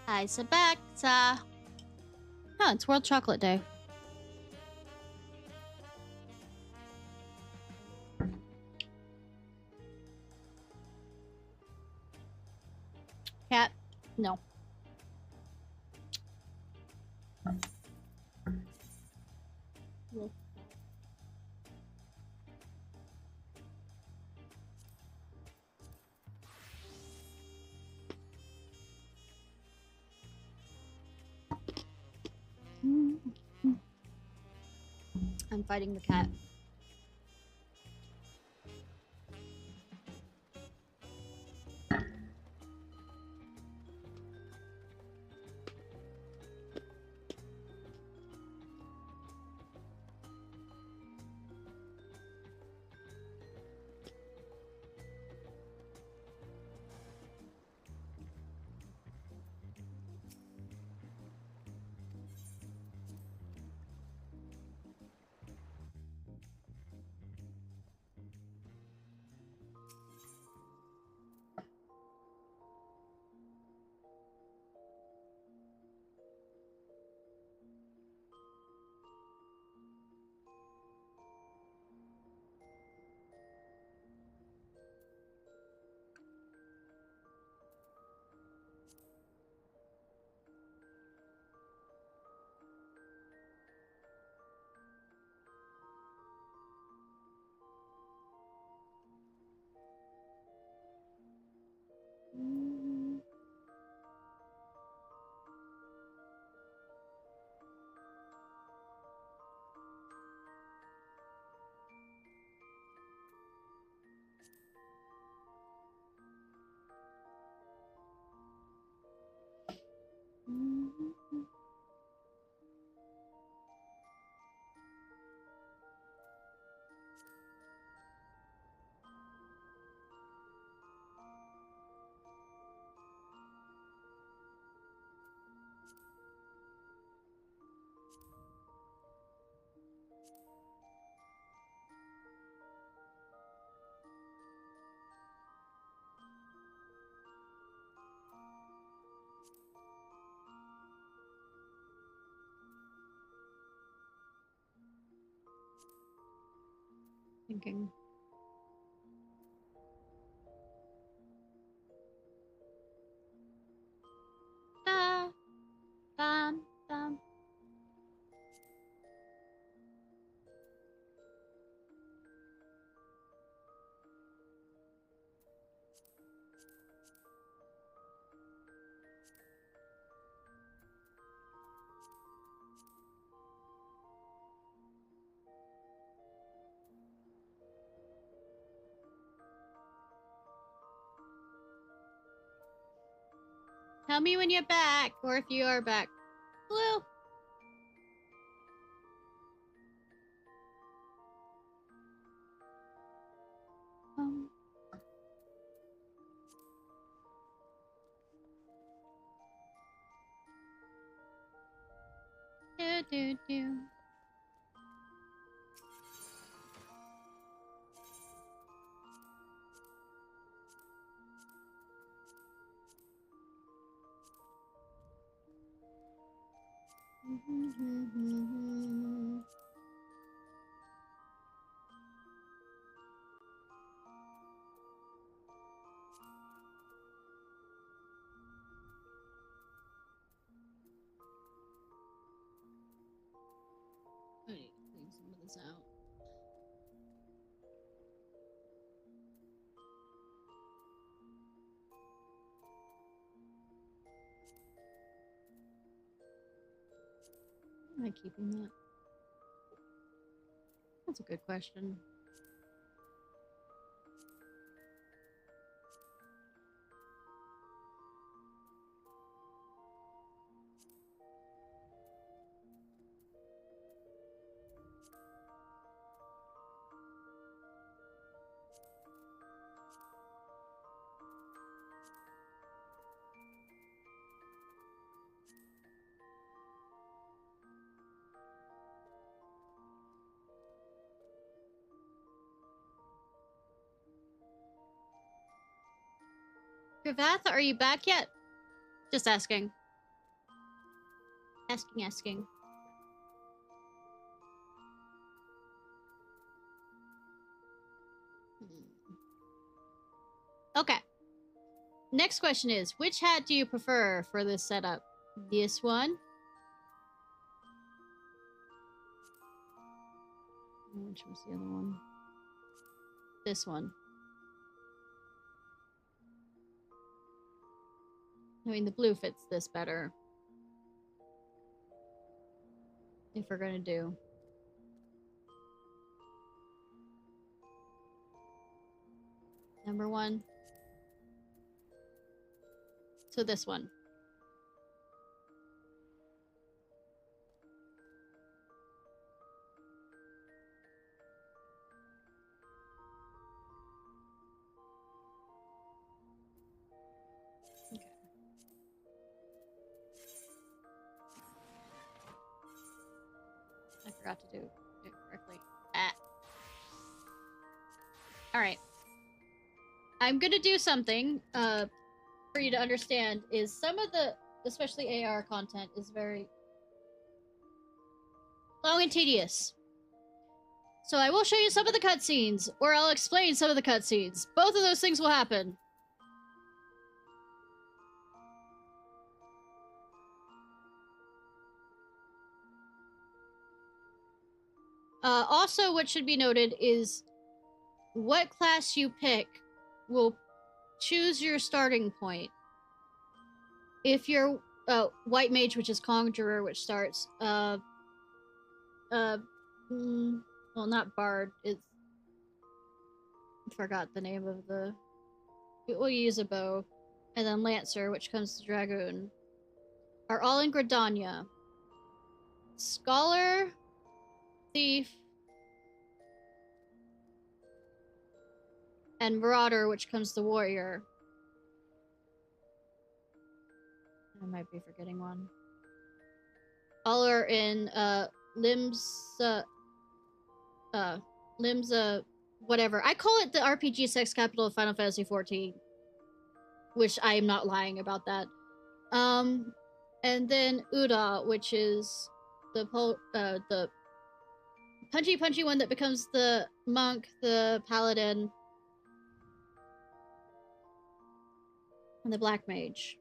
Hi, Sabexa. Oh, it's World Chocolate Day. Cat? No. No. I'm fighting the cat. Thinking. Da, dum, dum. Tell me when you're back, or if you are back. Blue. Do. I need to clean some of this out. Am I keeping that? That's a good question. Gravath, are you back yet? Just asking. Asking. Okay. Next question is, which hat do you prefer for this setup? This one? Which was the other one? This one. I mean, the blue fits this better. If we're gonna do. Number one. So this one. Okay. I forgot to do it correctly. All right. I'm gonna do something for you to understand. Is some of the, especially AR content, is very long and tedious. So I will show you some of the cutscenes, or I'll explain some of the cutscenes. Both of those things will happen. Also, what should be noted is what class you pick will choose your starting point. If you're White Mage, which is Conjurer, which starts well, not Bard. It's, I forgot the name of the. We'll use a bow, and then Lancer, which comes to Dragoon, are all in Gridania. Scholar, Thief, and Marauder, which comes to Warrior. I might be forgetting one. All are in Limbs, whatever. I call it the RPG sex capital of Final Fantasy XIV, which I am not lying about that. And then Uda, which is the punchy one that becomes the monk, the paladin, and the black mage.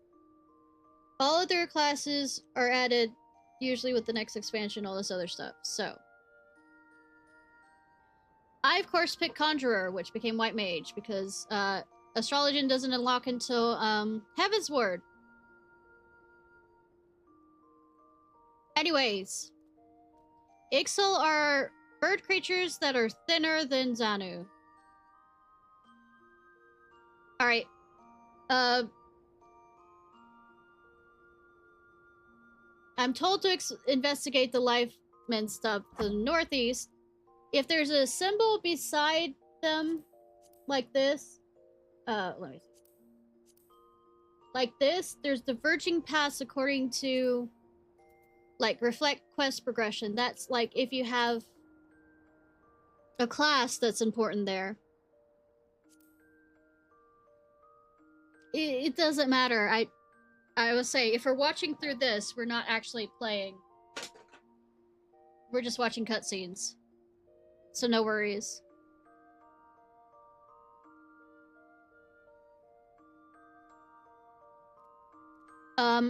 All other classes are added usually with the next expansion, all this other stuff. So I of course picked Conjurer, which became White Mage, because Astrologian doesn't unlock until Heaven's Word. Anyways, Ixal are bird creatures that are thinner than Xanu. Alright. I'm told to investigate the Lifemen stuff to the northeast. If there's a symbol beside them, like this, let me see. Like this, there's diverging paths according to, like, reflect quest progression. That's like if you have a class that's important there. It doesn't matter. I will say, if we're watching through this, we're not actually playing. We're just watching cutscenes. So no worries.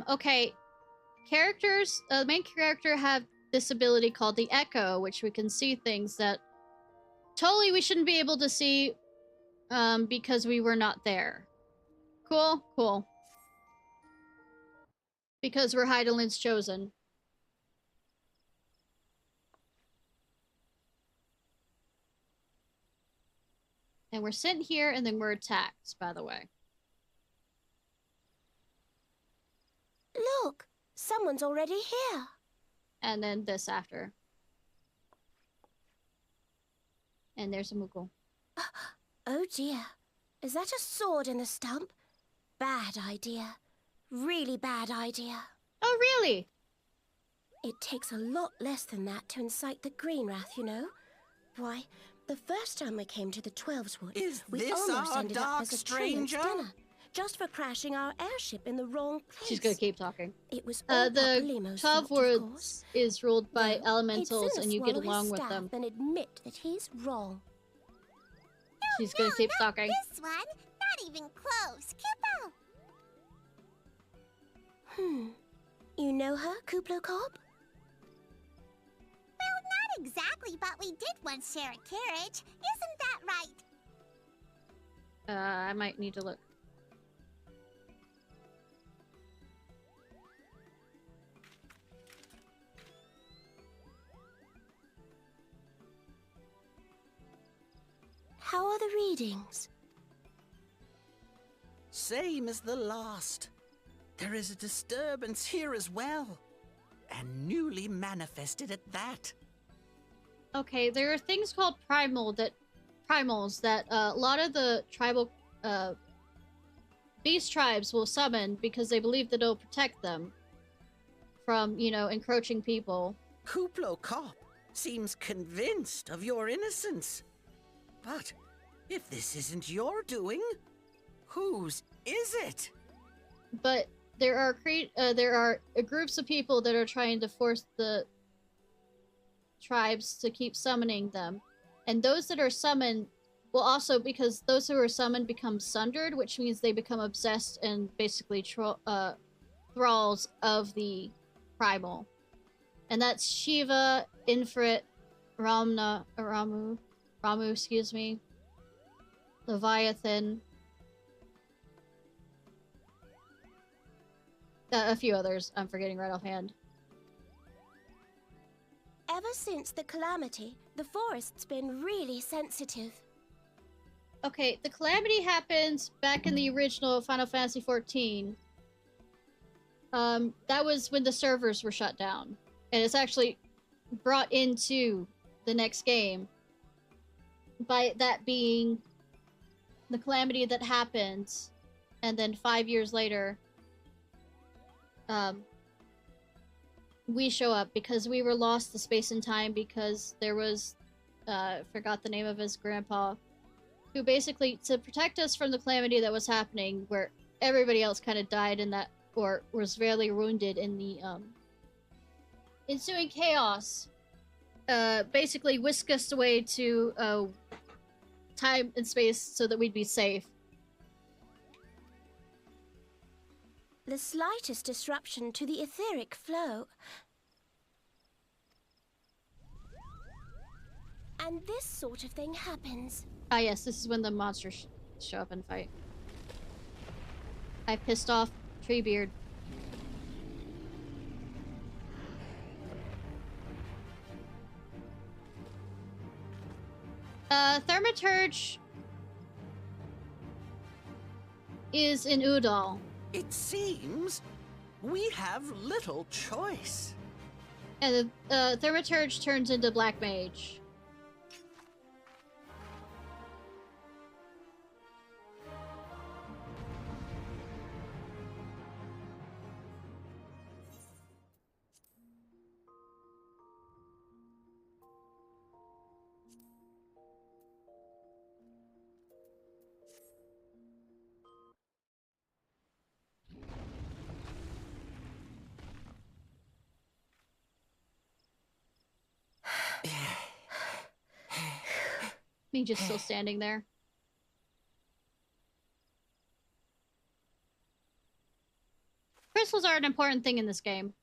Okay. Characters, the main character have this ability called the Echo, which we can see things that totally we shouldn't be able to see because we were not there. Cool? Cool. Because we're Heidelin's chosen. And we're sent here, and then we're attacked, by the way. Look! Someone's already here! And then this after. And there's a Moogle. Oh dear. Is that a sword in the stump? Bad idea. Really bad idea. Oh, really? It takes a lot less than that to incite the green wrath, you know. Why, the first time we came to the 12's Wood, we almost ended up as a tree and dinner. just for crashing our airship in the wrong place. She's gonna keep talking. It was all The Papalymo's 12 fault, of course. Woods is ruled by Though, elementals, he'd and you sooner get swallow along his with staff them. than admit that he's wrong. She's gonna keep talking. This one, not even close. Kupo! You know her, Kuplo Cop? Well, not exactly, but we did once share a carriage. Isn't that right? I might need to look. How are the readings? Same as the last. There is a disturbance here as well. And newly manifested at that. Okay, there are things called primals that a lot of the tribal beast tribes will summon because they believe that it'll protect them from, you know, encroaching people. Kuplo Cop seems convinced of your innocence. But if this isn't your doing, whose is it? But there are groups of people that are trying to force the tribes to keep summoning them, and those that are summoned will also, because those who are summoned become sundered, which means they become obsessed and basically thralls of the primal, and that's Shiva, Infrit, Ramu, excuse me, Leviathan, a few others I'm forgetting right offhand. Ever since the calamity, the forest's been really sensitive. Okay, the calamity happened back in the original Final Fantasy XIV. That was when the servers were shut down. And it's actually brought into the next game by that being the calamity that happened, and then 5 years later, we show up because we were lost to space and time because there was, forgot the name of his grandpa, who basically, to protect us from the calamity that was happening, where everybody else kind of died in that, or was severely wounded in the, ensuing chaos, basically whisk us away to, time and space so that we'd be safe. The slightest disruption to the etheric flow. And this sort of thing happens. Ah yes, this is when the monsters show up and fight. I pissed off Treebeard. Thaumaturge is in Udall. It seems we have little choice. And the Thaumaturge turns into Black Mage. Me just still standing there. Crystals are an important thing in this game.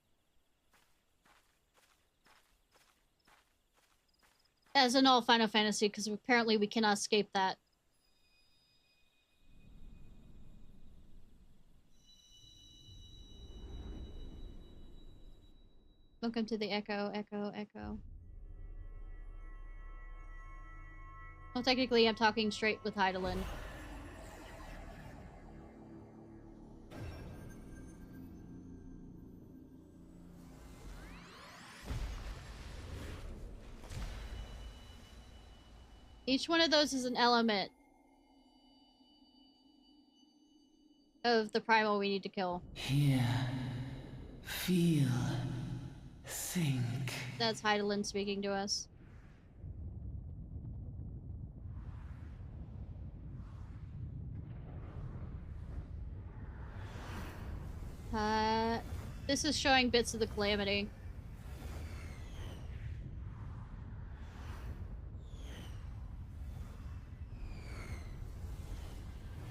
As in all Final Fantasy, because apparently we cannot escape that. Welcome to the Echo, Echo, Echo. Well, technically, I'm talking straight with Heidelin. Each one of those is an element of the primal we need to kill. Hear, feel, think. That's Heidelin speaking to us. This is showing bits of the Calamity.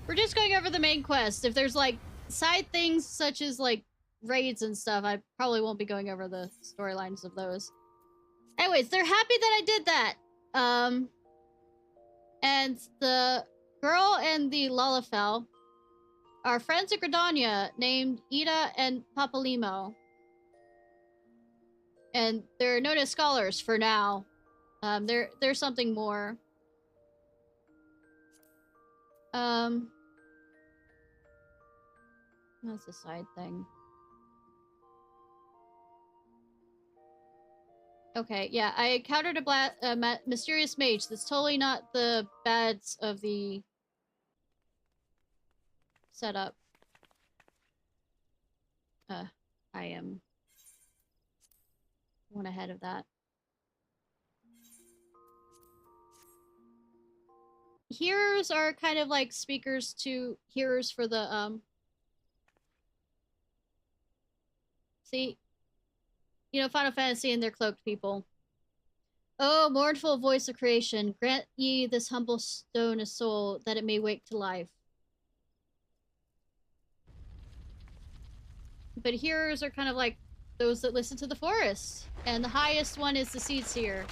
We're just going over the main quest. If there's, like, side things such as, like, raids and stuff, I probably won't be going over the storylines of those. Anyways, they're happy that I did that. And the girl and the Lullafell are friends of Gridania named Ida and Papalimo. And they're known as scholars for now. They're something more. That's a side thing. Okay, yeah, I encountered a mysterious mage that's totally not the bads of the setup. I am one ahead of that. Hearers are kind of like speakers to hearers for the, see? You know, Final Fantasy and their cloaked people. Oh, mournful voice of creation, grant ye this humble stone a soul, that it may wake to life. But hearers are kind of like those that listen to the forest. And the highest one is the Seed Seer,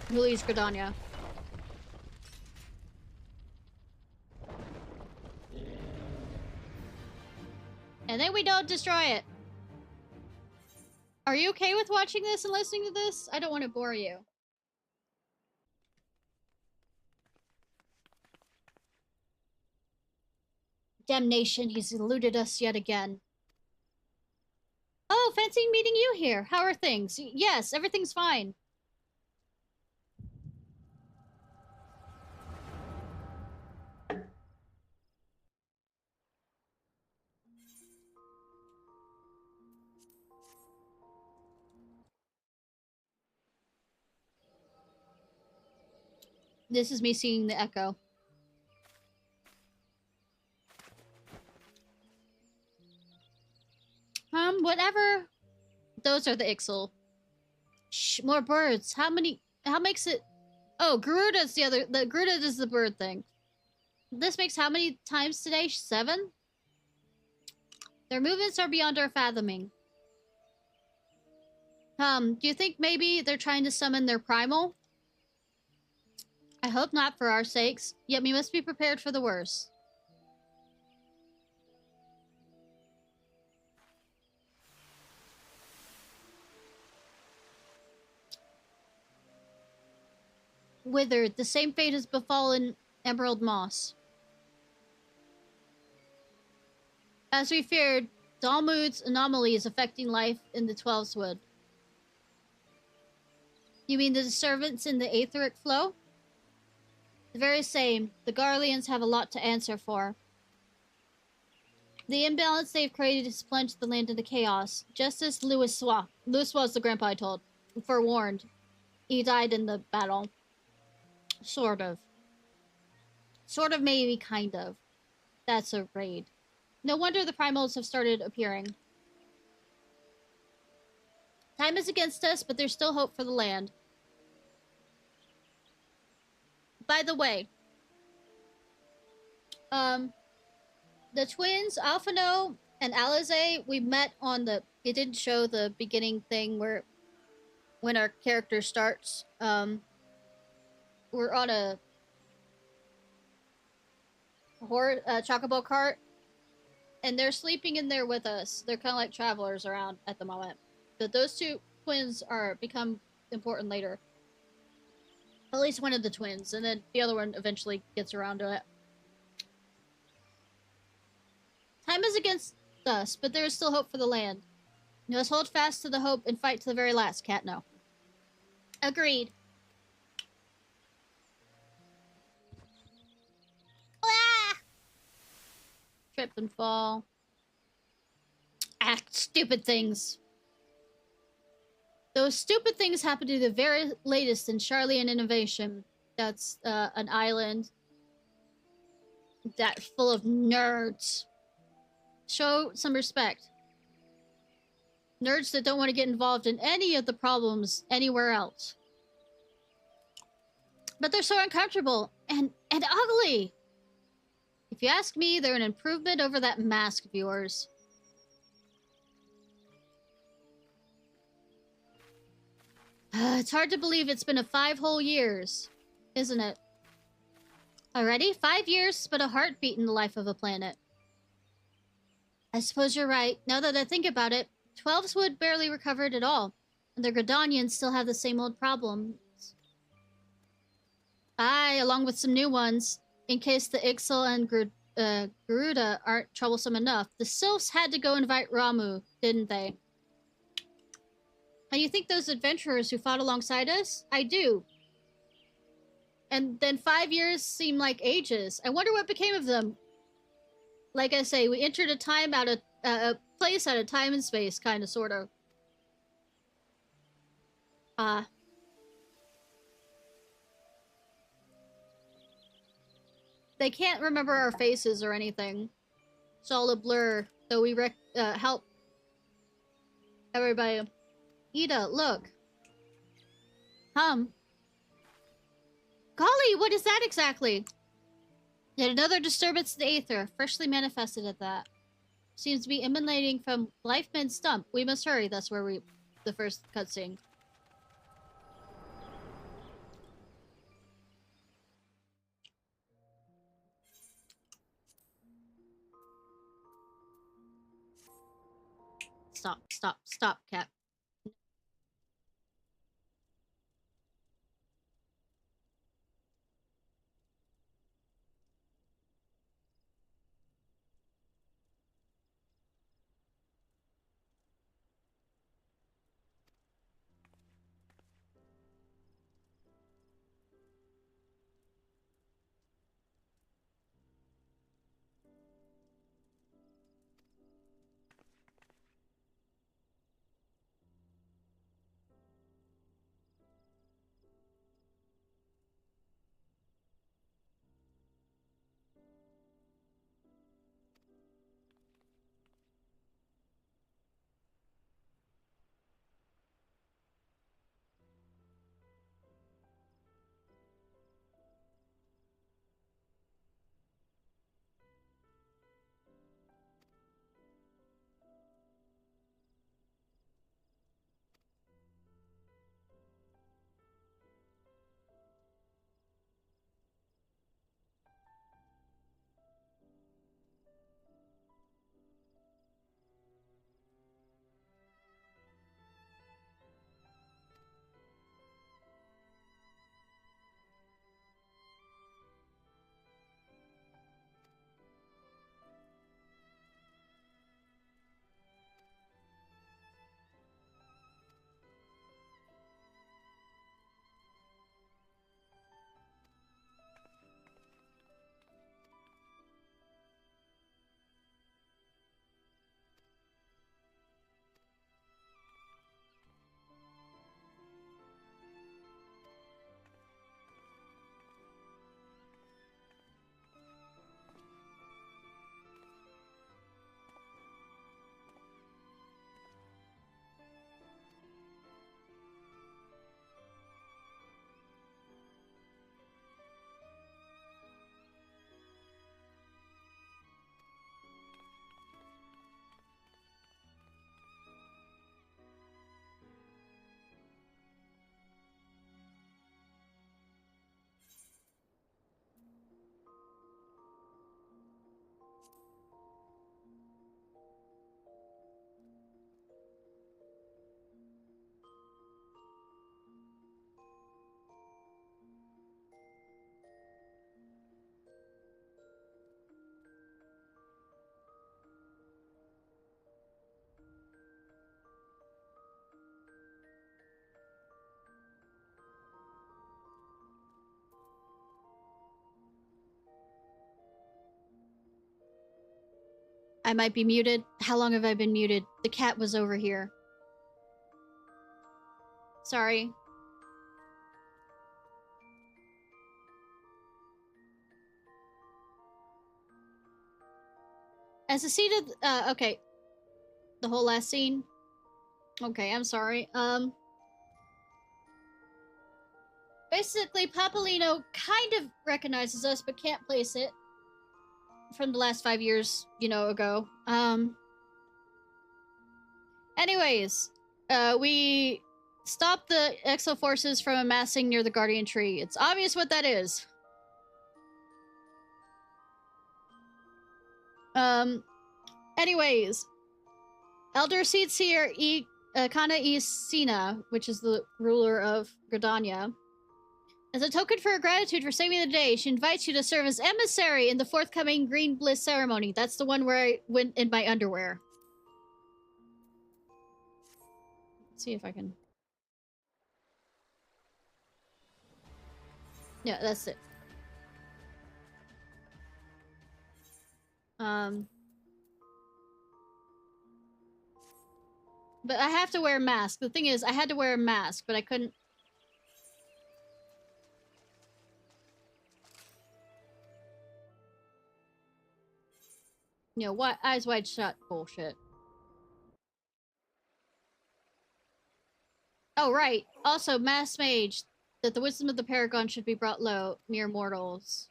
who leads Gridania. And then we don't destroy it. Are you okay with watching this and listening to this? I don't want to bore you. Damnation, he's eluded us yet again. Oh, fancy meeting you here. How are things? Yes, everything's fine. This is me seeing the echo. Whatever. Those are the Ixal. Shh, more birds. How makes it... Oh, Garuda's the other... The Garuda is the bird thing. This makes how many times today? 7? Their movements are beyond our fathoming. Do you think maybe they're trying to summon their primal? I hope not for our sakes, yet we must be prepared for the worst. Withered, the same fate has befallen Emerald Moss. As we feared, Dalmud's anomaly is affecting life in the Twelveswood. You mean the disturbance in the etheric flow? The very same. The Garleans have a lot to answer for. The imbalance they've created has plunged the land into chaos, just as Louis was the grandpa I told, forewarned. He died in the battle. Sort of. Sort of, maybe, kind of. That's a raid. No wonder the primals have started appearing. Time is against us, but there's still hope for the land. By the way, the twins, Alphino and Alize, we met on the... It didn't show the beginning thing where... When our character starts, we're on a... chocobo cart. And they're sleeping in there with us. They're kind of like travelers around at the moment. But those two twins become important later. At least one of the twins, and then the other one eventually gets around to it. Time is against us, but there is still hope for the land. You must hold fast to the hope and fight to the very last, Katno. Agreed. Ah! Trip and fall. Act stupid things. Those stupid things happen to be the very latest in Charlian innovation. That's an island that's full of nerds. Show some respect. Nerds that don't want to get involved in any of the problems anywhere else. But they're so uncomfortable and ugly. If you ask me, they're an improvement over that mask of yours. It's hard to believe it's been 5 whole years, isn't it? Already? 5 years, but a heartbeat in the life of a planet. I suppose you're right. Now that I think about it, 12's would barely recovered at all, and the Gridanians still have the same old problems. Aye, along with some new ones, in case the Ixal and Garuda aren't troublesome enough. The Sylphs had to go invite Ramu, didn't they? And you think those adventurers who fought alongside us? I do. And then 5 years seem like ages. I wonder what became of them. Like I say, we entered a time out of a place out of time and space, kind of, sort of. They can't remember our faces or anything. It's all a blur, though we help everybody. Ida, look. Golly, what is that exactly? Yet another disturbance in the aether, freshly manifested at that. Seems to be emanating from Lifeman's stump. We must hurry, that's where the first cutscene. Stop, Cap. I might be muted. How long have I been muted? The cat was over here. Sorry. As a scene of, okay. The whole last scene. Okay, I'm sorry. Basically, Papalino kind of recognizes us, but can't place it from the last 5 years, ago. Anyways, we stopped the Exo forces from amassing near the Guardian Tree. It's obvious what that is. Anyways, Elder Seedseer Kana Isina, which is the ruler of Gridania, as a token for her gratitude for saving the day, she invites you to serve as emissary in the forthcoming Green Bliss ceremony. That's the one where I went in my underwear. Let's see if I can... Yeah, that's it. But I have to wear a mask. The thing is, I had to wear a mask, but I couldn't... What eyes wide shut bullshit. Oh, right. Also, Mass Mage, that the wisdom of the Paragon should be brought low, mere mortals.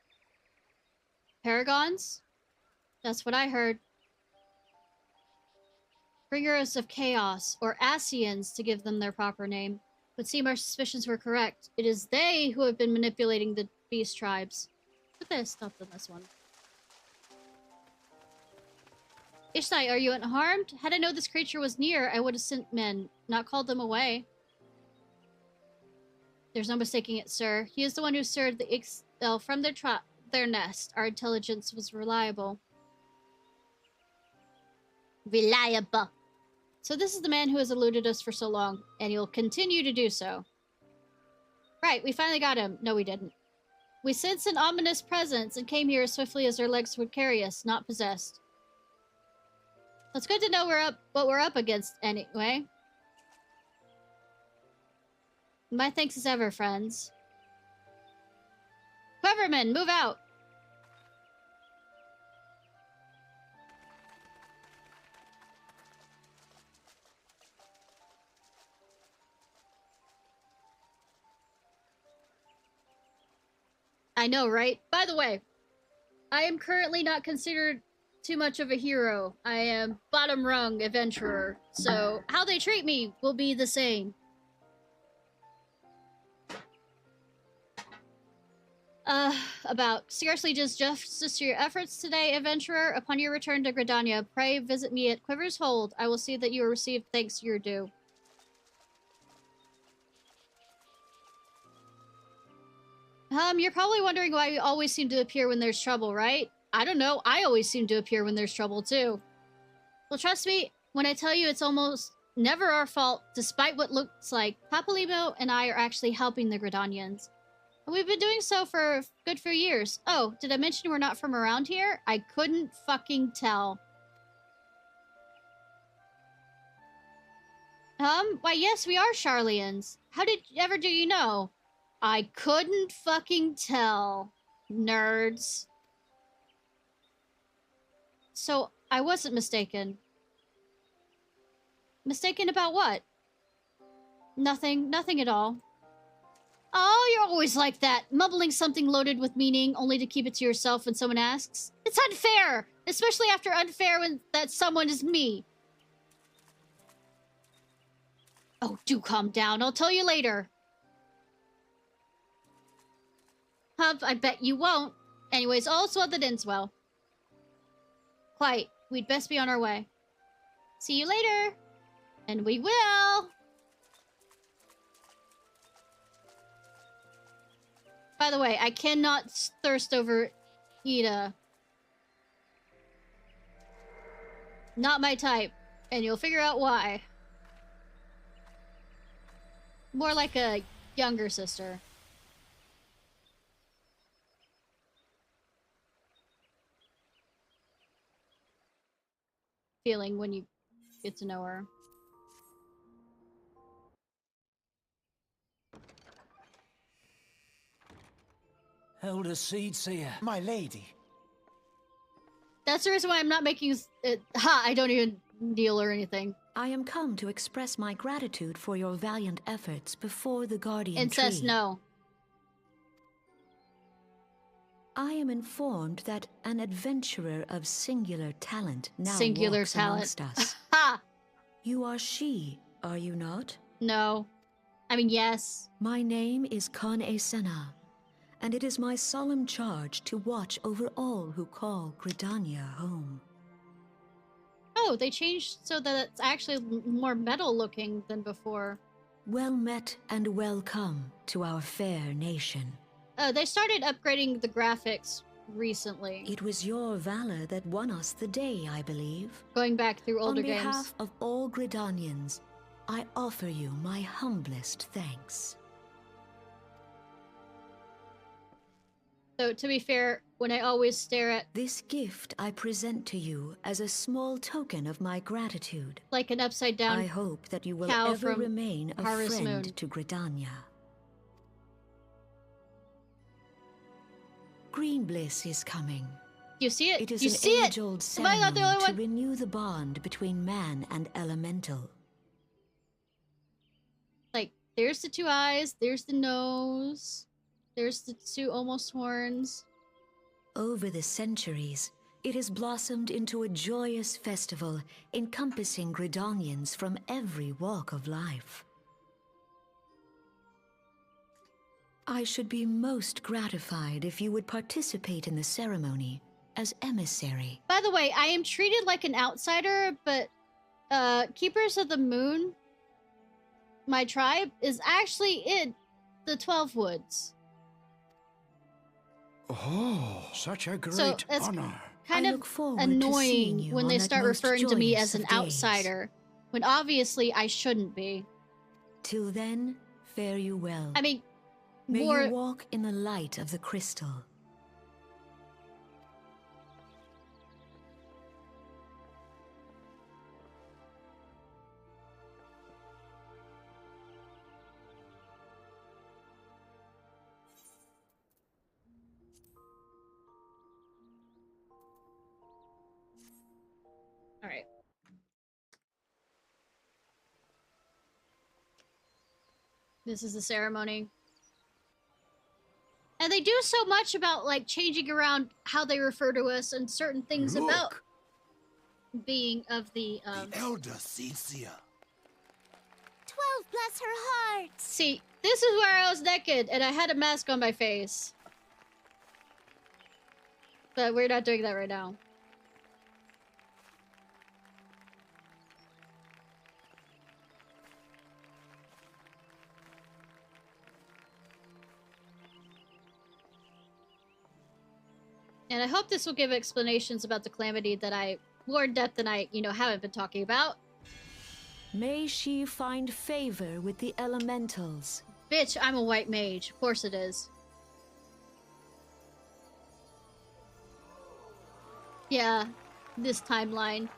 Paragons? That's what I heard. Bringers of Chaos, or Asians, to give them their proper name. Would seem our suspicions were correct. It is they who have been manipulating the beast tribes. Put this stuff in this one. Ishnai, are you unharmed? Had I known this creature was near, I would have sent men, not called them away. There's no mistaking it, sir. He is the one who stirred the Ixtel from their nest. Our intelligence was reliable. Reliable. So this is the man who has eluded us for so long, and he'll continue to do so. Right, we finally got him. No, we didn't. We sensed an ominous presence and came here as swiftly as our legs would carry us, not possessed. It's good to know what we're up against, anyway. My thanks as ever, friends. Quiverman, move out! I know, right? By the way, I am currently not considered too much of a hero. I am bottom rung adventurer, so how they treat me will be the same. About scarcely just justice to your efforts today, adventurer. Upon your return to Gridania, pray visit me at Quiver's Hold. I will see that you receive thanks your due. You're probably wondering why we always seem to appear when there's trouble, right? I don't know. I always seem to appear when there's trouble, too. Well, trust me when I tell you it's almost never our fault, despite what looks like. Papalimo and I are actually helping the Gridanians. And we've been doing so for a good few years. Oh, did I mention we're not from around here? I couldn't fucking tell. Why yes, we are Charlians. How did ever do you know? I couldn't fucking tell, nerds. So, I wasn't mistaken. Mistaken about what? Nothing at all. Oh, you're always like that, mumbling something loaded with meaning only to keep it to yourself when someone asks. It's unfair, especially after unfair when that someone is me. Oh, do calm down, I'll tell you later. I bet you won't. Anyways, all's well that ends well. Quite. We'd best be on our way. See you later. And we will. By the way, I cannot thirst over Ida. Not my type. And you'll figure out why. More like a younger sister. Feeling when you get to know her. Elder Seedseer. My lady. That's the reason why I'm not making it. Ha! I don't even deal or anything. I am come to express my gratitude for your valiant efforts before the Guardian And Tree. says no. I am informed that an adventurer of singular talent now Singular walks talent. amongst us. Ha! You are she, are you not? No. I mean, yes. My name is Kane Senna, and it is my solemn charge to watch over all who call Gridania home. Oh, they changed so that it's actually more metal looking than before. Well met and welcome to our fair nation. They started upgrading the graphics recently. It was your valor that won us the day, I believe. Going back through older games. On behalf of all Gridanians, I offer you my humblest thanks. So, to be fair, when I always stare at... This gift I present to you as a small token of my gratitude. Like an upside-down I hope that you will cow ever from remain a Harvest friend Moon. to Gridania. Green Bliss is coming. You see it? It is You an see it? age-old Am I not ceremony the only to one? renew the bond between man and elemental. Like, there's the two eyes, there's the nose, there's the two almost horns. Over the centuries, it has blossomed into a joyous festival encompassing Gridanians from every walk of life. I should be most gratified if you would participate in the ceremony as emissary. By the way, I am treated like an outsider, but Keepers of the Moon, my tribe, is actually in the 12 Woods. Oh, such a great So it's honor. kind I of look forward to seeing annoying you when on they that start most referring to me joyous as an of days. outsider, when obviously I shouldn't be. Till then, fare you well. I mean, May more... you walk in the light of the crystal. All right. This is the ceremony. And they do so much about, like, changing around how they refer to us and certain things about being of the elder Cicia. 12 bless her heart. See, this is where I was naked and I had a mask on my face. But we're not doing that right now. And I hope this will give explanations about the calamity that Lord Death and I, haven't been talking about. May she find favor with the elementals. Bitch, I'm a white mage. Of course it is. Yeah, this timeline.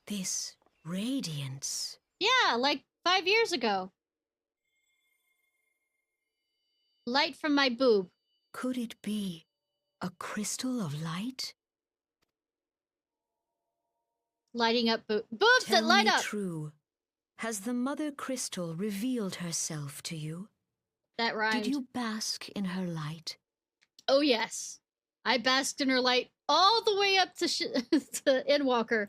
This radiance. Yeah, like 5 years ago. Light from my boob. Could it be a crystal of light? Lighting up boobs that light Tell up. me true. Has the Mother Crystal revealed herself to you? That rhymed. Did you bask in her light? Oh yes, I basked in her light all the way up to to Endwalker.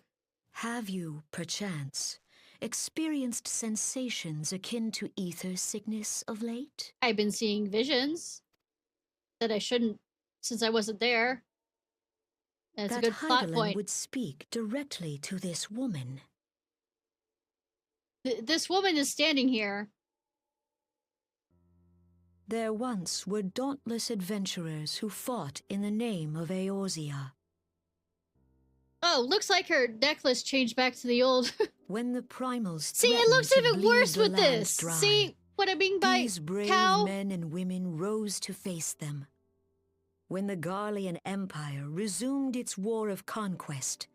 Have you, perchance, experienced sensations akin to ether sickness of late? I've been seeing visions that I shouldn't, since I wasn't there. And it's that a good plot Heidelin point. would speak directly to this woman. This woman is standing here. There once were dauntless adventurers who fought in the name of Eorzea. Oh, looks like her necklace changed back to the old. When the primals See, it threatened looks to even bleed worse the with land this. dry, See what I mean by these brave cow? men and women rose to face them. When the Garlean Empire resumed its war of conquest,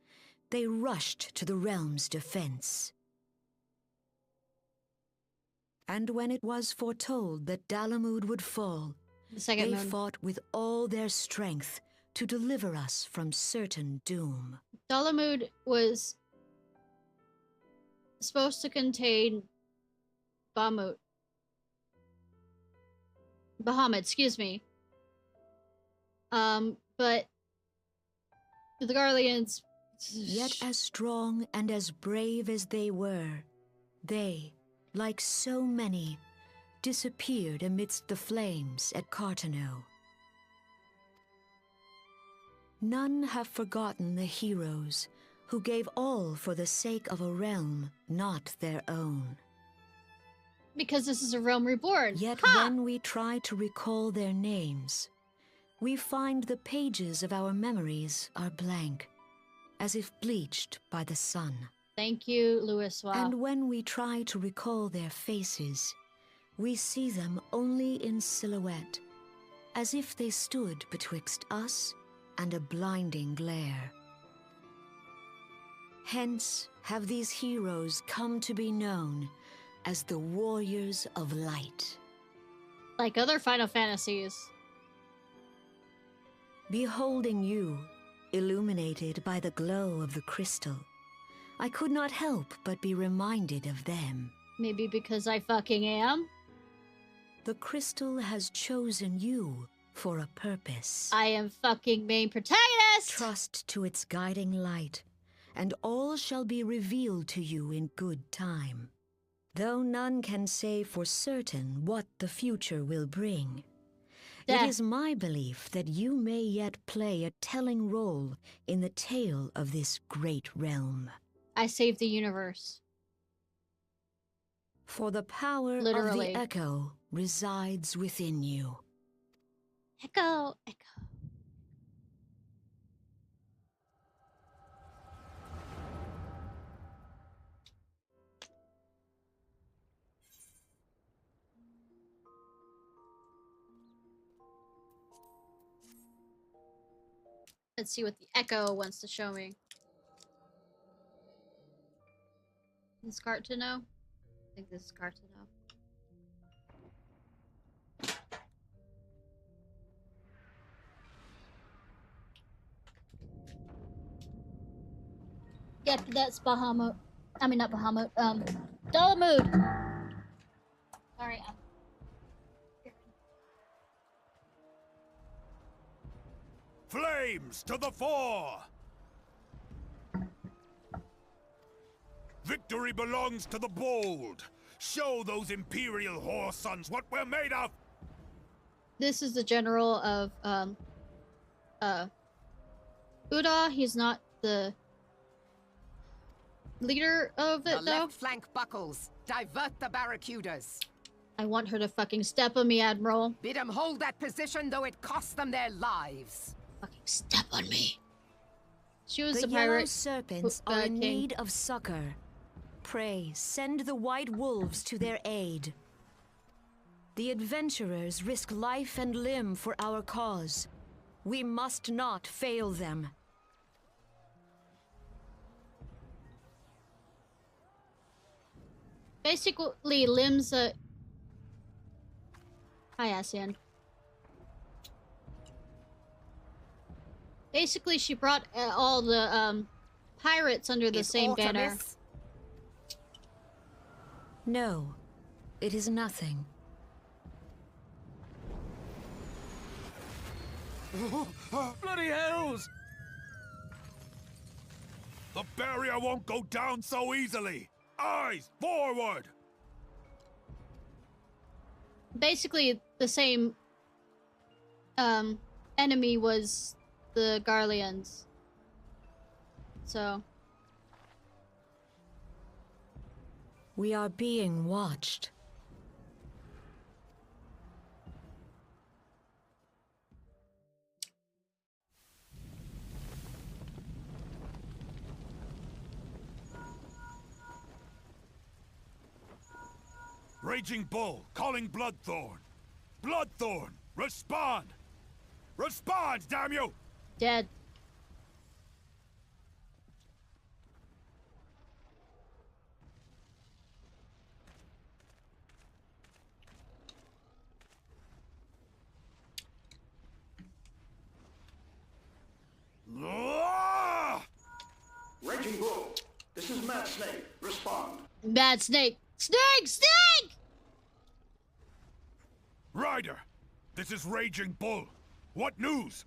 they rushed to the realm's defense. And when it was foretold that Dalamud would fall, The second they moon. fought with all their strength to deliver us from certain doom. Dalamud was supposed to contain Bahamut. Bahamut, excuse me. But the Garleans. Yet as strong and as brave as they were, they, like so many, disappeared amidst the flames at Cartano. None have forgotten the heroes who gave all for the sake of a realm not their own. Because this is a realm reborn. Yet Ha! when we try to recall their names, we find the pages of our memories are blank, as if bleached by the sun. Thank you, Louis. Wow. And when we try to recall their faces, we see them only in silhouette, as if they stood betwixt us and a blinding glare. Hence have these heroes come to be known as the Warriors of Light. Like other Final Fantasies. Beholding you, illuminated by the glow of the crystal, I could not help but be reminded of them. Maybe because I fucking am. The crystal has chosen you for a purpose. I am fucking main protagonist! Trust to its guiding light, and all shall be revealed to you in good time. Though none can say for certain what the future will bring, Yeah. it is my belief that you may yet play a telling role in the tale of this great realm. I saved the universe. For the power Literally. of the echo resides within you. Echo, echo. Let's see what the echo wants to show me. This card to know? I think this is card to know. Yep, that's Bahamut. I mean, not Bahamut. Dalamud. Sorry, I'm. Flames to the fore! Victory belongs to the bold. Show those Imperial whore sons what we're made of! This is the general of Uda. He's not the leader of The it though. left flank buckles. Divert the barracudas. I want her to fucking step on me, Admiral. Bid them hold that position, though it costs them their lives. Fucking step on me. She was The the yellow pirate. serpents who- are in king. need of succor. Pray, send the white wolves to their aid. The adventurers risk life and limb for our cause. We must not fail them. Basically, limbs. Hi, Asian. Basically, she brought all the pirates under the Is same aught banner. amiss? No, it is nothing. Bloody hells! The barrier won't go down so easily! Eyes forward! Basically, the same enemy was the Garleans. So, We are being watched. Raging Bull, calling Bloodthorn. Bloodthorn, respond! Respond, damn you! dead. Raging Bull, this is Mad Snake. Respond. Mad Snake. Snake! Snake! Ryder, this is Raging Bull. What news?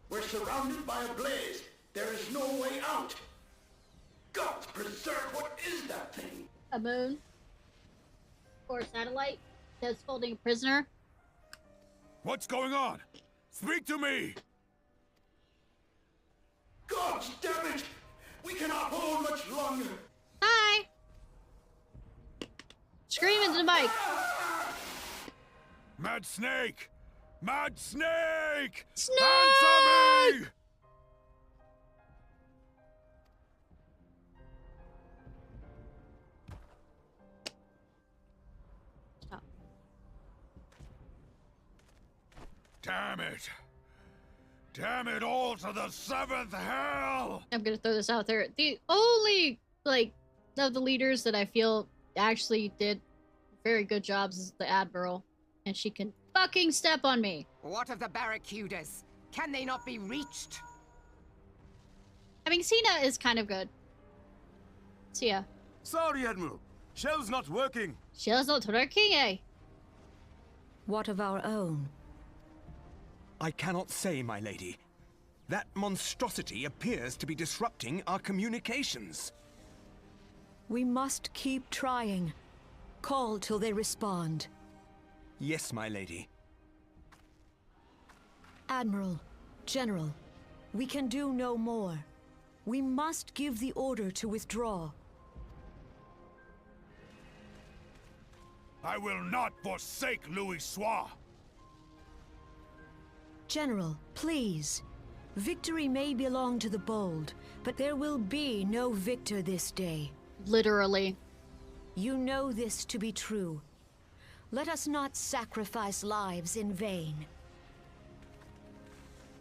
We're surrounded by a blaze. There is no way out. God preserve, what is that thing? A moon. Or a satellite that's holding a prisoner. What's going on? Speak to me! God damn it! We cannot hold much longer. Hi! Scream into the mic. Mad Snake! Mad Snake! Snake! Answer me! Stop. Damn it! Damn it all to the seventh hell! I'm gonna throw this out there. The only, like, of the leaders that I feel actually did very good jobs is the Admiral. And she can fucking step on me. What of the barracudas? Can they not be reached? I mean, Cena is kind of good. See ya. Sorry, Admiral. Shell's not working. Shell's not working, eh? What of our own? I cannot say, my lady. That monstrosity appears to be disrupting our communications. We must keep trying. Call till they respond. Yes, my lady. Admiral, General, we can do no more. We must give the order to withdraw. I will not forsake Louis Soir. General, please. Victory may belong to the bold, but there will be no victor this day. Literally. You know this to be true. Let us not sacrifice lives in vain.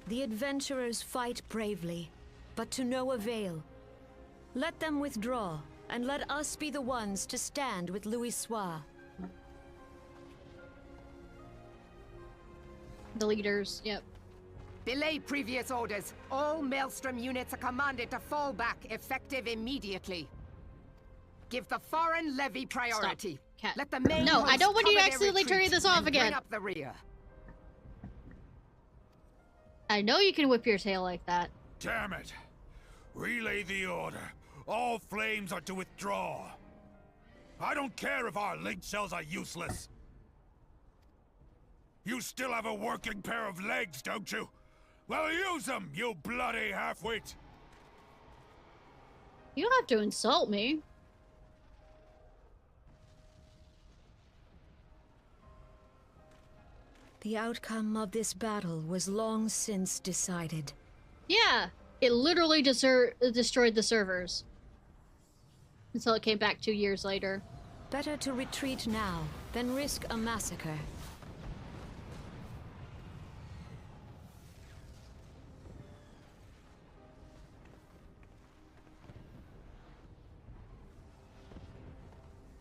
The adventurers fight bravely, but to no avail. Let them withdraw, and let us be the ones to stand with Louis Soir. The leaders, yep. Belay previous orders. All Maelstrom units are commanded to fall back, effective immediately. Give the foreign levy priority. Cat. Let the main No, I don't want you to cover their accidentally turn retreat this off and again. Bring up the rear. I know you can whip your tail like that. Damn it! Relay the order. All flames are to withdraw. I don't care if our link shells are useless. You still have a working pair of legs, don't you? Well, use them, you bloody half-wit! You don't have to insult me. The outcome of this battle was long since decided. Yeah, it literally destroyed the servers. Until it came back 2 years later. Better to retreat now than risk a massacre.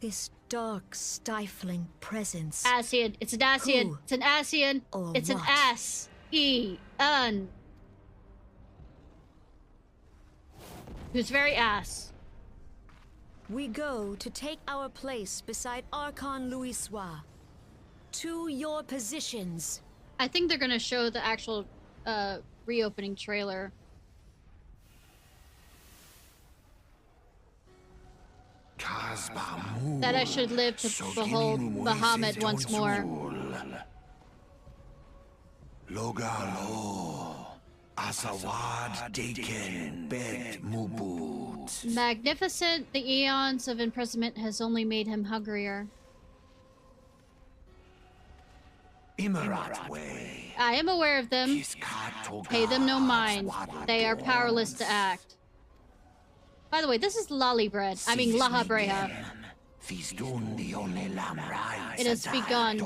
This dark, stifling presence. Asian. It's an Asian. Who? It's an Asian. Or It's an what? ass. E-un. Who's very ass. We go to take our place beside Archon Louis Soir. To your positions. I think they're gonna show the actual reopening trailer. That I should live to behold Bahamut once more. Logalo, Asawad Deken Bet Mubut. Magnificent, the eons of imprisonment has only made him hungrier. Imarat Way. I am aware of them. Pay them no mind. They are powerless to act. By the way, this is Lolly Bread. I mean, Laha Breha. It has begun.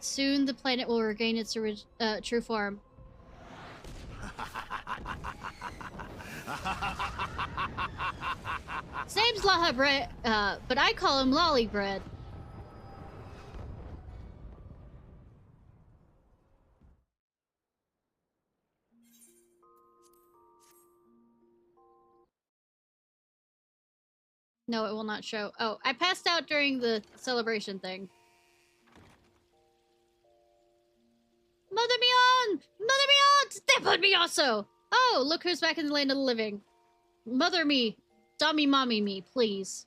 Soon the planet will regain its true form. His name's Laha Bread, but I call him Lolly Bread. No, it will not show. Oh, I passed out during the celebration thing. Mother me on! Mother me on! Step on me also! Oh, look who's back in the land of the living. Mother me. Dummy mommy me, please.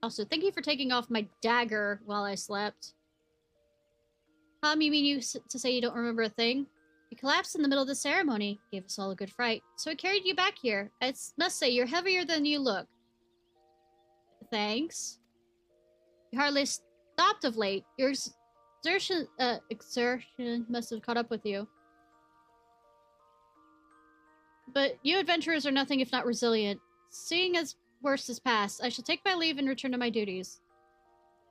Also, thank you for taking off my dagger while I slept. You mean you to say you don't remember a thing? You collapsed in the middle of the ceremony, gave us all a good fright, so I carried you back here. I must say, you're heavier than you look. Thanks. You hardly stopped of late. Your exertion must have caught up with you. But you adventurers are nothing if not resilient. Seeing as worst is past, I shall take my leave and return to my duties.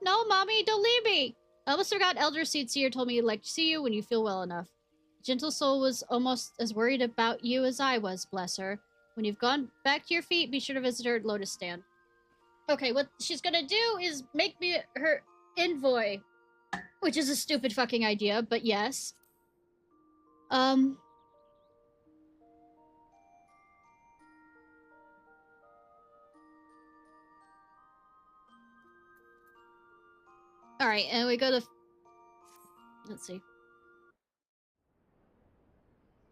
No, Mommy, don't leave me! I almost forgot Elder Seedseer told me he'd like to see you when you feel well enough. Gentle Soul was almost as worried about you as I was, bless her. When you've gone back to your feet, be sure to visit her at Lotus Stand. Okay, what she's gonna do is make me her envoy. Which is a stupid fucking idea, but yes. Alright, and we go to... Let's see.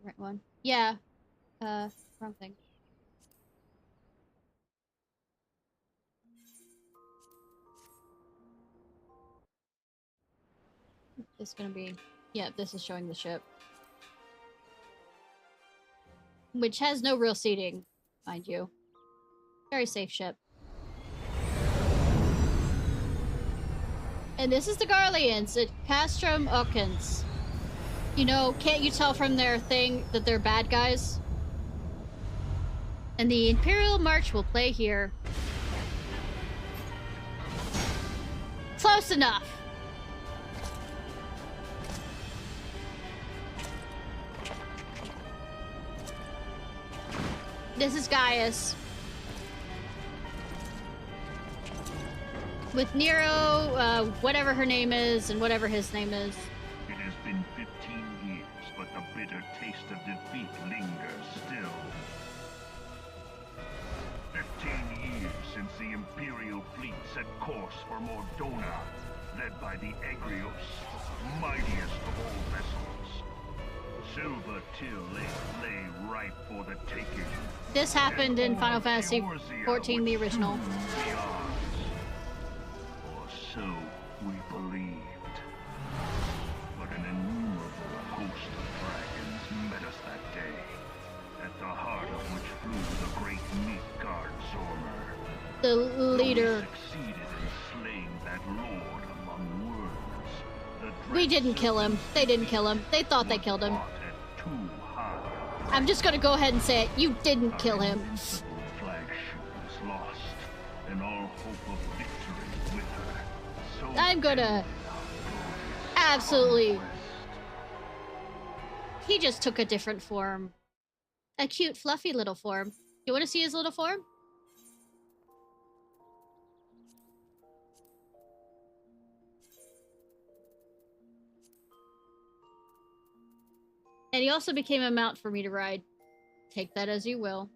Right one. Yeah. Wrong thing. This is gonna be... Yeah, this is showing the ship. Which has no real seating, mind you. Very safe ship. And this is the Garleans at Castrum Oakens. You know, can't you tell from their thing that they're bad guys? And the Imperial March will play here. Close enough! This is Gaius. With Nero, whatever her name is, and whatever his name is. It has been 15 years, but the bitter taste of defeat lingers still. 15 years since the Imperial fleet set course for Mordona, led by the Egrios, mightiest of all vessels. Silver Till lay ripe for the taking. This happened in Final Fantasy XIV, the original. Or so we believed. But an innumerable host of dragons met us that day, at the heart of which flew the great Midgard Zormer. The leader. We succeeded in slaying that lord among worlds. We didn't kill him. They didn't kill him. They thought they killed him. I'm just gonna go ahead and say it. You didn't kill him. Flagship was lost, and all hope of victory with her. So I'm gonna... Absolutely... He just took a different form. A cute, fluffy little form. You want to see his little form? And he also became a mount for me to ride. Take that as you will.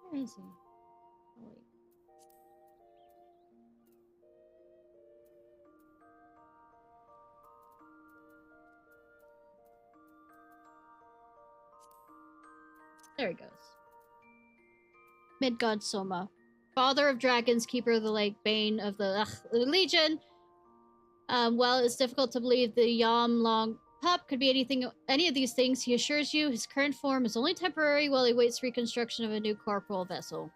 Where is he? Oh, wait. There he goes. Midgard Soma. Father of dragons, keeper of the lake, bane of the Legion. Well, it's difficult to believe the Yam Long pup could be any of these things. He assures you his current form is only temporary while he waits reconstruction of a new corporal vessel.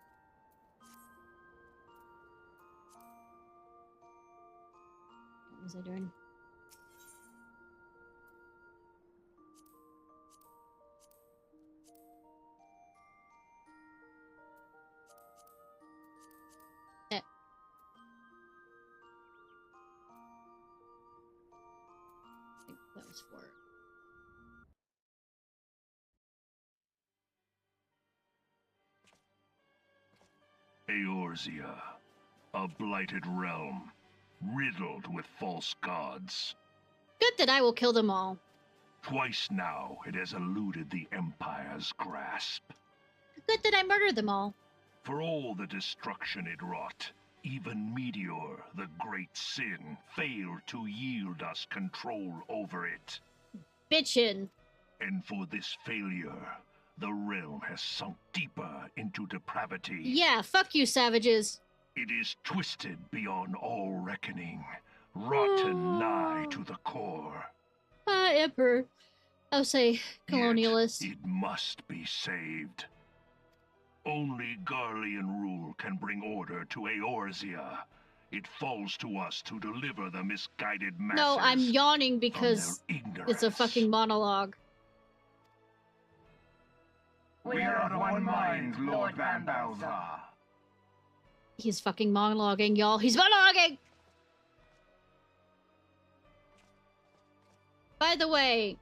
What was I doing? That was for it. Eorzea, A blighted realm, riddled with false gods. Good that I will kill them all. Twice now it has eluded the Empire's grasp. Good that I murdered them all. For all the destruction it wrought, even Meteor, the great sin, failed to yield us control over it. Bitchin'. And for this failure, the realm has sunk deeper into depravity. Yeah, fuck you, savages. It is twisted beyond all reckoning, rotten nigh to the core. Emperor. I'll say colonialist. Yet it must be saved. Only Garlean rule can bring order to Eorzea. It falls to us to deliver the misguided masses. No, I'm yawning because it's a fucking monologue. We are of one mind, Lord Van Balzar. He's fucking monologuing, y'all. He's monologuing! By the way,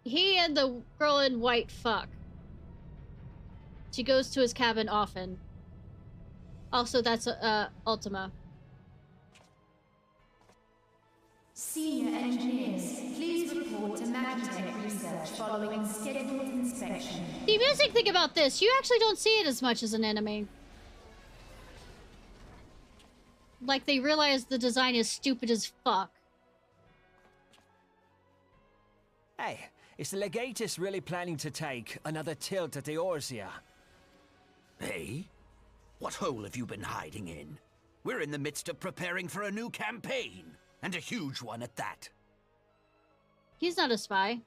he and the girl in white fuck. She goes to his cabin often. Also, that's Ultima. Senior engineers, please report to Magitech research following scheduled inspection. The amusing thing about this, you actually don't see it as much as an enemy. Like, they realize the design is stupid as fuck. Hey, is the Legatus really planning to take another tilt at Eorzea? Hey? What hole have you been hiding in? We're in the midst of preparing for a new campaign, and a huge one at that. He's not a spy.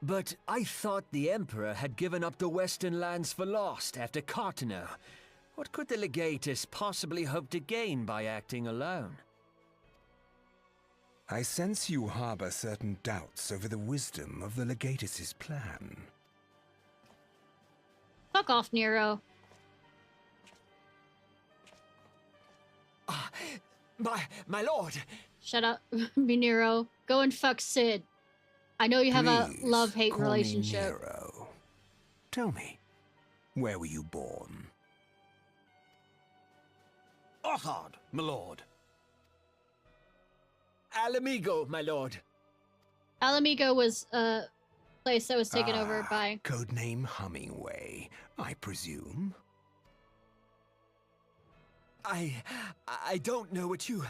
But I thought the Emperor had given up the Western lands for lost after Cartano. What could the Legatus possibly hope to gain by acting alone? I sense you harbor certain doubts over the wisdom of the Legatus's plan. Fuck off, Nero. My lord! Shut up, me Nero. Go and fuck Sid. I know you have a love-hate relationship. Nero. Tell me, where were you born? Othard, my lord. Alamigo, my lord. Alamigo was a place that was taken over by... Codename Hummingway, I presume? I don't know what you...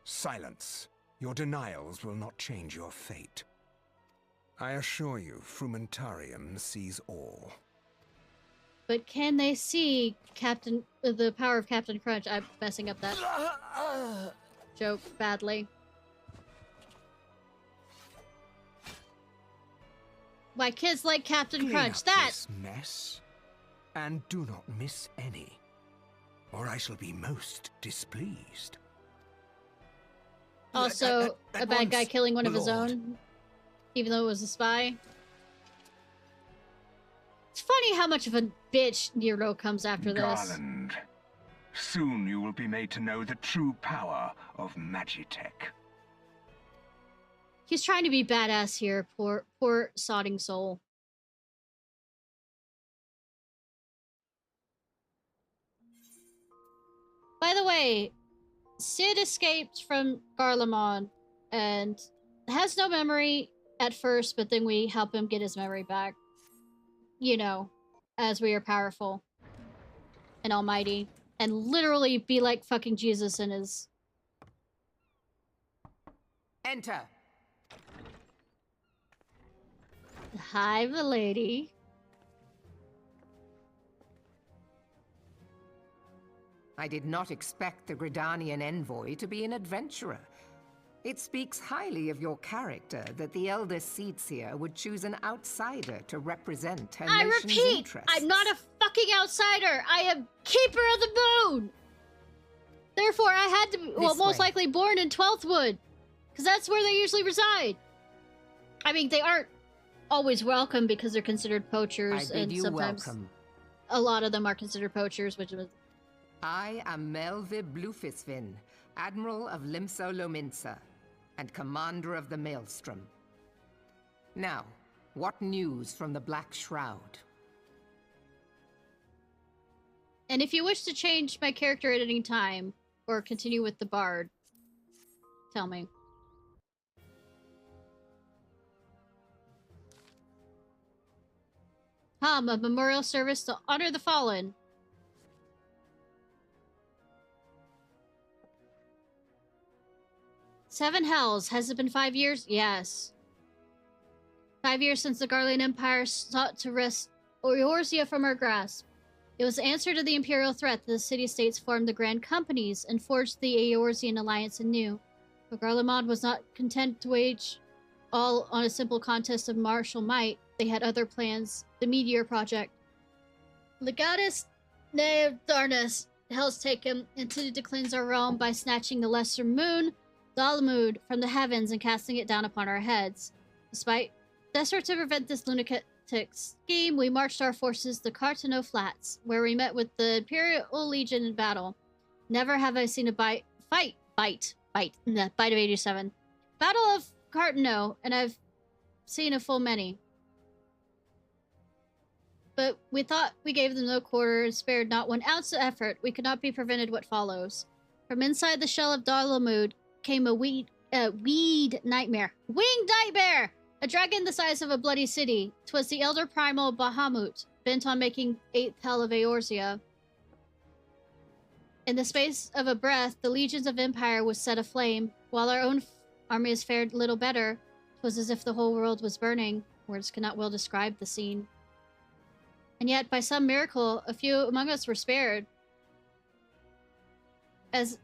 Silence. Your denials will not change your fate. I assure you, Frumentarium sees all. But can they see the power of Captain Crunch? I'm messing up that joke badly. Why kids like Captain Crunch? Clean up this mess, and do not miss any, or I shall be most displeased. Also, a bad guy killing one of his Lord. own, even though it was a spy. It's funny how much of a bitch Nero comes after this. Garland, soon you will be made to know the true power of Magitech. He's trying to be badass here, poor sodding soul. By the way, Sid escaped from Garlemald and has no memory at first, but then we help him get his memory back. You know, as we are powerful and almighty, and literally be like fucking Jesus in his... Enter. Hi, milady. I did not expect the Gridanian envoy to be an adventurer. It speaks highly of your character that the Elder Seedseer would choose an outsider to represent her nation's repeat, interests. I'm not a fucking outsider. I am Keeper of the Moon. Therefore, I had to be, well, most likely born in 12th Wood, because that's where they usually reside. I mean, they aren't always welcome because they're considered poachers, I bid and you sometimes welcome. a lot of them are considered poachers, which was... I am Melvib Blufisvin, Admiral of Limso Lominsa, and Commander of the Maelstrom. Now, what news from the Black Shroud? And if you wish to change my character at any time, or continue with the bard, tell me. A memorial service to honor the fallen. Seven hells. Has it been 5 years? Yes. 5 years since the Garlean Empire sought to wrest Eorzea from our grasp. It was the answer to the Imperial threat that the city-states formed the Grand Companies and forged the Eorzean alliance anew. But Garlemald was not content to wage all on a simple contest of martial might. They had other plans. The Meteor Project. Legatus Neodarnus, hell's taken, intended to cleanse our realm by snatching the lesser moon, Dalamud, from the heavens and casting it down upon our heads. Desperate to prevent this lunatic scheme, we marched our forces to Cartano Flats, where we met with the Imperial Legion in battle. Never have I seen a bite of 87. Battle of Cartano, and I've seen a full many. But we thought we gave them no quarter and spared not 1 ounce of effort. We could not be prevented what follows. From inside the shell of Dalamud came a weed nightmare. Winged nightmare! A dragon the size of a bloody city. 'Twas the elder primal Bahamut, bent on making 8th hell of Eorzea. In the space of a breath, the legions of Empire was set aflame. While our own armies fared little better, 'twas as if the whole world was burning. Words cannot well describe the scene. And yet, by some miracle, a few among us were spared.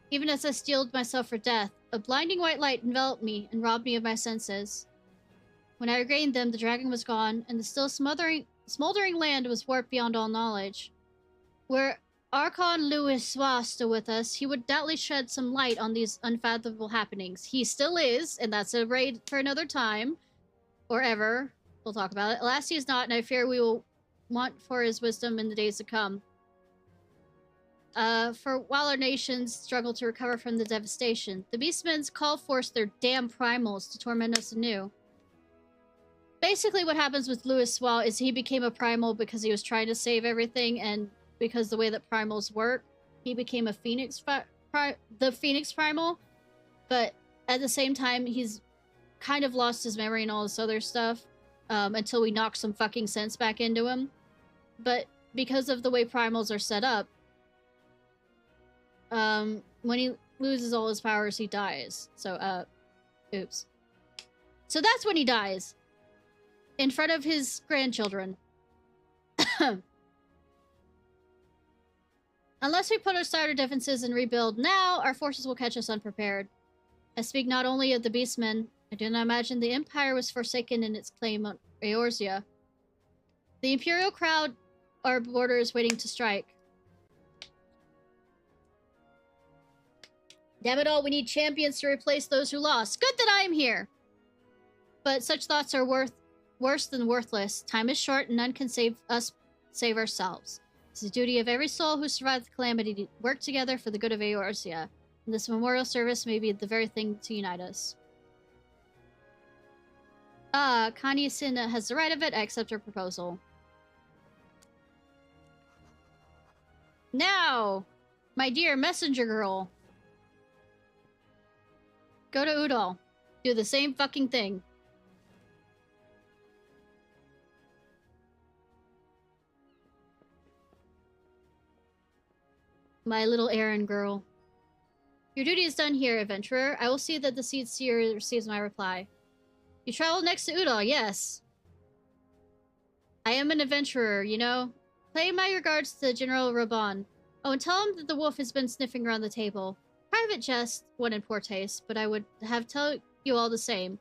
Even as I steeled myself for death, a blinding white light enveloped me and robbed me of my senses. When I regained them, the dragon was gone, and the still smoldering land was warped beyond all knowledge. Were Archon Louis was still with us, he would doubtless shed some light on these unfathomable happenings. He still is, and that's a raid for another time. Or ever. We'll talk about it. Alas, he is not, and I fear we will want for his wisdom in the days to come. For while our nations struggle to recover from the devastation, the Beastmen's call forth their damn primals to torment us anew. Basically, what happens with Louis Swall is he became a primal because he was trying to save everything, and because the way that primals work, he became a Phoenix the Phoenix Primal, but at the same time, he's kind of lost his memory and all this other stuff, until we knock some fucking sense back into him. But because of the way primals are set up, when he loses all his powers, he dies. So, oops. So that's when he dies. In front of his grandchildren. Unless we put aside our differences and rebuild now, our forces will catch us unprepared. I speak not only of the Beastmen. I do not imagine the Empire was forsaken in its claim on Eorzea. The Imperial crowd are borders waiting to strike. Damn it all, we need champions to replace those who lost. Good that I am here! But such thoughts are worse than worthless. Time is short and none can save ourselves. It's the duty of every soul who survived the calamity to work together for the good of Eorzea. And this memorial service may be the very thing to unite us. Kanye Sin has the right of it. I accept her proposal. Now, my dear messenger girl. Go to Udall. Do the same fucking thing. My little errand girl. Your duty is done here, adventurer. I will see that the Seed Seer receives my reply. You travel next to Udall, yes. I am an adventurer, you know. Pay my regards to General Raban. Oh, and tell him that the wolf has been sniffing around the table. Private jest, one in poor taste, but I would have tell you all the same.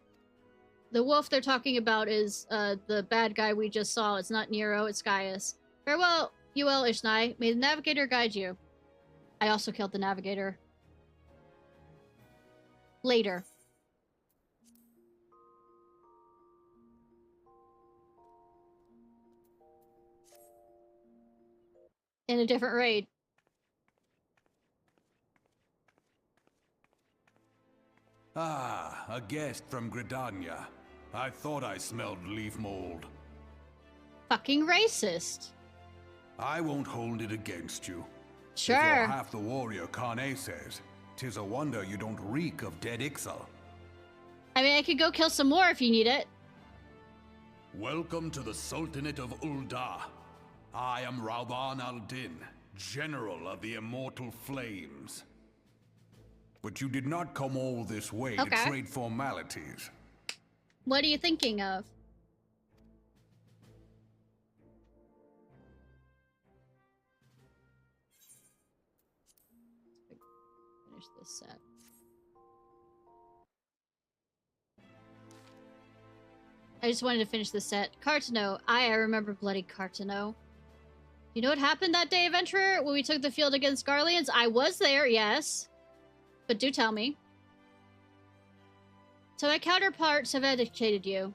The wolf they're talking about is the bad guy we just saw. It's not Nero, it's Gaius. Farewell, Uel Ishnai. May the navigator guide you. I also killed the navigator. Later. In a different raid. Ah, a guest from Gridania. I thought I smelled leaf mold. Fucking racist. I won't hold it against you. Sure. If you're half the warrior Kane says, 'tis a wonder you don't reek of dead Ixal. I mean, I could go kill some more if you need it. Welcome to the Sultanate of Ul'dah. I am Rauban al-Din, General of the Immortal Flames. But you did not come all this way to trade formalities. What are you thinking of? Finish this set. I just wanted to finish the set. Cartano. I remember bloody Cartano. You know what happened that day, Adventurer? When we took the field against Garleans? I was there, yes. But do tell me. So my counterparts have educated you.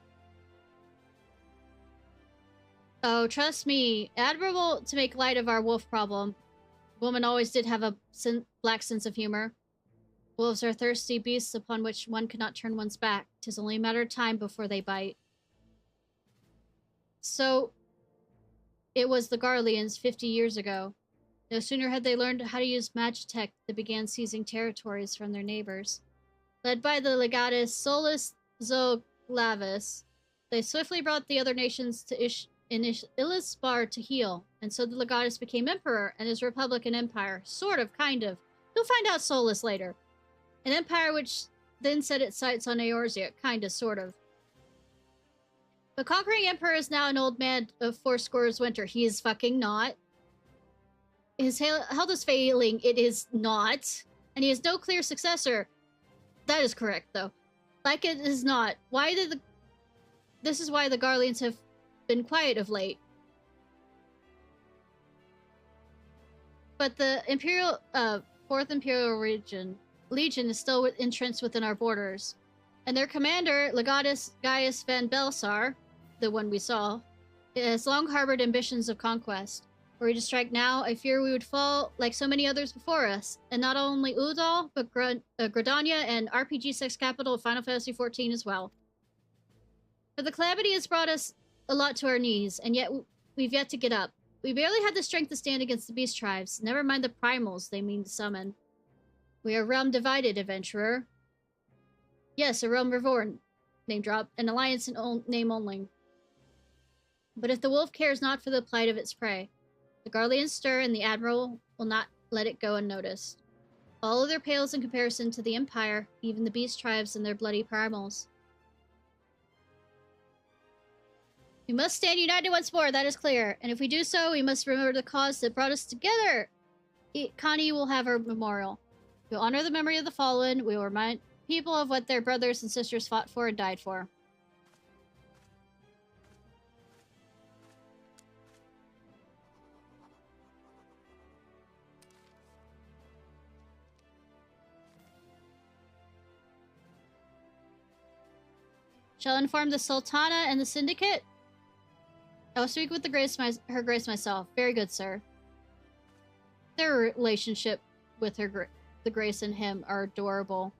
Oh, trust me. Admirable to make light of our wolf problem. Woman always did have a black sense of humor. Wolves are thirsty beasts upon which one cannot turn one's back. 'Tis only a matter of time before they bite. So, it was the Garleans 50 years ago. No sooner had they learned how to use Magitech, they began seizing territories from their neighbors. Led by the legatus Solus Zoglavis, they swiftly brought the other nations to Ilisbar to heal, and so the legatus became emperor and his republican empire. Sort of, kind of. You'll find out Solus later. An empire which then set its sights on Eorzea, kinda, sort of. The conquering emperor is now an old man of 80 winter. He is fucking not. His health is failing. It is not. And he has no clear successor. That is correct, though. Like it is not. This is why the Garleans have been quiet of late. But the Imperial, 4th Imperial Legion is still entrenched within our borders. And their commander, Legatus Gaius van Belsar, the one we saw, has long harbored ambitions of conquest. Were we to strike now, I fear we would fall like so many others before us, and not only Udal, but Gridania and RPG sex capital of Final Fantasy XIV as well. For the calamity has brought us a lot to our knees, and yet we've yet to get up. We barely had the strength to stand against the beast tribes, never mind the primals they mean to summon. We are realm divided, adventurer. Yes, a realm reborn, name drop, an alliance in name only. But if the wolf cares not for the plight of its prey, the Garleans stir and the Admiral will not let it go unnoticed. All other pales in comparison to the Empire, even the beast tribes and their bloody primals. We must stand united once more, that is clear. And if we do so, we must remember the cause that brought us together. Connie will have her memorial. We'll honor the memory of the fallen. We will remind people of what their brothers and sisters fought for and died for. Shall inform the Sultana and the Syndicate? I will speak with her grace myself. Very good, sir. Their relationship with the grace and him are adorable.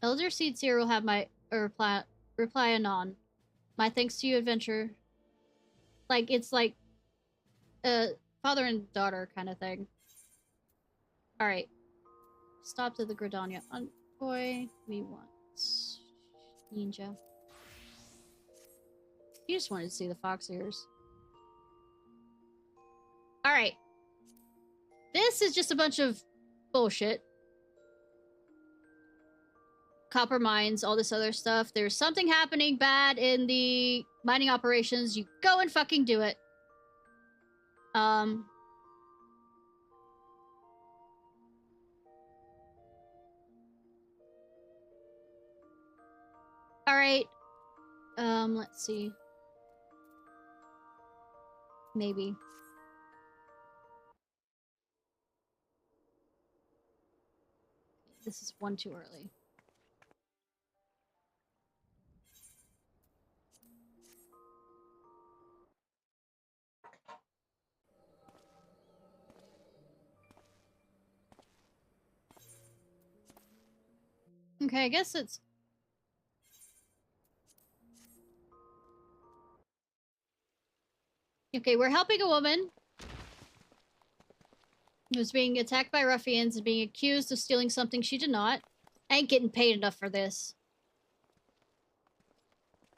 Elder Seedseer will have my reply anon. My thanks to you, adventure. Like, it's like a father and daughter kind of thing. Alright. Stop to the Gridania envoy. Me once. Ninja. You just wanted to see the fox ears. Alright. This is just a bunch of bullshit. Copper mines, all this other stuff. There's something happening bad in the mining operations. You go and fucking do it. Alright. Let's see. Maybe. This is one too early. Okay, I guess it's... Okay, we're helping a woman. who's being attacked by ruffians and being accused of stealing something she did not. I ain't getting paid enough for this.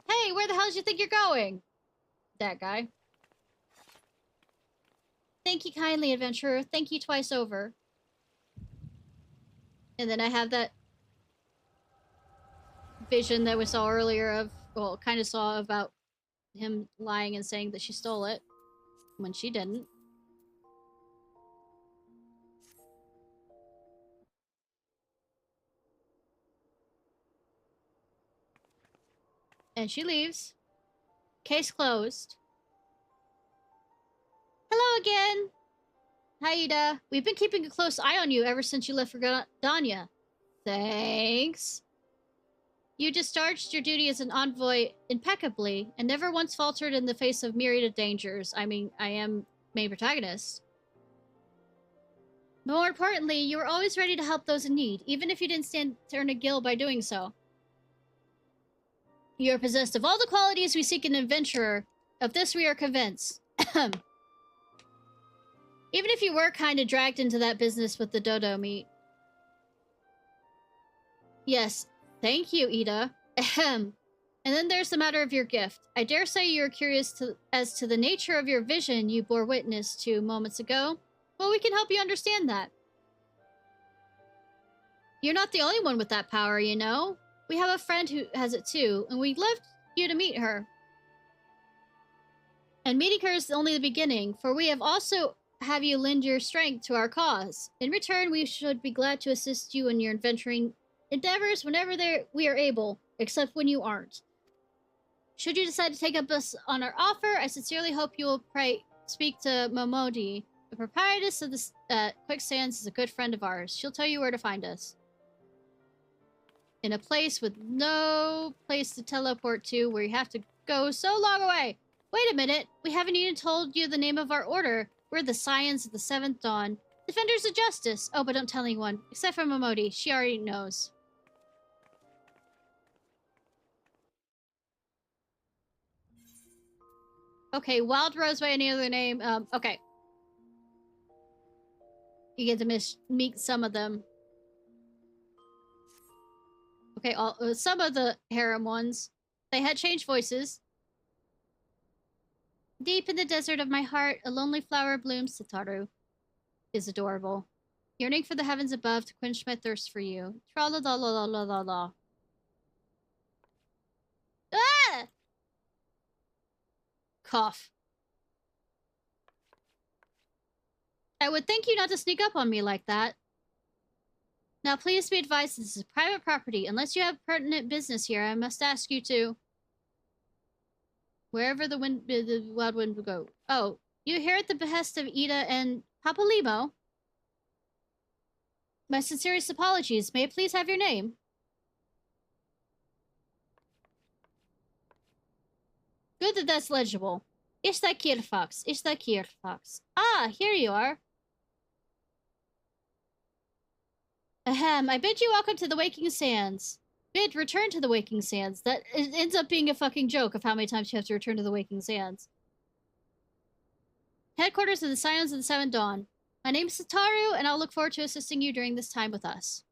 Hey, where the hell do you think you're going? That guy. Thank you kindly, adventurer. Thank you twice over. And then I have that vision that we saw earlier of, well, kind of saw about him lying and saying that she stole it when she didn't. And she leaves. Case closed. Hello again! Haida, we've been keeping a close eye on you ever since you left for Danya. Thanks. You discharged your duty as an envoy impeccably, and never once faltered in the face of myriad of dangers. I mean, I am main protagonist. But more importantly, you were always ready to help those in need, even if you didn't stand to earn a gil by doing so. You are possessed of all the qualities we seek in an adventurer. Of this we are convinced. Even if you were kind of dragged into that business with the dodo meat. Yes, thank you, Ida. Ahem. And then there's the matter of your gift. I dare say you're curious as to the nature of your vision you bore witness to moments ago. Well, we can help you understand that. You're not the only one with that power, you know. We have a friend who has it too, and we'd love you to meet her. And meeting her is only the beginning, for we have also have you lend your strength to our cause. In return, we should be glad to assist you in your adventuring endeavors whenever we are able, except when you aren't. Should you decide to take up us on our offer, I sincerely hope you will speak to Momodi. The proprietress of the Quicksands is a good friend of ours. She'll tell you where to find us. In a place with no place to teleport to, where you have to go so long away. Wait a minute, we haven't even told you the name of our order. We're the Scions of the Seventh Dawn. Defenders of Justice. Oh, but don't tell anyone. Except for Momodi. She already knows. Okay, Wild Rose by any other name. Okay. You get to meet some of them. Okay, some of the harem ones. They had changed voices. Deep in the desert of my heart, a lonely flower blooms. Sataru is adorable. Yearning for the heavens above to quench my thirst for you. Tra-la-la-la-la-la-la. Ah! Cough. I would thank you not to sneak up on me like that. Now, please be advised this is private property. Unless you have pertinent business here, I must ask you to... Wherever the wild wind will go. Oh, you hear at the behest of Ida and Papa Limo? My sincerest apologies. May I please have your name? Good that that's legible. Ishnai Ciarfox. Ishnai Ciarfox. Ah, here you are. Ahem, I bid you welcome to the Waking Sands. Bid return to the Waking Sands. That it ends up being a fucking joke of how many times you have to return to the Waking Sands. Headquarters of the Scions of the Seventh Dawn. My name is Sataru, and I'll look forward to assisting you during this time with us.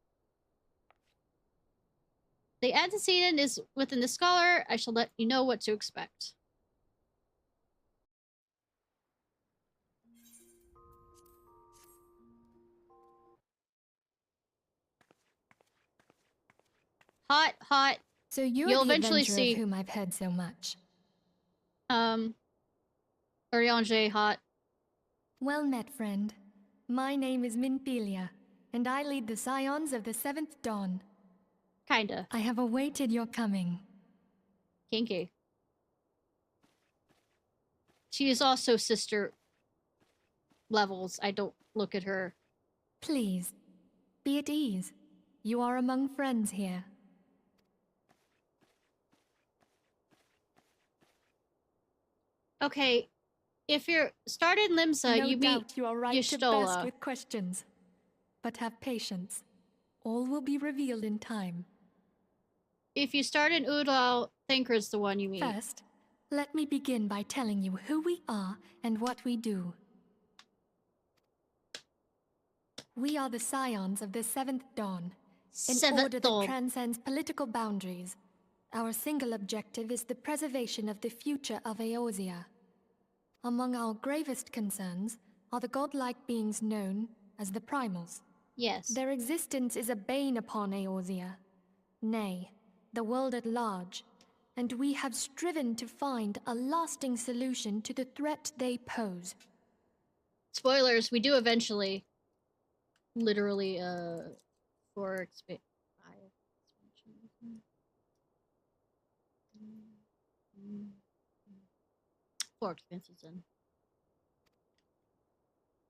The antecedent is within the scholar. I shall let you know what to expect. Hot, hot. So you'll the eventually see of whom I've heard so much. Urianger, hot. Well met, friend. My name is Minfilia, and I lead the Scions of the Seventh Dawn. Kinda. I have awaited your coming. Kinky. She is also sister levels. I don't look at her. Please, be at ease. You are among friends here. Okay, if you're started in Limsa, no you doubt meet you are right to Y'shtola. burst with questions, but have patience. All will be revealed in time. If you start in Udal, Thinker's the one you meet. First, let me begin by telling you who we are and what we do. We are the scions of the Seventh Dawn, an Seventh order that Dawn. transcends political boundaries. Our single objective is the preservation of the future of Eorzea. Among our gravest concerns are the godlike beings known as the Primals. Yes. Their existence is a bane upon Eorzea, nay, the world at large, and we have striven to find a lasting solution to the threat they pose. Spoilers, we do eventually. Literally, for four expansions in.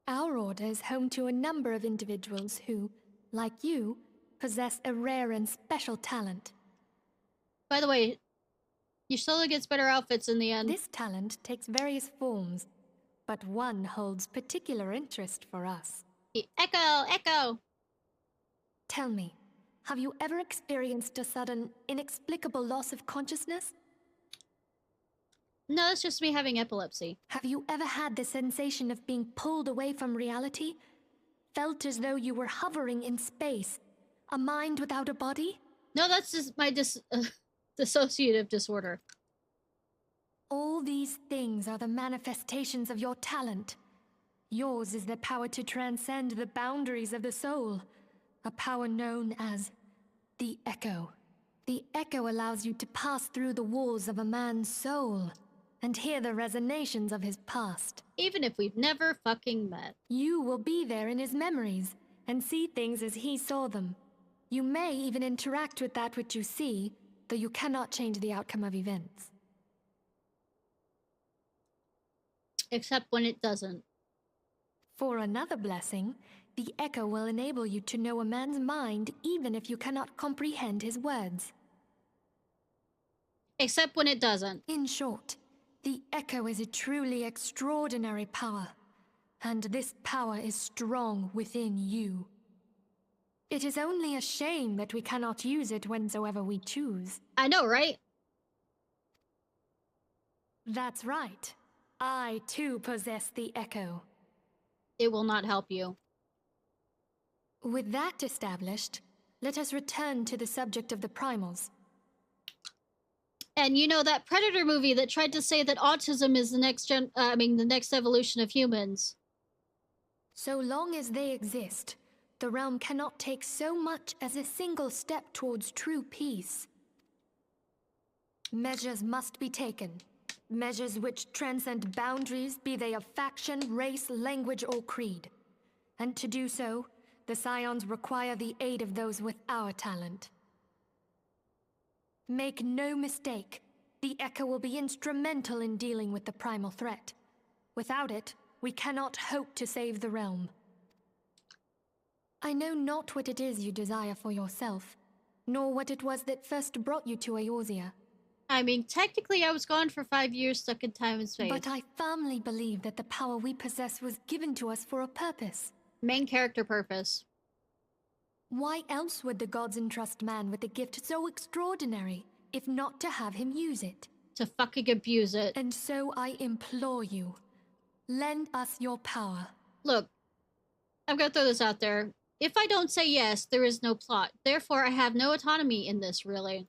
Our order is home to a number of individuals who, like you, possess a rare and special talent. By the way, your solo gets better outfits in the end. This talent takes various forms, but one holds particular interest for us. Echo! Tell me, have you ever experienced a sudden, inexplicable loss of consciousness? No, it's just me having epilepsy. Have you ever had the sensation of being pulled away from reality? Felt as though you were hovering in space? A mind without a body? No, that's just my dissociative disorder. All these things are the manifestations of your talent. Yours is the power to transcend the boundaries of the soul, a power known as the Echo. The Echo allows you to pass through the walls of a man's soul and hear the resonations of his past. Even if we've never fucking met. You will be there in his memories and see things as he saw them. You may even interact with that which you see, though you cannot change the outcome of events. Except when it doesn't. For another blessing, the Echo will enable you to know a man's mind even if you cannot comprehend his words. Except when it doesn't. In short, the Echo is a truly extraordinary power, and this power is strong within you. It is only a shame that we cannot use it whensoever we choose. I know, right? That's right. I, too, possess the Echo. It will not help you. With that established, let us return to the subject of the Primals. And you know that Predator movie that tried to say that autism is the next evolution of humans. So long as they exist, the realm cannot take so much as a single step towards true peace. Measures must be taken. Measures which transcend boundaries, be they of faction, race, language, or creed. And to do so, the Scions require the aid of those with our talent. Make no mistake, the Echo will be instrumental in dealing with the primal threat. Without it, we cannot hope to save the realm. I know not what it is you desire for yourself, nor what it was that first brought you to Eorzea. I mean, technically I was gone for 5 years stuck in time and space. But I firmly believe that the power we possess was given to us for a purpose. Main character purpose. Why else would the gods entrust man with a gift so extraordinary, if not to have him use it? To fucking abuse it. And so I implore you, lend us your power. Look, I'm gonna throw this out there. If I don't say yes, there is no plot. Therefore, I have no autonomy in this, really.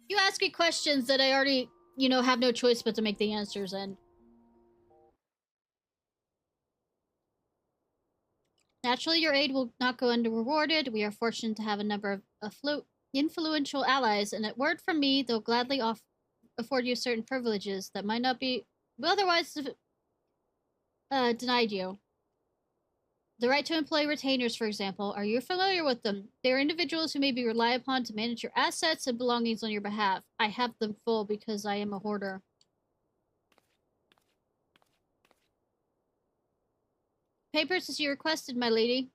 You ask me questions that I already, have no choice but to make the answers in. Naturally, your aid will not go unrewarded. We are fortunate to have a number of influential allies, and at word from me, they'll gladly afford you certain privileges that might not be otherwise denied you. The right to employ retainers, for example. Are you familiar with them? They are individuals who may be relied upon to manage your assets and belongings on your behalf. I have them full because I am a hoarder. Papers as you requested, my lady.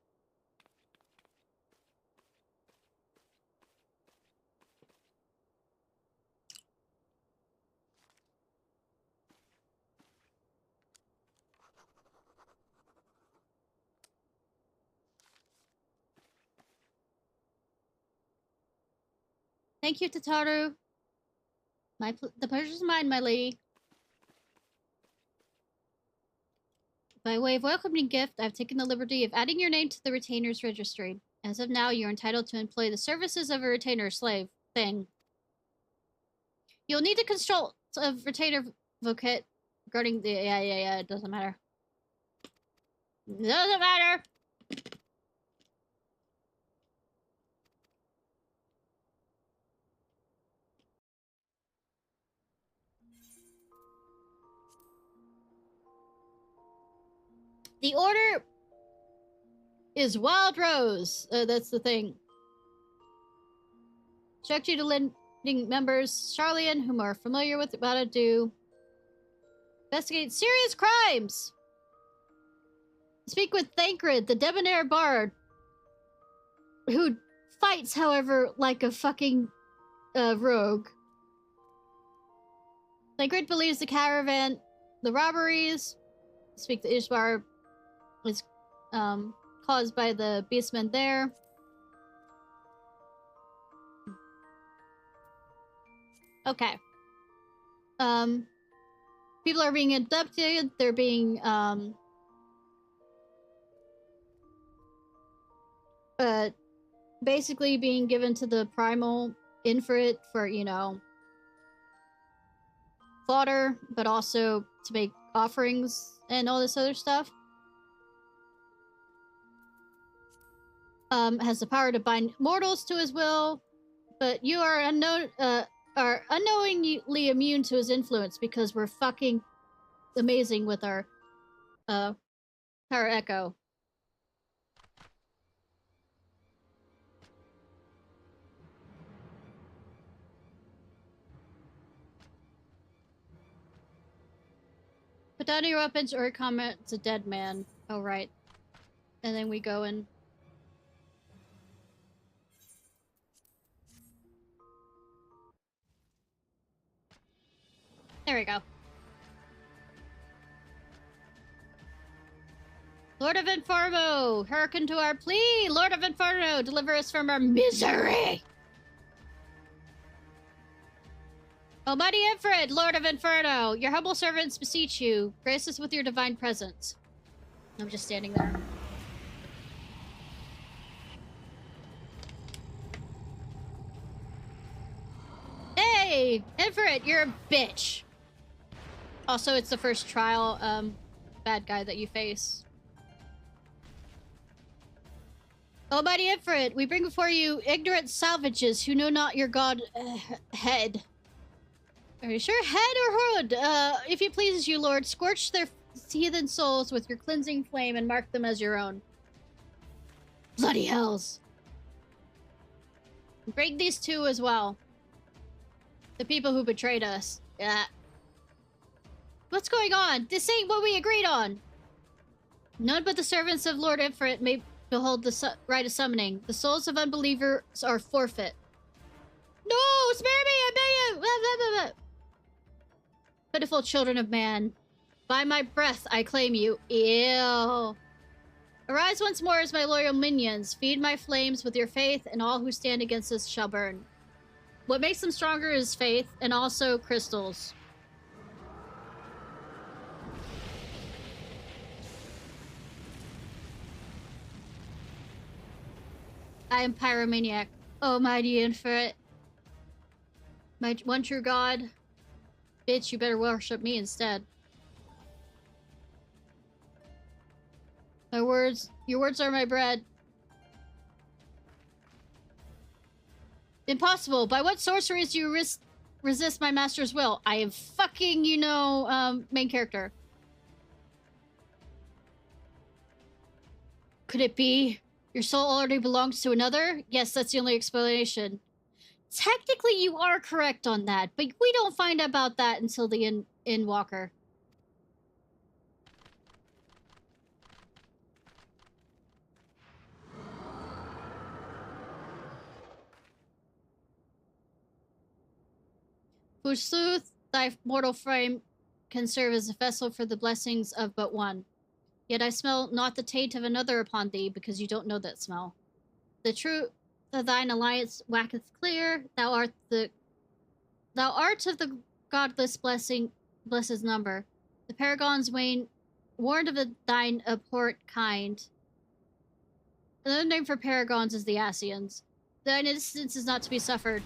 Thank you, Tataru. The pleasure's mine, my lady. By way of welcoming gift, I've taken the liberty of adding your name to the retainer's registry. As of now, you're entitled to employ the services of a retainer slave thing. You'll need to consult a retainer vocate regarding the... Yeah, it doesn't matter. Doesn't matter! The order is Wild Rose. That's the thing. Check you to lending members, Charlian, whom are familiar with what to do. Investigate serious crimes. Speak with Thancred, the debonair bard, who fights, however, like a fucking rogue. Thancred believes the caravan, the robberies, speak to Ishbar, is caused by the beastmen there. Okay. People are being abducted. They're being basically being given to the primal infrit for, you know, fodder, but also to make offerings and all this other stuff. Has the power to bind mortals to his will, but you are unknowingly immune to his influence because we're fucking amazing with our power echo. Put down your weapons or comment it's a dead man. Oh, right. And then we go and... There we go. Lord of Inferno, hearken to our plea! Lord of Inferno, deliver us from our misery! Almighty Infrared, Lord of Inferno, your humble servants beseech you, grace us with your divine presence. I'm just standing there. Hey! Infrared, you're a bitch! Also, it's the first trial, bad guy that you face. Almighty Infrared, we bring before you ignorant salvages who know not your god, head. Are you sure? Head or hood? If it pleases you, Lord, scorch their heathen souls with your cleansing flame and mark them as your own. Bloody hells. Bring these two as well. The people who betrayed us. Yeah. What's going on? This ain't what we agreed on. None but the servants of Lord Ifrit may behold the rite of summoning. The souls of unbelievers are forfeit. No! Spare me! I beg you! Blah, blah, blah, blah. Pitiful children of man. By my breath, I claim you. Ew. Arise once more as my loyal minions. Feed my flames with your faith, and all who stand against us shall burn. What makes them stronger is faith, and also crystals. I am Pyromaniac. Oh, mighty Infrared. My one true god. Bitch, you better worship me instead. Your words are my bread. Impossible. By what sorceries do you resist my master's will? I am fucking, you know, main character. Could it be your soul already belongs to another? Yes, that's the only explanation. Technically, you are correct on that, but we don't find out about that until the Walker. Forsooth, thy mortal frame can serve as a vessel for the blessings of but one. Yet I smell not the taint of another upon thee, because you don't know that smell. The truth of thine alliance waxeth clear. Thou art of the godless blesses number. The paragons warned of thine abhorrent kind. Another name for paragons is the Asians. Thine innocence is not to be suffered.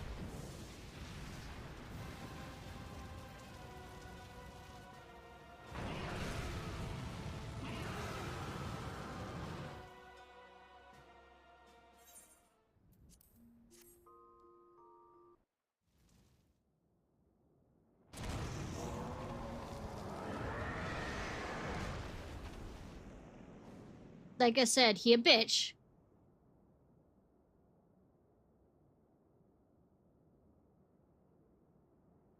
Like I said, he a bitch.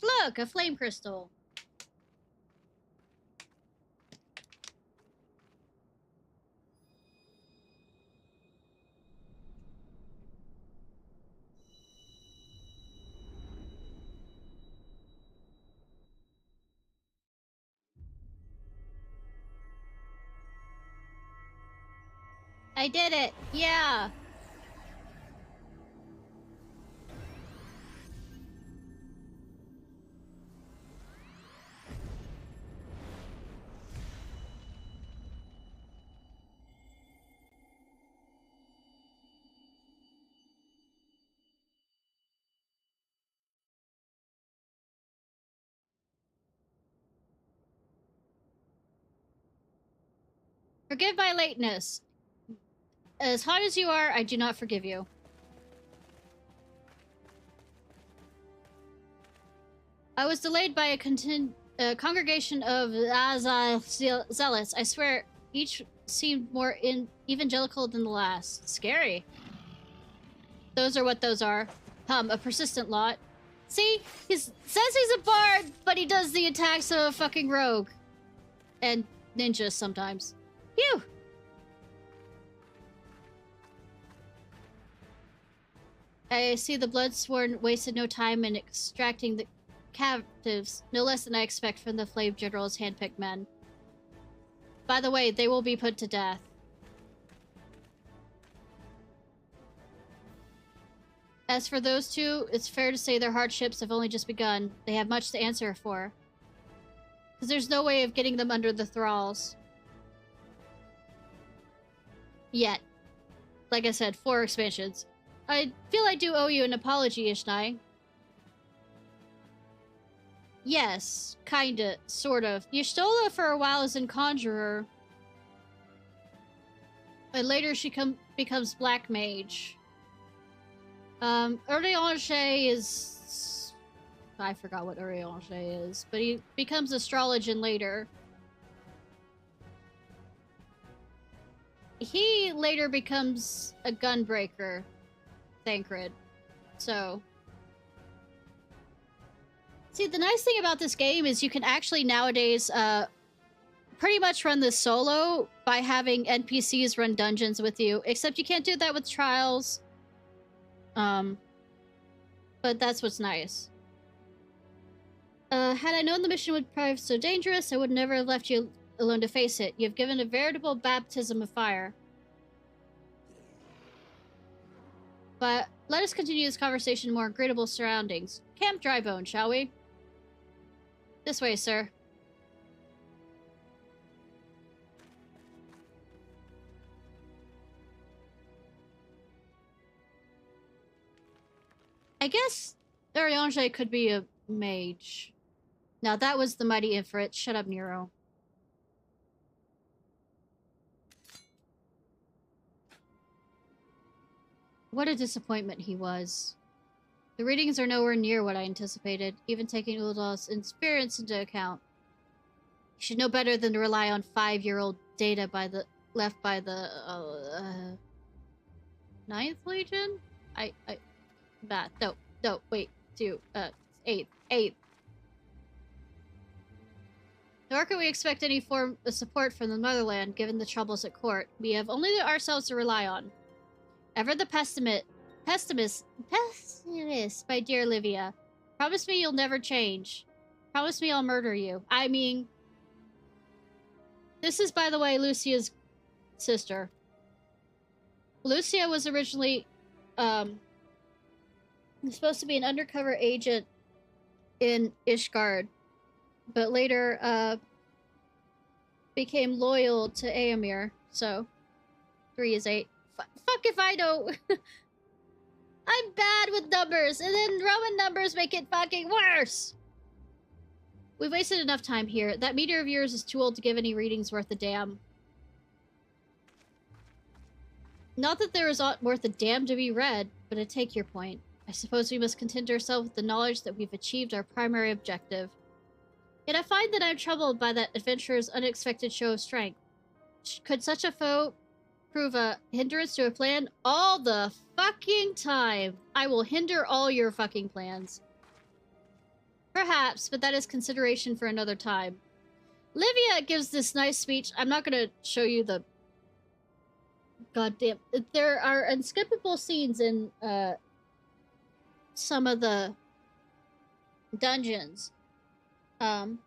Look, a flame crystal. I did it! Yeah! Forgive my lateness. As hot as you are, I do not forgive you. I was delayed by a congregation of zealots. I swear, each seemed more evangelical than the last. Scary. Those are what those are. A persistent lot. See? He says he's a bard, but he does the attacks of a fucking rogue. And ninjas sometimes. Phew! I see the Bloodsworn wasted no time in extracting the captives, no less than I expect from the Flame General's handpicked men. By the way, they will be put to death. As for those two, it's fair to say their hardships have only just begun. They have much to answer for. Because there's no way of getting them under the thralls. Yet. Like I said, 4 expansions. I feel I do owe you an apology, Ishnai. Yes, kinda, sort of. Y'shtola for a while is in Conjurer. And later she becomes Black Mage. Urianger is... I forgot what Urianger is, but he becomes Astrologian later. He later becomes a Gunbreaker. Thancred. So... See, the nice thing about this game is you can actually nowadays pretty much run this solo by having NPCs run dungeons with you, except you can't do that with trials. But that's what's nice. Had I known the mission would prove so dangerous, I would never have left you alone to face it. You've given a veritable baptism of fire. But let us continue this conversation in more agreeable surroundings. Camp Drybone, shall we? This way, sir. I guess Urianger could be a mage. Now that was the mighty Ifrit. Shut up, Nero. What a disappointment he was. The readings are nowhere near what I anticipated, even taking Uldal's experience into account. You should know better than to rely on 5-year-old data left by the 9th Legion? No, wait, 8th. Nor can we expect any form of support from the motherland, given the troubles at court. We have only ourselves to rely on. Ever the pessimist, my dear Livia. Promise me you'll never change. Promise me I'll murder you. I mean... This is, by the way, Lucia's sister. Lucia was originally, supposed to be an undercover agent in Ishgard. But later, became loyal to Aemir, so 3 is 8. Fuck if I know. I'm bad with numbers, and then Roman numbers make it fucking worse. We've wasted enough time here. That meter of yours is too old to give any readings worth a damn. Not that there is aught worth a damn to be read, but I take your point. I suppose we must content ourselves with the knowledge that we've achieved our primary objective. Yet I find that I'm troubled by that adventurer's unexpected show of strength. Could such a foe prove a hindrance to a plan? All the fucking time! I will hinder all your fucking plans. Perhaps, but that is consideration for another time. Livia gives this nice speech. I'm not gonna show you the... Goddamn. There are unskippable scenes in, some of the dungeons. But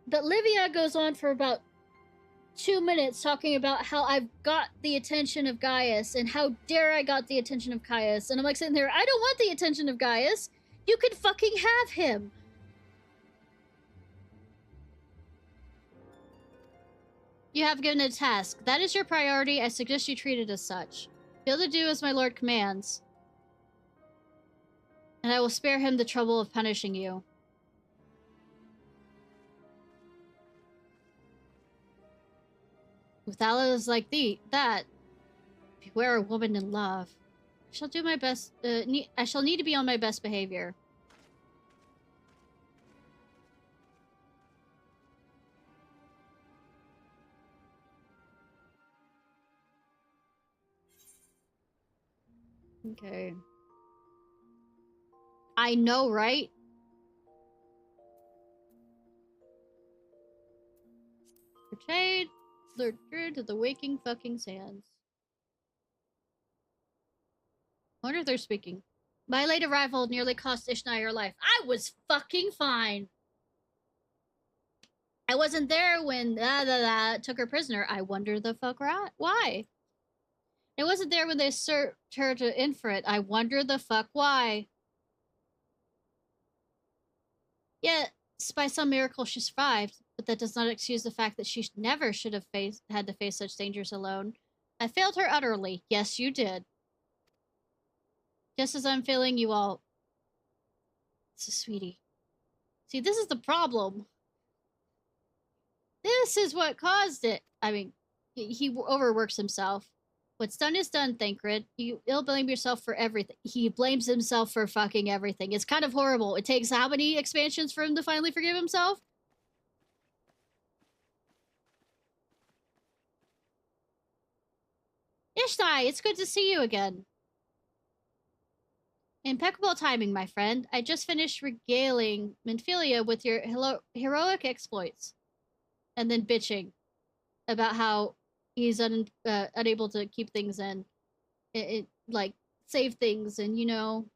Livia goes on for about 2 minutes talking about how I've got the attention of Gaius and how dare I got the attention of Gaius. And I'm like sitting there, I don't want the attention of Gaius. You could fucking have him. You have given a task. That is your priority. I suggest you treat it as such. Feel to do as my lord commands. And I will spare him the trouble of punishing you. With allies like that, beware a woman in love. I shall do my best. I shall need to be on my best behavior. Okay. I know, right? Portrayed. Lured to the waking fucking sands. Wonder if they're speaking. My late arrival nearly cost Ishnai her life. I was fucking fine. I wasn't there when took her prisoner. I wonder the fuck why. I wasn't there when they served her to Infrit. I wonder the fuck why. Yet, by some miracle, she survived. But that does not excuse the fact that she never should have had to face such dangers alone. I failed her utterly. Yes, you did. Just as I'm failing you all. So, sweetie. See, this is the problem. This is what caused it. I mean, he overworks himself. What's done is done, Thancred. You ill-blame yourself for everything. He blames himself for fucking everything. It's kind of horrible. It takes how many expansions for him to finally forgive himself? Ishnai, it's good to see you again. Impeccable timing, my friend. I just finished regaling Minfilia with your heroic exploits. And then bitching about how he's unable to keep things in. Like, save things and, you know...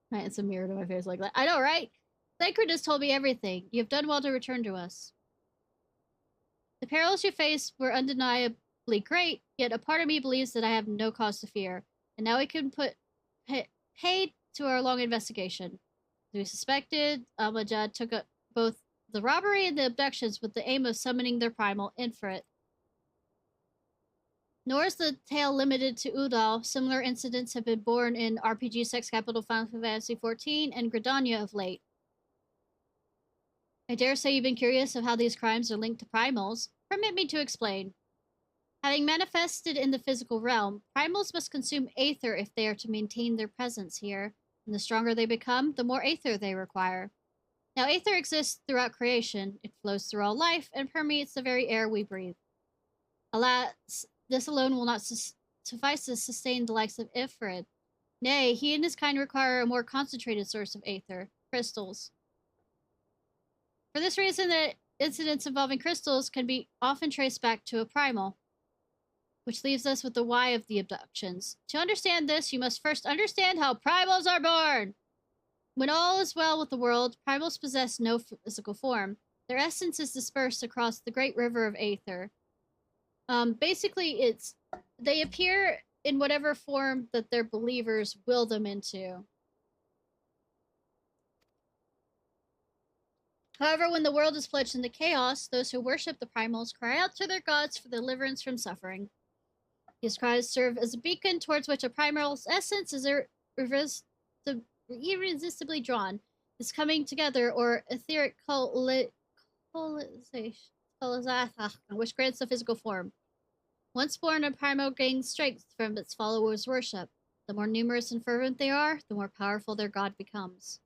Right, it's a mirror to my face like that. I know, right? Thancred has told me everything. You have done well to return to us. The perils you faced were undeniably great, yet a part of me believes that I have no cause to fear. And now we can put paid to our long investigation. As we suspected, Almajad took up both the robbery and the abductions with the aim of summoning their primal Infrit. Nor is the tale limited to Udal. Similar incidents have been born in RPG sex capital Final Fantasy XIV and Gridania of late. I dare say you've been curious of how these crimes are linked to primals. Permit me to explain. Having manifested in the physical realm, primals must consume aether if they are to maintain their presence here, and the stronger they become, the more aether they require. Now, aether exists throughout creation. It flows through all life and permeates the very air we breathe. Alas, this alone will not suffice to sustain the likes of Ifrit. Nay, he and his kind require a more concentrated source of aether, crystals. For this reason, the incidents involving crystals can be often traced back to a primal, which leaves us with the why of the abductions. To understand this, you must first understand how primals are born. When all is well with the world, primals possess no physical form. Their essence is dispersed across the great river of aether. Basically, they appear in whatever form that their believers will them into. However, when the world is plunged into chaos, those who worship the primals cry out to their gods for deliverance from suffering. These cries serve as a beacon towards which a primal's essence is irresistibly drawn. This coming together, or etheric which grants a physical form. Once born, a primal gains strength from its followers' worship. The more numerous and fervent they are, the more powerful their god becomes.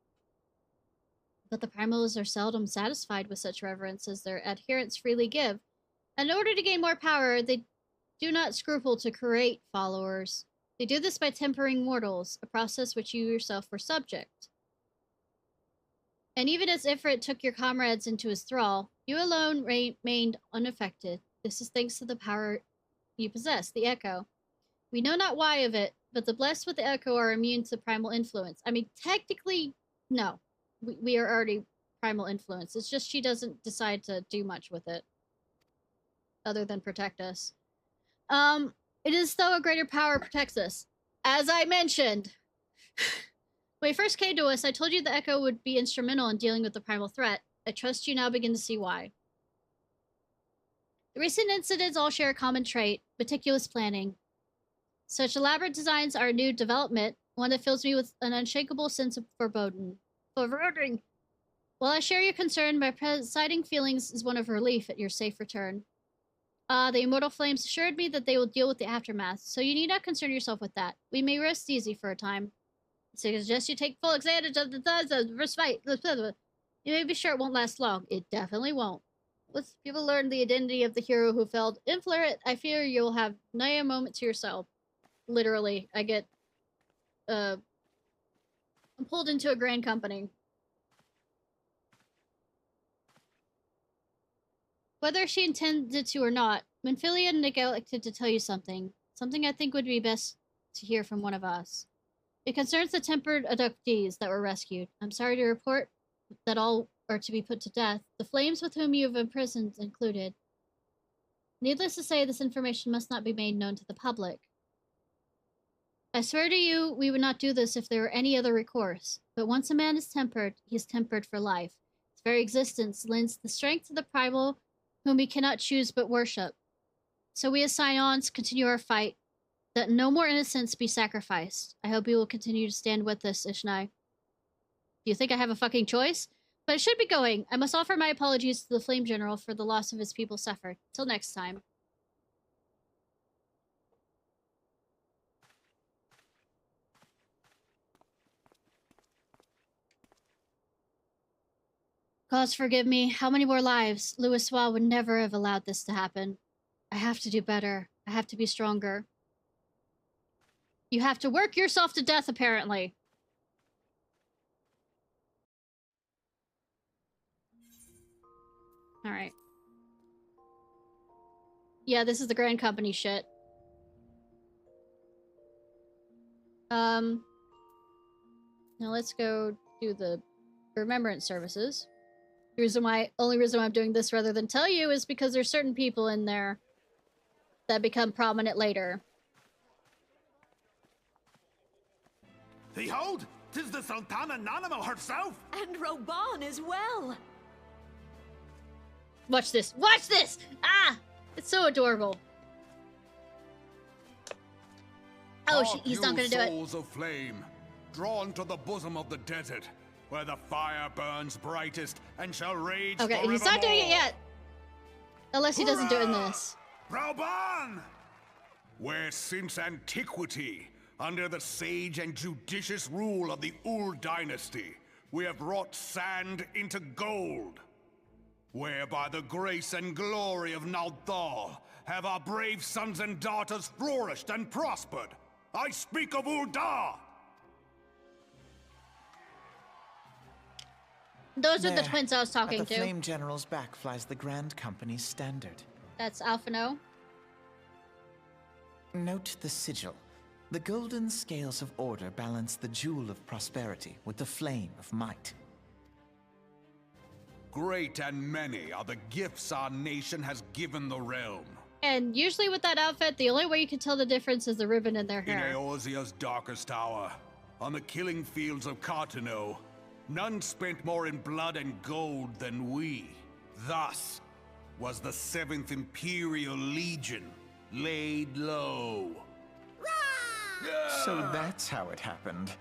But the primals are seldom satisfied with such reverence as their adherents freely give. And in order to gain more power, they do not scruple to create followers. They do this by tempering mortals, a process which you yourself were subject. And even as Ifrit took your comrades into his thrall, you alone remained unaffected. This is thanks to the power you possess, the Echo. We know not why of it, but the blessed with the Echo are immune to primal influence. I mean, technically, no. We are already primal influence. It's just she doesn't decide to do much with it. Other than protect us. It is though a greater power protects us. As I mentioned, when you first came to us, I told you the Echo would be instrumental in dealing with the primal threat. I trust you now begin to see why. The recent incidents all share a common trait, meticulous planning. Such elaborate designs are a new development, one that fills me with an unshakable sense of foreboding. While I share your concern, my presiding feelings is one of relief at your safe return. The immortal flames assured me that they will deal with the aftermath, so you need not concern yourself with that. We may rest easy for a time. So I suggest you take full advantage of the respite. You may be sure it won't last long. It definitely won't. Once people learn the identity of the hero who felled Inflaret, I fear you'll have nigh a moment to yourself. Literally, I get, I'm pulled into a grand company. Whether she intended to or not, Menphilia neglected to tell you something. Something I think would be best to hear from one of us. It concerns the tempered abductees that were rescued. I'm sorry to report that all are to be put to death, the flames with whom you have imprisoned included. Needless to say, this information must not be made known to the public. I swear to you, we would not do this if there were any other recourse. But once a man is tempered, he is tempered for life. His very existence lends the strength to the primal whom we cannot choose but worship. So we as Scions continue our fight, that no more innocents be sacrificed. I hope you will continue to stand with us, Ishnai. Do you think I have a fucking choice? But I should be going. I must offer my apologies to the Flame General for the loss of his people suffered. Till next time. Gods forgive me. How many more lives? Louis would never have allowed this to happen. I have to do better. I have to be stronger. You have to work yourself to death, apparently. Alright. Yeah, this is the Grand Company shit. Now let's go do the Remembrance Services. The only reason why I'm doing this rather than tell you is because there's certain people in there that become prominent later. Behold, 'tis the Sultana Nanimo herself! And Roban as well! Watch this! Watch this! Ah! It's so adorable. Oh, he's not gonna do it. Souls of flame, drawn to the bosom of the desert, where the fire burns brightest and shall rage Okay, he's not doing it yet. Unless he doesn't do it in this. Rauban! Where since antiquity, under the sage and judicious rule of the Ul dynasty, we have wrought sand into gold. Where by the grace and glory of Nalthal have our brave sons and daughters flourished and prospered. I speak of Ul'dah! Those are the twins I was talking at the to. Flame General's back flies the Grand Company's standard. That's Alphino. Note the sigil. The golden scales of order balance the jewel of prosperity with the flame of might. Great and many are the gifts our nation has given the realm. And usually with that outfit, the only way you can tell the difference is the ribbon in their hair. In Eorzea's darkest hour, on the killing fields of Cartano, None spent more in blood and gold than we. Thus was the 7th Imperial Legion laid low. So that's how it happened.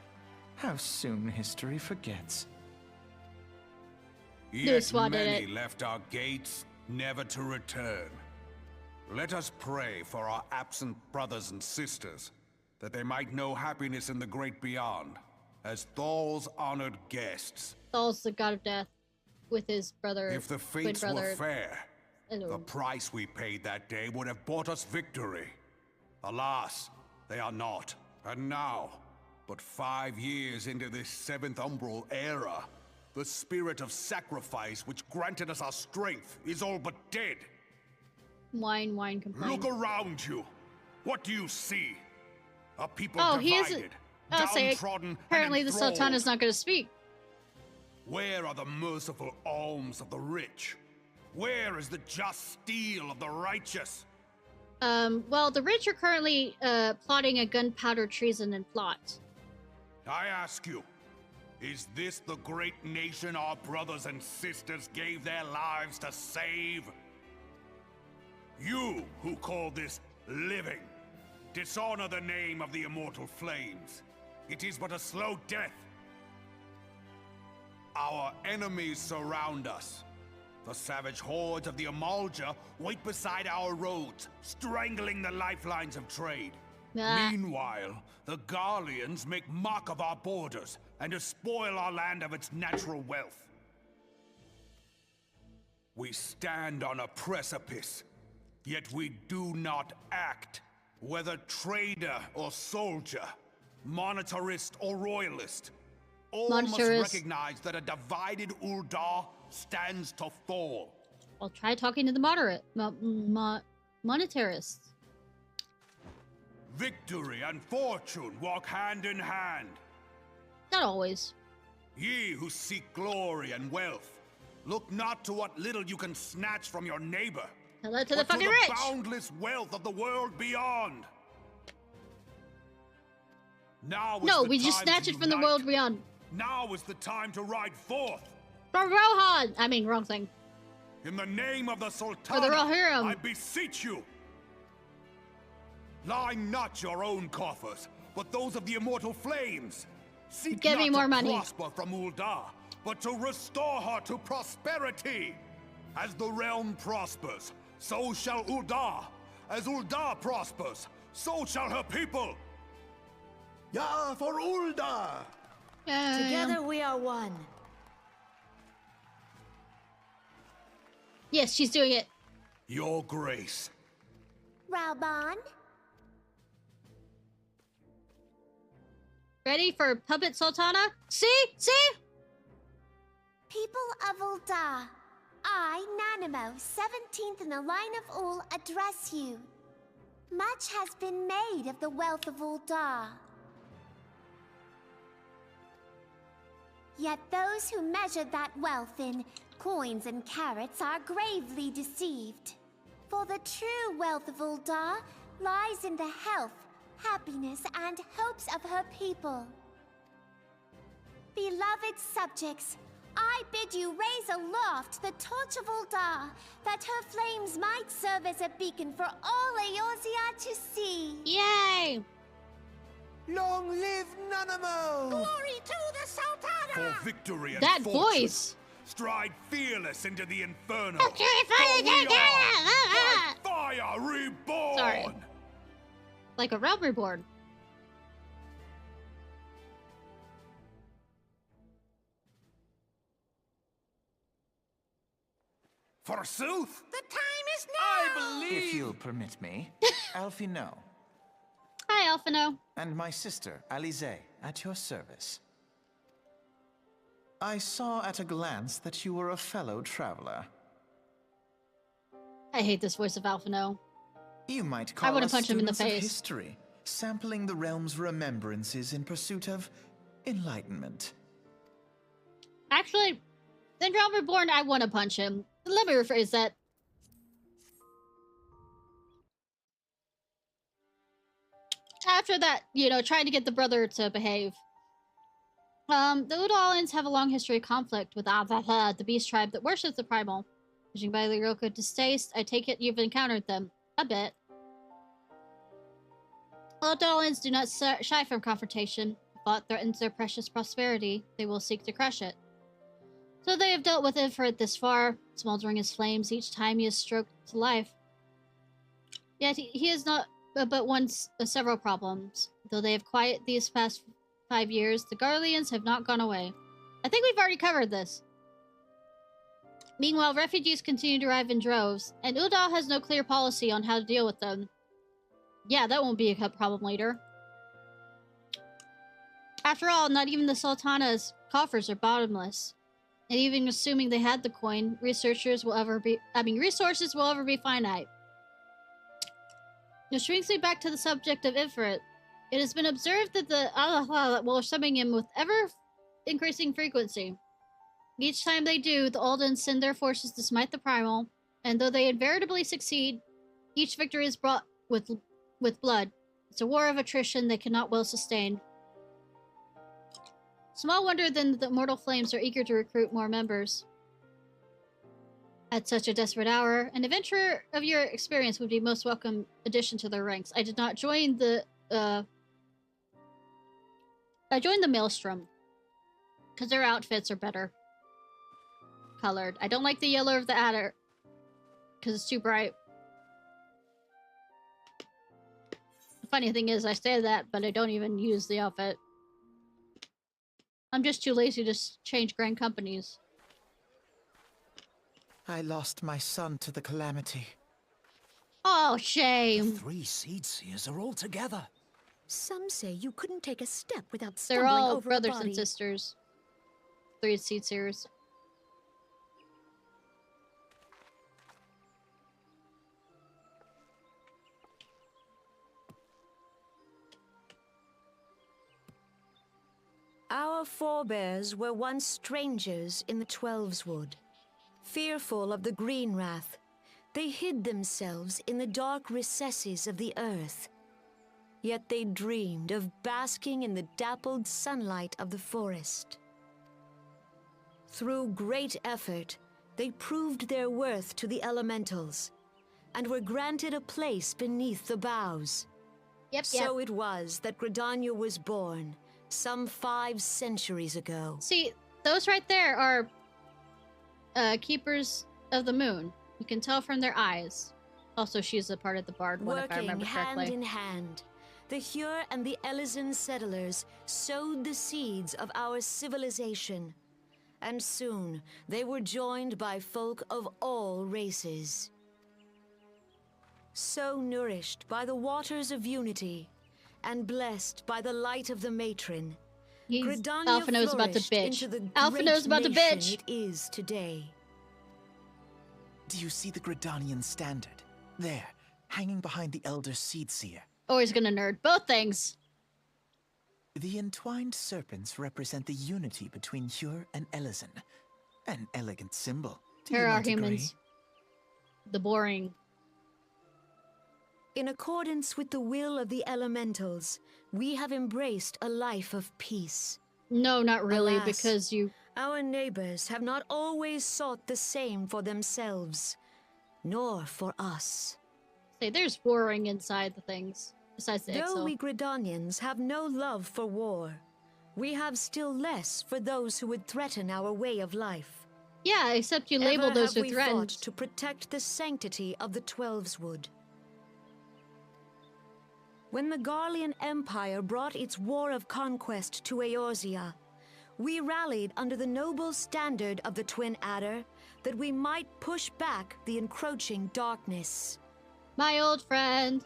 How soon history forgets. Yet many left our gates, never to return. Let us pray for our absent brothers and sisters, that they might know happiness in the great beyond, as Thal's honored guests. Thal's the god of death, with his brother. If the fates were fair, the price we paid that day would have bought us victory. Alas, they are not. And now, but 5 years into this 7th Umbral era, the spirit of sacrifice which granted us our strength is all but dead. Whine, complain. Look around you. What do you see? A people divided, downtrodden, apparently and the Sultan is not going to speak. Where are the merciful alms of the rich? Where is the just steel of the righteous? Well, the rich are currently plotting a gunpowder treason and plot. I ask you, is this the great nation our brothers and sisters gave their lives to save? You who call this living, dishonor the name of the immortal flames. It is but a slow death. Our enemies surround us. The savage hordes of the Amalja wait beside our roads, strangling the lifelines of trade. Meanwhile, the Garleans make mock of our borders and despoil our land of its natural wealth. We stand on a precipice, yet we do not act. Whether trader or soldier, monetarist or royalist, all must recognize that a divided Ul'dah stands to fall. I'll try talking to the moderate, monetarists. Victory and fortune walk hand in hand. Not always. Ye who seek glory and wealth, look not to what little you can snatch from your neighbor, but to the boundless wealth of the world beyond. Now no, we just snatch it from the world beyond. Now is the time to ride forth. From Rohan! I mean, wrong thing. In the name of the Sultan, I beseech you. Line not your own coffers, but those of the immortal flames. Seek Give me more money. Prosper from Ul'dah, but to restore her to prosperity. As the realm prospers, so shall Ul'dah. As Ul'dah prospers, so shall her people. Ya for Ul'dah! Together we are one. Yes, she's doing it. Your grace. Raoban? Ready for Puppet Sultana? See? People of Ul'dah, I, Nanimo, 17th in the line of Ul, address you. Much has been made of the wealth of Ul'dah. Yet those who measured that wealth in coins and carats are gravely deceived. For the true wealth of Ul'dah lies in the health, happiness, and hopes of her people. Beloved subjects, I bid you raise aloft the torch of Ul'dah, that her flames might serve as a beacon for all Eorzea to see. Yay! Long live Nanimo! Glory to the Sultana! For victory and that fortune, voice! Stride fearless into the inferno. Fire reborn! Sorry. Like a realm reborn. Forsooth! The time is now! I believe... If you'll permit me, Alphino. Hi, Alphino. And my sister, Alize, at your service. I saw at a glance that you were a fellow traveler. I hate this voice of Alphino. You might call us punch him in the students of face. history, sampling the realm's remembrances in pursuit of enlightenment. Actually, in Realm Reborn, I want to punch him. Let me rephrase that. After that, trying to get the brother to behave. The Udalans have a long history of conflict with the beast tribe that worships the primal. Judging by the Ryoko distaste, I take it you've encountered them. A bit. Udalans do not shy from confrontation. If thought threatens their precious prosperity, they will seek to crush it. So they have dealt with Ifrit this far, smoldering his flames each time he is stroked to life. Yet he has not but once several problems. Though they have quiet these past 5 years, the Garleans have not gone away. I think we've already covered this. Meanwhile, refugees continue to arrive in droves, and Udal has no clear policy on how to deal with them. Yeah, that won't be a problem later. After all, not even the Sultana's coffers are bottomless. And even assuming they had the coin, resources will ever be finite. Which brings me back to the subject of Ifrit. It has been observed that the Allah will summon him with ever-increasing frequency. Each time they do, the Aldens send their forces to smite the primal, and though they invariably succeed, each victory is brought with blood. It's a war of attrition they cannot well sustain. Small wonder then that the Immortal Flames are eager to recruit more members. At such a desperate hour, an adventurer of your experience would be most welcome addition to their ranks. I did not join the, I joined the Maelstrom, because their outfits are better colored. I don't like the yellow of the Adder, because it's too bright. The funny thing is, I say that, but I don't even use the outfit. I'm just too lazy to change grand companies. I lost my son to the calamity. Oh, shame. The 3 Seed Seers are all together. Some say you couldn't take a step without They're stumbling all over brothers a body. and sisters. 3 Seed Seers. Our forebears were once strangers in the Twelveswood. Fearful of the Green Wrath, they hid themselves in the dark recesses of the earth. Yet they dreamed of basking in the dappled sunlight of the forest. Through great effort, they proved their worth to the elementals, and were granted a place beneath the boughs. So it was that Gridania was born, some 5 centuries ago. See, those right there are keepers of the moon. You can tell from their eyes. Also, she's a part of the Bard one, if I remember correctly. Working hand in hand, the Hyur and the Elysian settlers sowed the seeds of our civilization. And soon, they were joined by folk of all races. So nourished by the waters of unity, and blessed by the light of the matron, Alpha knows about to bitch. Alpha knows about to bitch. It is today. Do you see the Gridanian standard? There, hanging behind the Elder Seedseer. Oh, he's gonna nerd. Both things. The entwined serpents represent the unity between Hyur and Elysian. An elegant symbol. Here are humans. The boring. In accordance with the will of the elementals, we have embraced a life of peace. No, not really, Alas, because you... Our neighbors have not always sought the same for themselves, nor for us. Say, there's warring inside the things, besides the Though Ixal. we Gridanians have no love for war, we have still less for those who would threaten our way of life. Yeah, except you label those who threaten. threatened. Fought to protect the sanctity of the Twelveswood. When the Garlean Empire brought its war of conquest to Eorzea, we rallied under the noble standard of the Twin Adder that we might push back the encroaching darkness. My old friend.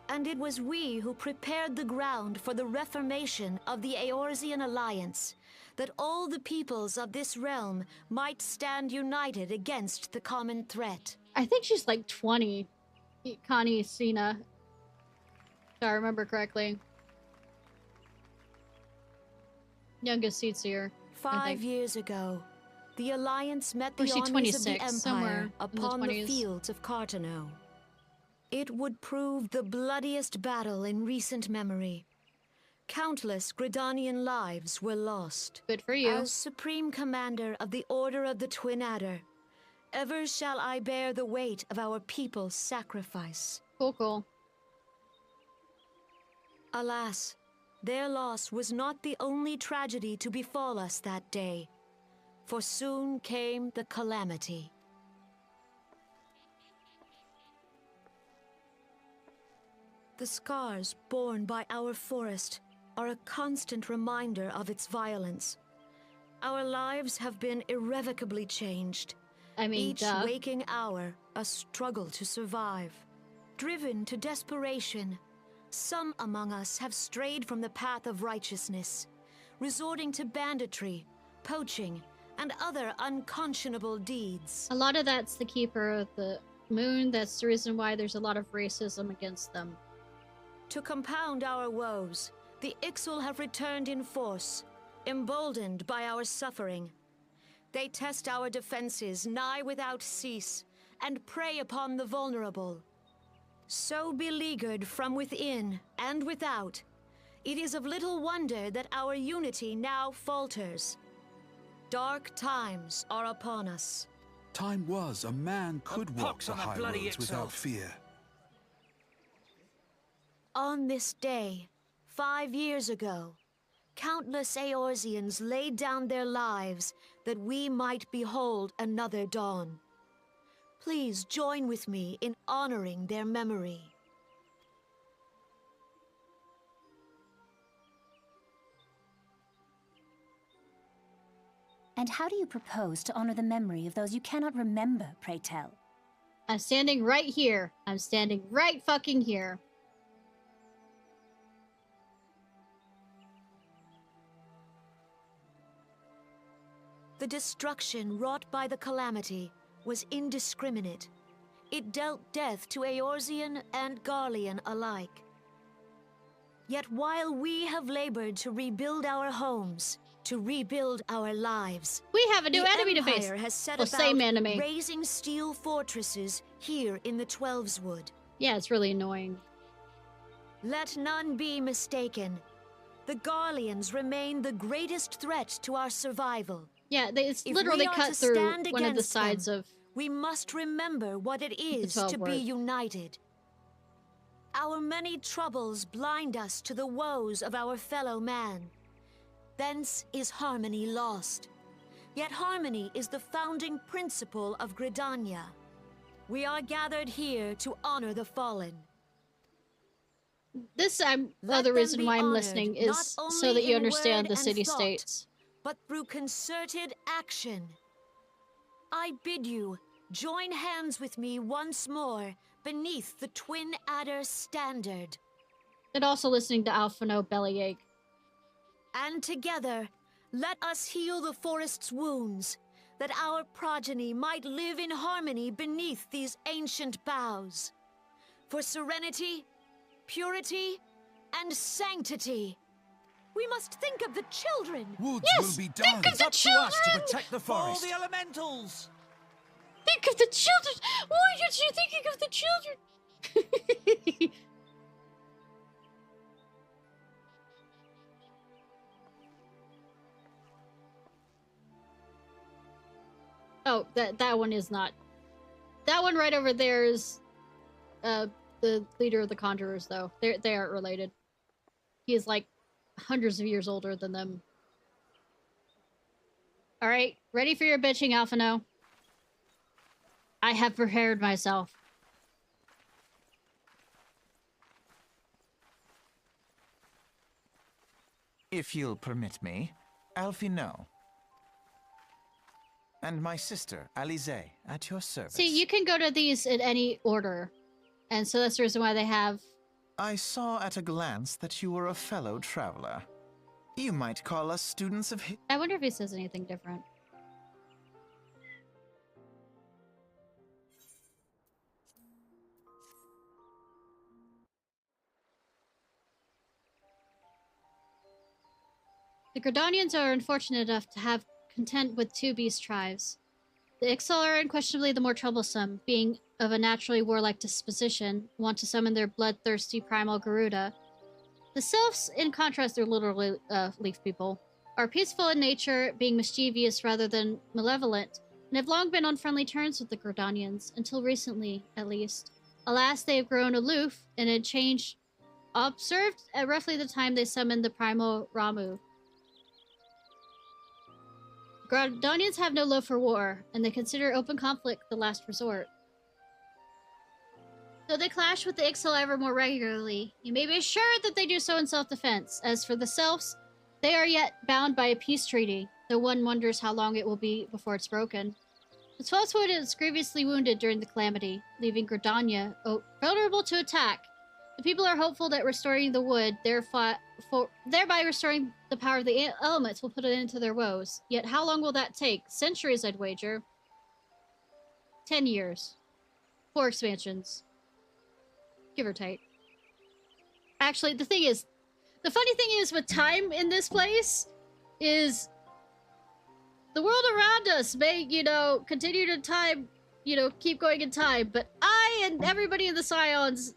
And it was we who prepared the ground for the reformation of the Eorzean Alliance, that all the peoples of this realm might stand united against the common threat. I think she's like 20. Connie Cena. If I remember correctly. Youngest Seedseer. 5 years ago, the Alliance met the she armies of the 26, Empire somewhere upon in the the 20s. fields of Cartano. It would prove the bloodiest battle in recent memory. Countless Gridanian lives were lost. Good for you. As Supreme Commander of the Order of the Twin Adder, ever shall I bear the weight of our people's sacrifice. Cool. Alas, their loss was not the only tragedy to befall us that day, for soon came the calamity. The scars borne by our forest are a constant reminder of its violence. Our lives have been irrevocably changed. Each waking hour, a struggle to survive. Driven to desperation, some among us have strayed from the path of righteousness, resorting to banditry, poaching, and other unconscionable deeds. A lot of that's the Keeper of the Moon. That's the reason why there's a lot of racism against them. To compound our woes, the Ixal have returned in force, emboldened by our suffering. They test our defenses nigh without cease, and prey upon the vulnerable. So beleaguered from within and without, it is of little wonder that our unity now falters. Dark times are upon us. Time was a man could walk the high roads without fear. On this day, 5 years ago, countless Eorzeans laid down their lives that we might behold another dawn. Please join with me in honoring their memory. And how do you propose to honor the memory of those you cannot remember, pray tell? I'm standing right here. I'm standing right fucking here. The destruction wrought by the calamity was indiscriminate. It dealt death to Eorzean and Garlean alike. Yet while we have labored to rebuild our homes, to rebuild our lives, we have a new enemy to face. The Empire has set Well, same about enemy. raising steel fortresses here in the Twelveswood. Yeah, it's really annoying. Let none be mistaken. The Garleans remain the greatest threat to our survival. Yeah, it's If literally we are cut to through stand one of the against sides them, of... we must remember what it is 12 to be word. united. Our many troubles blind us to the woes of our fellow man. Thence is harmony lost. Yet harmony is the founding principle of Gridania. We are gathered here to honor the fallen. This Let other them reason be why I'm honored, listening not is so only that you in understand word the and city-states. but through concerted action. I bid you join hands with me once more beneath the Twin Adder standard. And also listening to Alphino bellyache. And together, let us heal the forest's wounds, that our progeny might live in harmony beneath these ancient boughs. For serenity, purity, and sanctity. We must think of the children. Woods Yes, will be think done. of It's the up to us to children! protect the For forest. the elementals! Think of the children! Why aren't you thinking of the children? Oh, that one is not. That one right over there is the leader of the Conjurers, though. They aren't related. He is like hundreds of years older than them. All right, ready for your bitching, Alphino? I have prepared myself. If you'll permit me, Alphino. And my sister, Alize, at your service. See, you can go to these in any order. And so that's the reason why they have... I saw at a glance that you were a fellow traveler. You might call us students of I wonder if he says anything different. The Gridanians are unfortunate enough to have content with 2 beast tribes. The Ixal are unquestionably the more troublesome, being of a naturally warlike disposition, want to summon their bloodthirsty primal Garuda. The sylphs, in contrast, they're literally leaf people, are peaceful in nature, being mischievous rather than malevolent, and have long been on friendly terms with the Grodanians, until recently, at least. Alas, they have grown aloof, and had changed observed at roughly the time they summoned the primal Ramu. Grodanians have no love for war, and they consider open conflict the last resort. Though they clash with the Ixal ever more regularly, you may be assured that they do so in self-defense. As for the Selfs, they are yet bound by a peace treaty, though one wonders how long it will be before it's broken. The 12th Wood is grievously wounded during the calamity, leaving Grodania vulnerable to attack. The people are hopeful that restoring the wood, thereby restoring the power of the elements, will put an end to their woes. Yet how long will that take? Centuries, I'd wager. 10 years. 4 expansions. Give or take. Actually, the funny thing is with time in this place is the world around us may, continue to time, keep going in time, but I and everybody in the Scions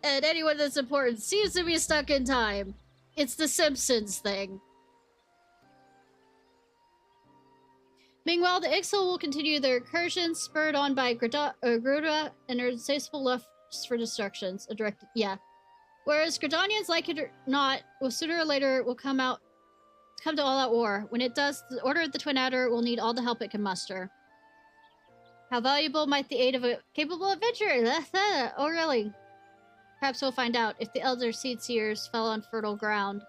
and anyone that's important seems to be stuck in time. It's the Simpsons thing. Meanwhile, the Ixal will continue their incursions, spurred on by Gruda and her insatiable lust for destructions. Whereas Grodanians, like it or not, will sooner or later come to all-out war. When it does, the Order of the Twin Adder will need all the help it can muster. How valuable might the aid of a capable adventurer? Oh, really? Perhaps we'll find out if the Elder Seedseers fell on fertile ground.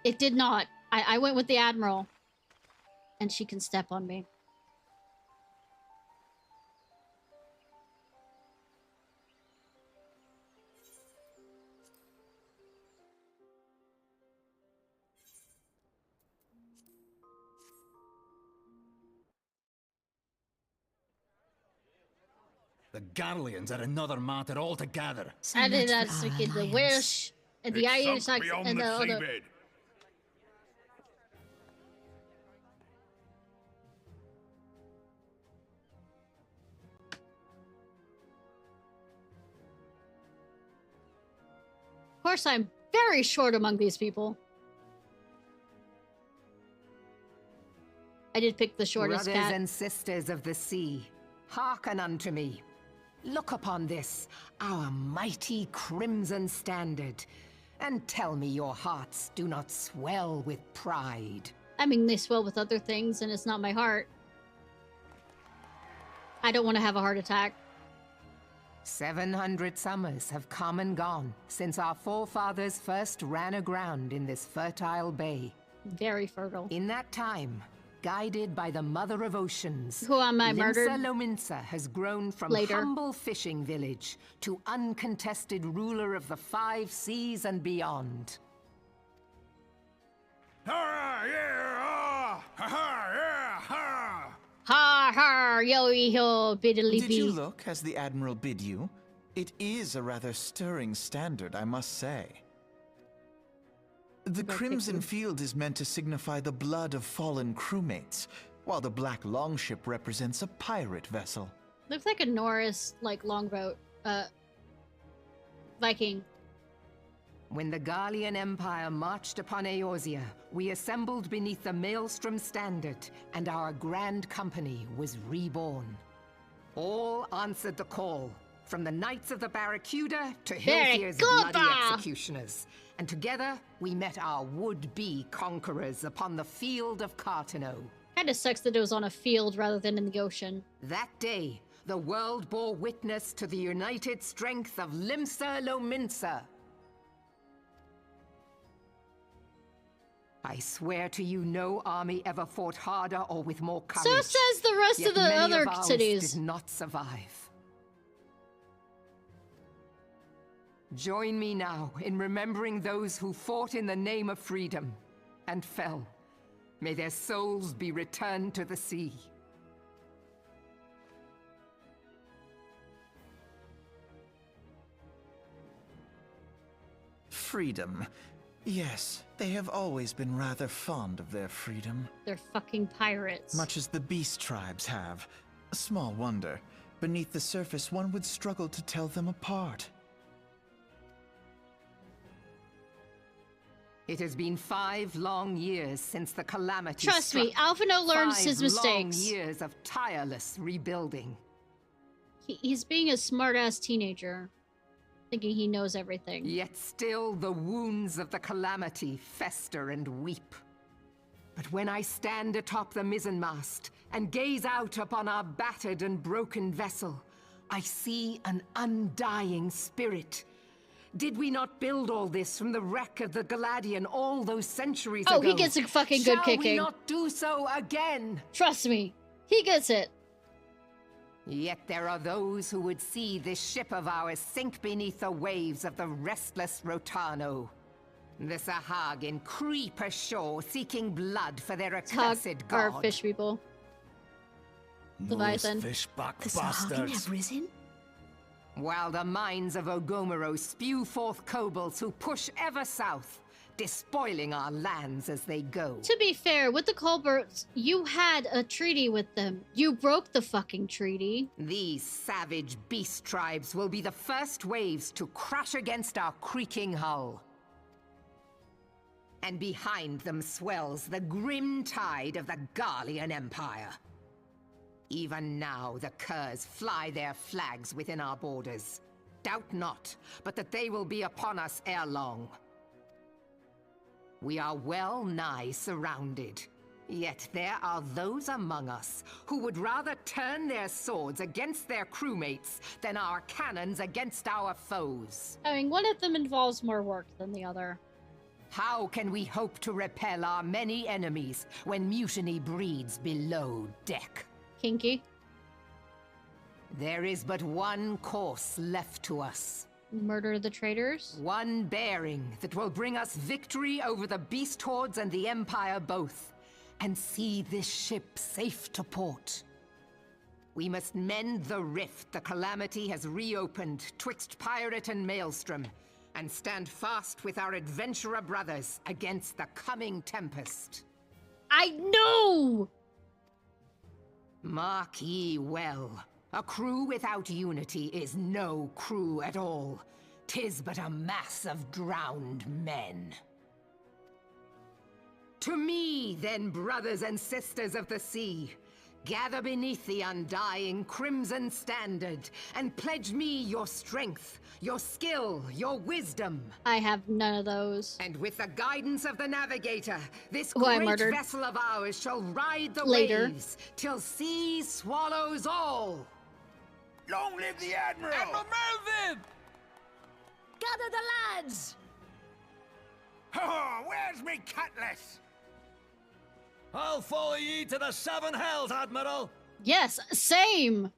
It did not. I went with the Admiral. And she can step on me. The Garleans are another matter altogether. And that's the Welsh and the Irish and the other. Of course, I'm very short among these people. I did pick the shortest Brothers cat. and sisters of the sea, hearken unto me. Look upon this, our mighty crimson standard, and tell me your hearts do not swell with pride. I mean, they swell with other things, and it's not my heart. I don't want to have a heart attack. 700 summers have come and gone since our forefathers first ran aground in this fertile bay. Very fertile. In that time, guided by the Mother of Oceans, who am I murdered? Lominsa has grown from humble fishing village to uncontested ruler of the 5 seas and beyond. Ha ha, yo, biddly Did you look as the Admiral bid you? It is a rather stirring standard, I must say. The crimson field is meant to signify the blood of fallen crewmates, while the black longship represents a pirate vessel. Looks like a Norris, longboat. Viking. When the Garlean Empire marched upon Eorzea, we assembled beneath the Maelstrom Standard, and our grand company was reborn. All answered the call, from the Knights of the Barracuda to Hilfir's bloody executioners. And together, we met our would-be conquerors upon the field of Cartano. Kinda sucks that it was on a field rather than in the ocean. That day, the world bore witness to the united strength of Limsa Lominsa. I swear to you, no army ever fought harder or with more courage. So says the rest of the other cities. Did not survive. Join me now in remembering those who fought in the name of freedom and fell. May their souls be returned to the sea. Freedom. Yes, they have always been rather fond of their freedom. They're fucking pirates. Much as the beast tribes have. Small wonder. Beneath the surface, one would struggle to tell them apart. It has been 5 long years since the calamity Trust struck. me, Alphino learns his 5 mistakes. long years of tireless rebuilding. He's being a smart-ass teenager, thinking he knows everything. Yet still the wounds of the calamity fester and weep. But when I stand atop the mizzenmast and gaze out upon our battered and broken vessel, I see an undying spirit. Did we not build all this from the wreck of the Galadian all those centuries ago? Oh, he gets a fucking good kicking. Shall we not do so again? Trust me, he gets it. Yet there are those who would see this ship of ours sink beneath the waves of the restless Rotano. The Sahagin creep ashore seeking blood for their accursed god. Our fish people. Leviathan. Fishback the Sahagin have risen? While the mines of Ogomoro spew forth kobolds who push ever south, despoiling our lands as they go. To be fair, with the Colberts, you had a treaty with them. You broke the fucking treaty. These savage beast tribes will be the first waves to crash against our creaking hull. And behind them swells the grim tide of the Garlean Empire. Even now, the Curs fly their flags within our borders. Doubt not, but that they will be upon us ere long. We are well nigh surrounded. Yet there are those among us who would rather turn their swords against their crewmates than our cannons against our foes. I mean, one of them involves more work than the other. How can we hope to repel our many enemies when mutiny breeds below deck? Kinky. There is but one course left to us. Murder the traitors? One bearing that will bring us victory over the beast hordes and the Empire both, and see this ship safe to port. We must mend the rift the calamity has reopened twixt pirate and maelstrom, and stand fast with our adventurer brothers against the coming tempest. I know! Mark ye well. A crew without unity is no crew at all. 'Tis but a mass of drowned men. To me, then, brothers and sisters of the sea, gather beneath the undying crimson standard, and pledge me your strength, your skill, your wisdom. I have none of those. And with the guidance of the navigator, this Who I great murdered vessel of ours shall ride the later. waves till sea swallows all. Long live the Admiral! Admiral Melvin! Gather the lads! Oh, where's me cutlass? I'll follow ye to the 7 hells, Admiral! Yes, same!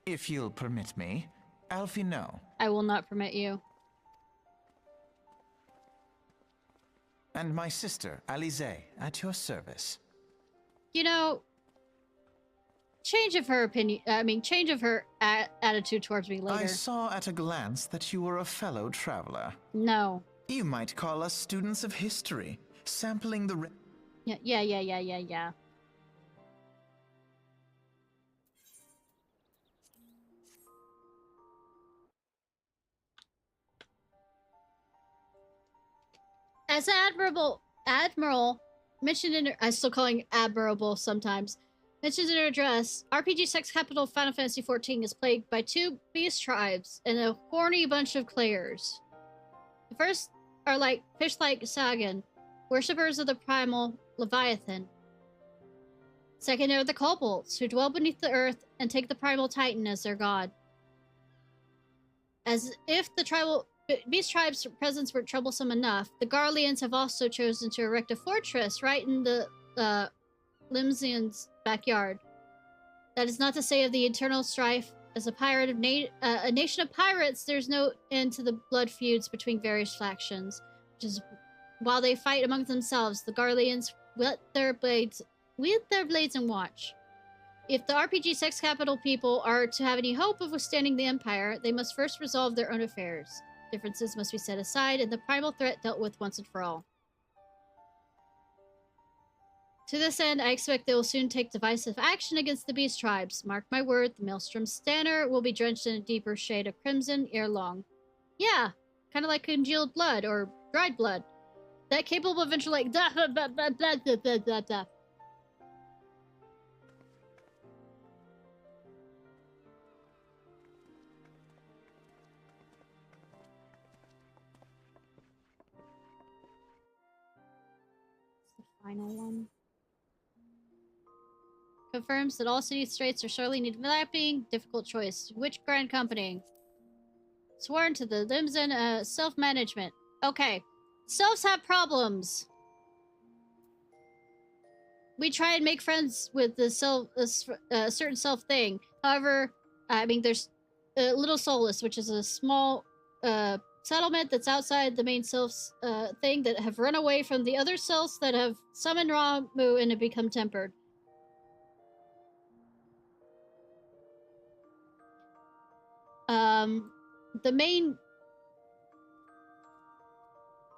If you'll permit me, Alphino. I will not permit you. And my sister, Alize, at your service. You know, change of her opinion, change of her attitude towards me later. I saw at a glance that you were a fellow traveler. No. You might call us students of history, sampling the... Yeah. As Admiral mentioned in her, I still calling admirable sometimes, mentioned in her address, RPG sex capital Final Fantasy XIV is plagued by 2 beast tribes and a horny bunch of clairs. The first are like fish-like Sagan, worshippers of the primal Leviathan. Second are the kobolds, who dwell beneath the earth and take the primal Titan as their god. As if the beast tribes' presence were troublesome enough, the Garleans have also chosen to erect a fortress right in the Limsians' backyard. That is not to say of the eternal strife. As a nation of pirates, there's no end to the blood feuds between various factions. Which is, while they fight among themselves, the Garleans wield their blades and watch. If the RPG sex capital people are to have any hope of withstanding the Empire, they must first resolve their own affairs. Differences must be set aside, and the primal threat dealt with once and for all. To this end, I expect they will soon take decisive action against the beast tribes. Mark my word, the Maelstrom Stanner will be drenched in a deeper shade of crimson ere long. Yeah, kind of like congealed blood or dried blood. That capable of eventually like da, da, da, da, da, da, da, da, da. The final one. Confirms that all city straits are sorely need mapping. Difficult choice. Which grand company? Sworn to the Limson self-management. Okay. Selves have problems. We try and make friends with the certain self thing. However, I mean, there's Little Soulless, which is a small settlement that's outside the main self's thing that have run away from the other selves that have summoned Ramu and have become tempered. The main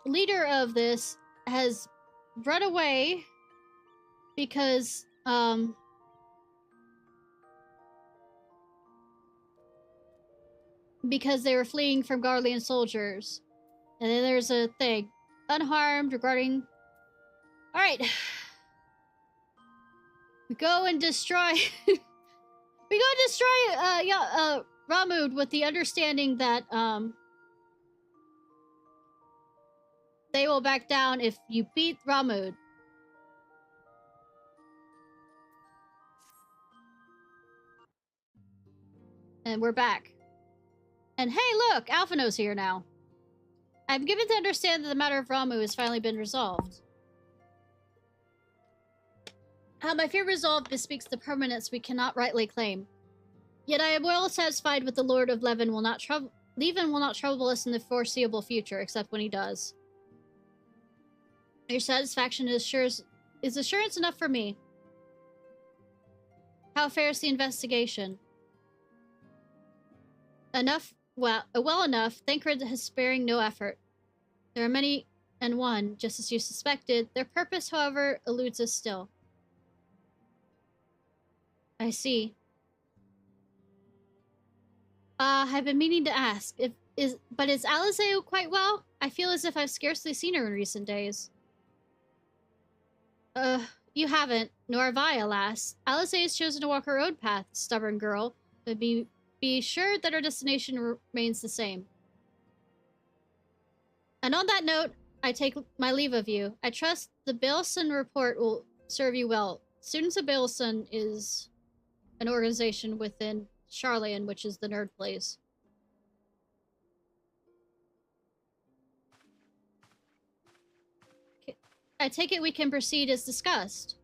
leader of this has run away because they were fleeing from Garlean soldiers. And then there's a thing. Unharmed regarding... Alright. We go and destroy... we go and destroy, Ramud with the understanding that, they will back down if you beat Ramud. And we're back. And hey, look! Alphino's here now. I'm given to understand that the matter of Ramu has finally been resolved. How my fear resolved bespeaks the permanence we cannot rightly claim. Yet I am well satisfied with the Lord of Leven will not trouble us in the foreseeable future, except when he does. Your satisfaction is assurance enough for me. How fares the investigation? Well enough. Thancred has sparing no effort. There are many and one, just as you suspected. Their purpose, however, eludes us still. I see. I've been meaning to ask. Is Alizeo quite well? I feel as if I've scarcely seen her in recent days. You haven't, nor have I, alas. Alizeo has chosen to walk her own path, stubborn girl, but be sure that her destination remains the same. And on that note, I take my leave of you. I trust the Bailson report will serve you well. Students of Bailson is an organization within Charlian, which is the nerd place. I take it we can proceed as discussed.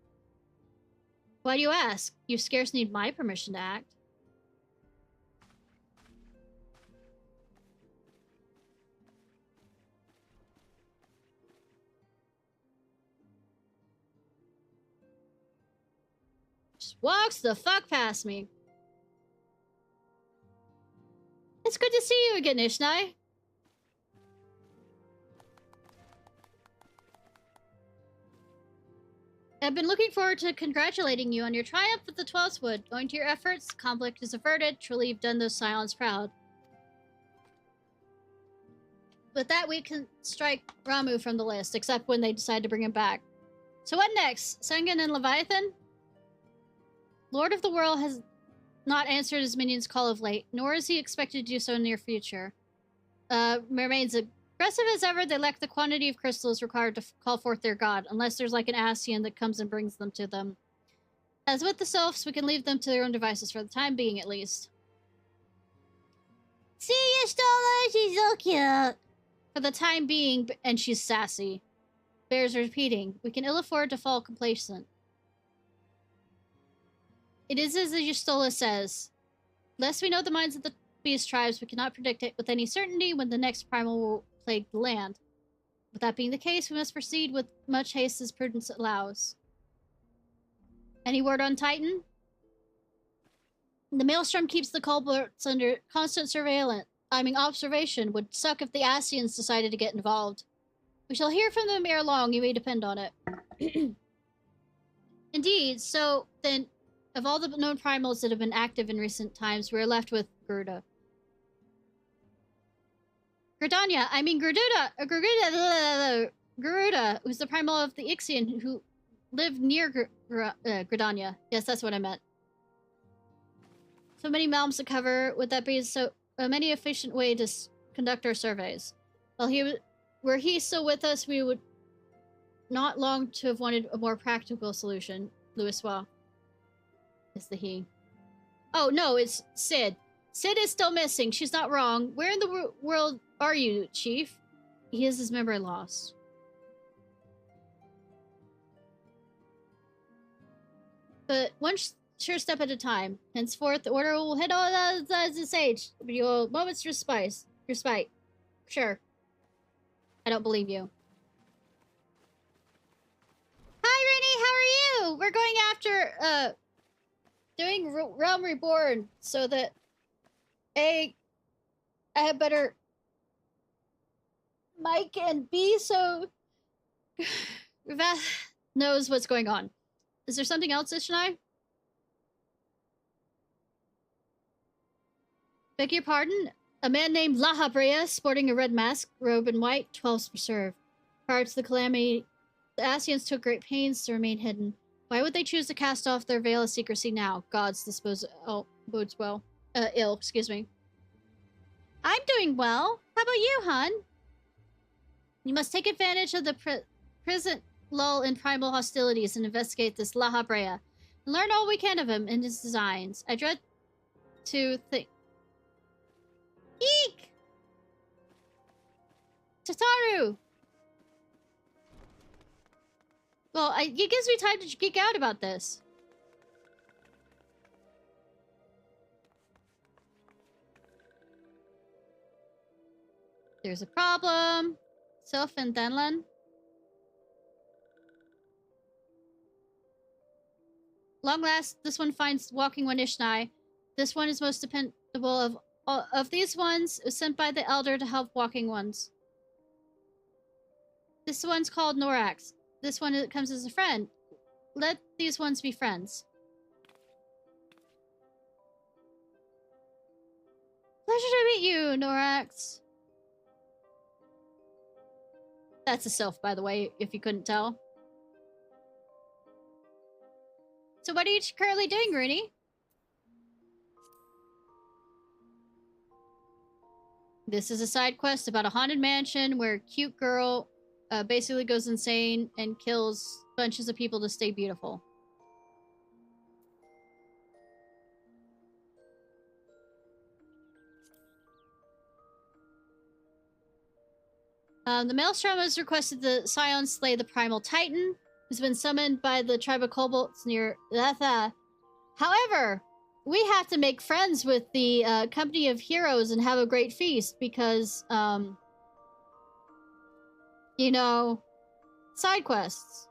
Why do you ask? You scarce need my permission to act. Just walks the fuck past me. It's good to see you again, Ishnai. I've been looking forward to congratulating you on your triumph with the 12th Wood. Owing to your efforts, conflict is averted. Truly, you've done those Scions proud. With that, we can strike Ramu from the list, except when they decide to bring him back. So what next? Sengen and Leviathan? Lord of the World has not answered his minion's call of late, nor is he expected to do so in the near future. Remains aggressive as ever. They lack the quantity of crystals required to call forth their god, unless there's like an Ascian that comes and brings them to them. As with the Sylphs, we can leave them to their own devices for the time being, at least. See you, Stola! She's so cute! For the time being, and she's sassy. Bears repeating. We can ill afford to fall complacent. It is as Yustola says. Lest we know the minds of the beast tribes, we cannot predict it with any certainty when the next primal will plague the land. With that being the case, we must proceed with much haste as prudence allows. Any word on Titan? The Maelstrom keeps the culprits under constant observation. Would suck if the Ascians decided to get involved. We shall hear from them ere long, you may depend on it. Indeed, so then, of all the known primals that have been active in recent times, we're left with Garuda. Gridania, I mean Garuda, who's the primal of the Ixian who lived near Gridania. Yes, that's what I meant. So many realms to cover, would that be so many efficient way to conduct our surveys? Well, were he still with us, we would not long to have wanted a more practical solution. Louisois is the he. Oh, no, it's Sid. Sid is still missing. She's not wrong. Where in the world are you, Chief? He has his memory lost. But one sure step at a time. Henceforth, the order will head all as its age. But you'll moments respite. Sure. I don't believe you. Hi, Rennie. How are you? We're going after, doing Realm Reborn so that, A, I have better mic, and B, so Vath knows what's going on. Is there something else, Ishnai? Beg your pardon? A man named La Habrea, sporting a red mask, robe and white, 12's preserve. Prior to the calamity, the Asians took great pains to remain hidden. Why would they choose to cast off their veil of secrecy now? Gods dispose... Oh, bodes well. Ill, excuse me. I'm doing well. How about you, hon? You must take advantage of the present lull in primal hostilities and investigate this La Habrea. And learn all we can of him and his designs. I dread to think... Eek! Tataru! Well, it gives me time to geek out about this. There's a problem. Sylph and Denlan. Long last, this one finds walking one Ishnai. This one is most dependable of these ones, is sent by the elder to help walking ones. This one's called Norax. This one comes as a friend. Let these ones be friends. Pleasure to meet you, Norax. That's a sylph, by the way, if you couldn't tell. So what are you currently doing, Rooney? This is a side quest about a haunted mansion where a cute girl basically goes insane and kills bunches of people to stay beautiful. The Maelstrom has requested the Scions slay the Primal Titan, who's been summoned by the tribe of kobolds near Letha. However, we have to make friends with the company of heroes and have a great feast because, you know, side quests.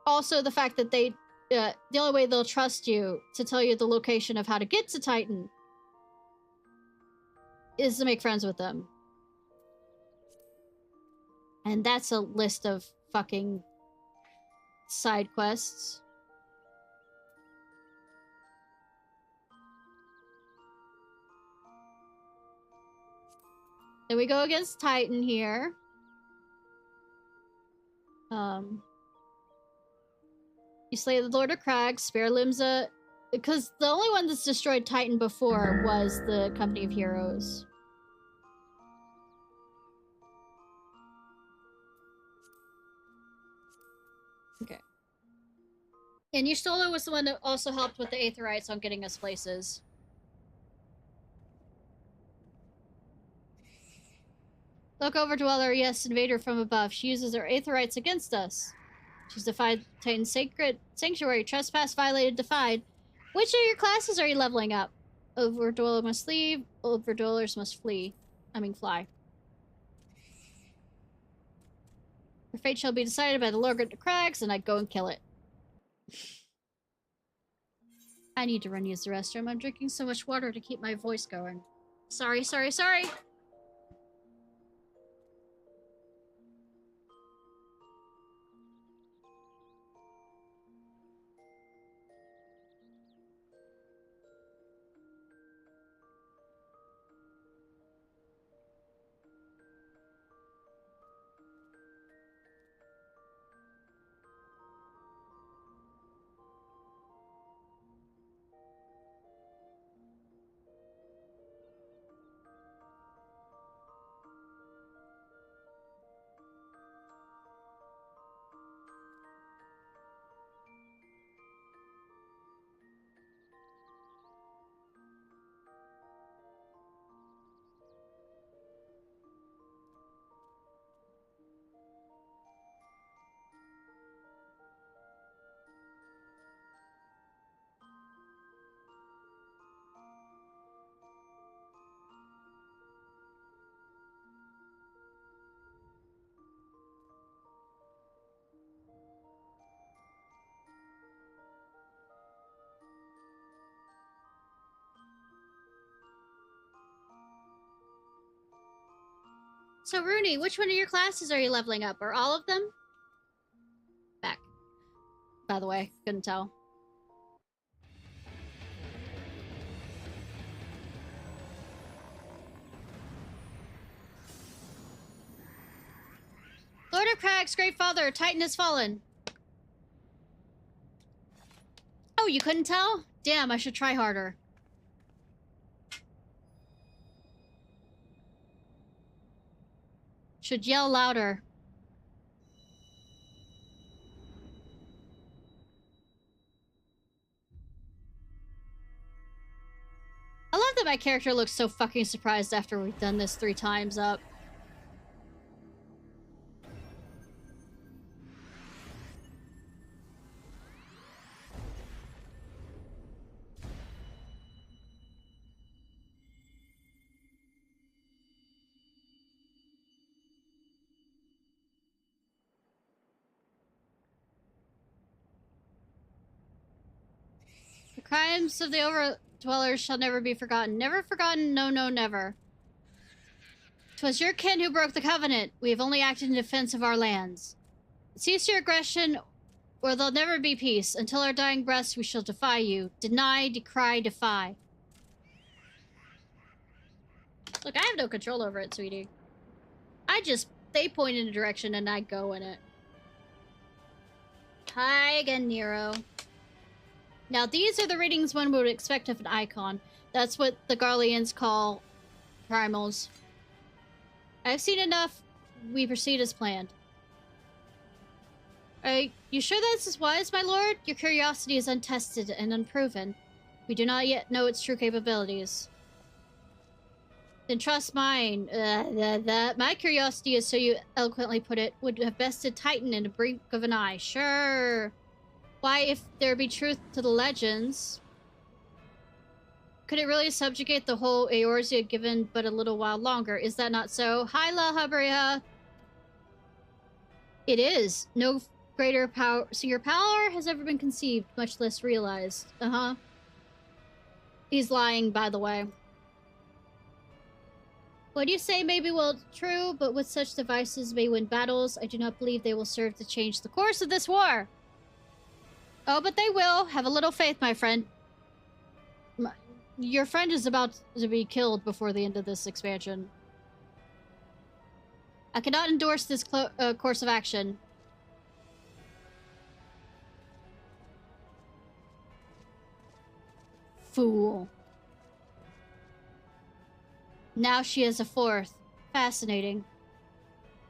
Also, the fact that they, the only way they'll trust you to tell you the location of how to get to Titan is to make friends with them. And that's a list of fucking side quests. Then we go against Titan here. You slay the Lord of Crags, spare Limsa, because the only one that's destroyed Titan before was the Company of Heroes. Okay. And Y'shtola was the one that also helped with the Aetherites on getting us places. Look over, Dweller. Yes, invader from above. She uses her Aetherites against us. She's defied Titan's sacred sanctuary. Trespass violated, defied. Which of your classes are you leveling up? Overdweller must leave. Overdwellers must flee. I mean, fly. Her fate shall be decided by the Lord of the Crags, and I go and kill it. I need to run use the restroom. I'm drinking so much water to keep my voice going. Sorry. So, Rooney, which one of your classes are you leveling up? Or all of them? Back. By the way, couldn't tell. Lord of Crags, Great Father, Titan has fallen. Oh, you couldn't tell? Damn, I should try harder. Should yell louder. I love that my character looks so fucking surprised after we've done this 3 times up. The crimes of the Overdwellers shall never be forgotten. Never forgotten, no, no, never. 'Twas your kin who broke the covenant. We have only acted in defense of our lands. Cease your aggression, or there'll never be peace. Until our dying breaths, we shall defy you. Deny, decry, defy. Look, I have no control over it, sweetie. They point in a direction and I go in it. Hi again, Nero. Now, these are the readings one would expect of an icon. That's what the Garleans call primals. I've seen enough. We proceed as planned. Are you sure this is wise, my lord? Your curiosity is untested and unproven. We do not yet know its true capabilities. Then trust mine. My curiosity, as so you eloquently put it, would have bested Titan in a blink of an eye. Sure. Why, if there be truth to the legends, could it really subjugate the whole Eorzea given but a little while longer? Is that not so? Hi, La Habrea. It is. No greater power, singer power has ever been conceived, much less realized. He's lying, by the way. What you say may be well true, but with such devices may win battles. I do not believe they will serve to change the course of this war. Oh, but they will. Have a little faith, my friend. Your friend is about to be killed before the end of this expansion. I cannot endorse this course of action. Fool. Now she is a 4th. Fascinating.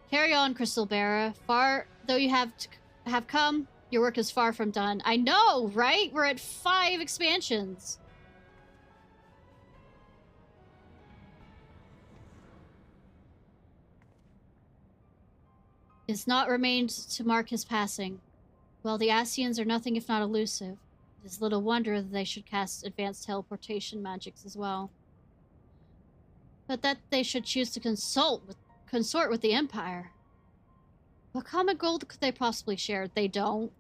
Carry on, Crystal Bearer. Far though you have come, your work is far from done. I know, right? We're at 5 expansions. It's not remained to mark his passing. Well, the Ascians are nothing if not elusive. It is little wonder that they should cast advanced teleportation magics as well. But that they should choose to consort with the Empire. What common goal could they possibly share? They don't.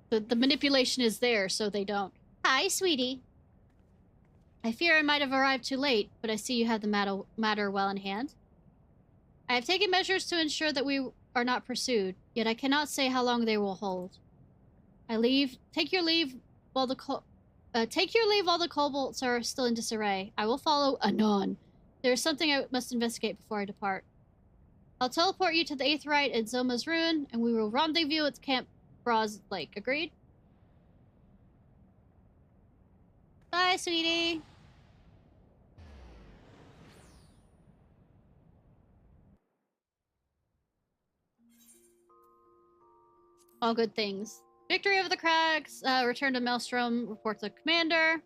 The manipulation is there, so they don't. Hi, sweetie. I fear I might have arrived too late, but I see you have the matter well in hand. I have taken measures to ensure that we are not pursued, yet I cannot say how long they will hold. Take your leave while the kobolds are still in disarray. I will follow anon. There is something I must investigate before I depart. I'll teleport you to the Aetheryte and Zoma's Ruin, and we will rendezvous at Camp Braz Lake. Agreed? Bye, sweetie. All good things. Victory over the Crags. Return to Maelstrom. Report to Commander.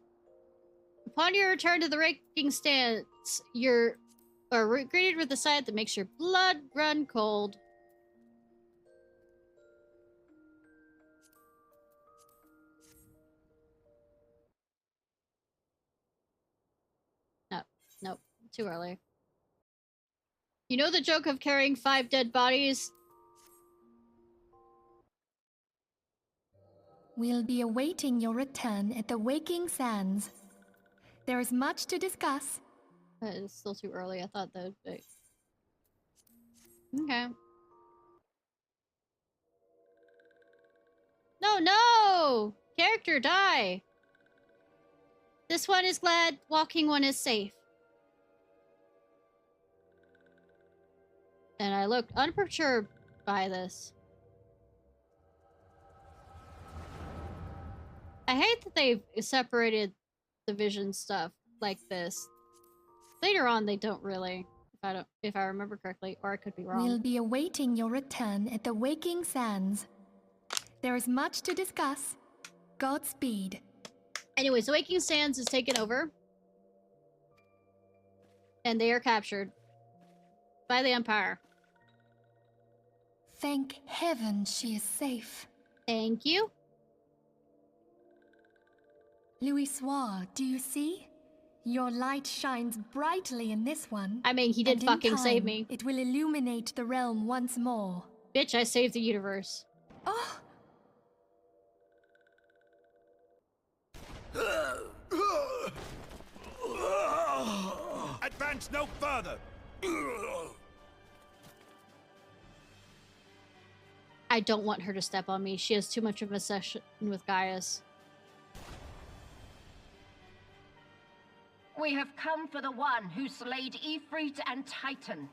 Upon your return to the raking stance, you're greeted with a sight that makes your blood run cold. Nope. Too early. You know the joke of carrying 5 dead bodies? We'll be awaiting your return at the Waking Sands. There is much to discuss. It's still too early. I thought that would be... Okay. No! Character, die! This one is glad, walking one is safe. And I looked unperturbed by this. I hate that they've separated the vision stuff like this. Later on, they don't really, if I remember correctly, or I could be wrong. We'll be awaiting your return at the Waking Sands. There is much to discuss. Godspeed. Anyways, the Waking Sands is taken over. And they are captured by the Empire. Thank heaven she is safe. Thank you. Louisoire, do you see? Your light shines brightly in this one. I mean, he did fucking save me. It will illuminate the realm once more. Bitch, I saved the universe. Oh! Advance no further! I don't want her to step on me. She has too much of a session with Gaius. We have come for the one who slayed Ifrit and Titan.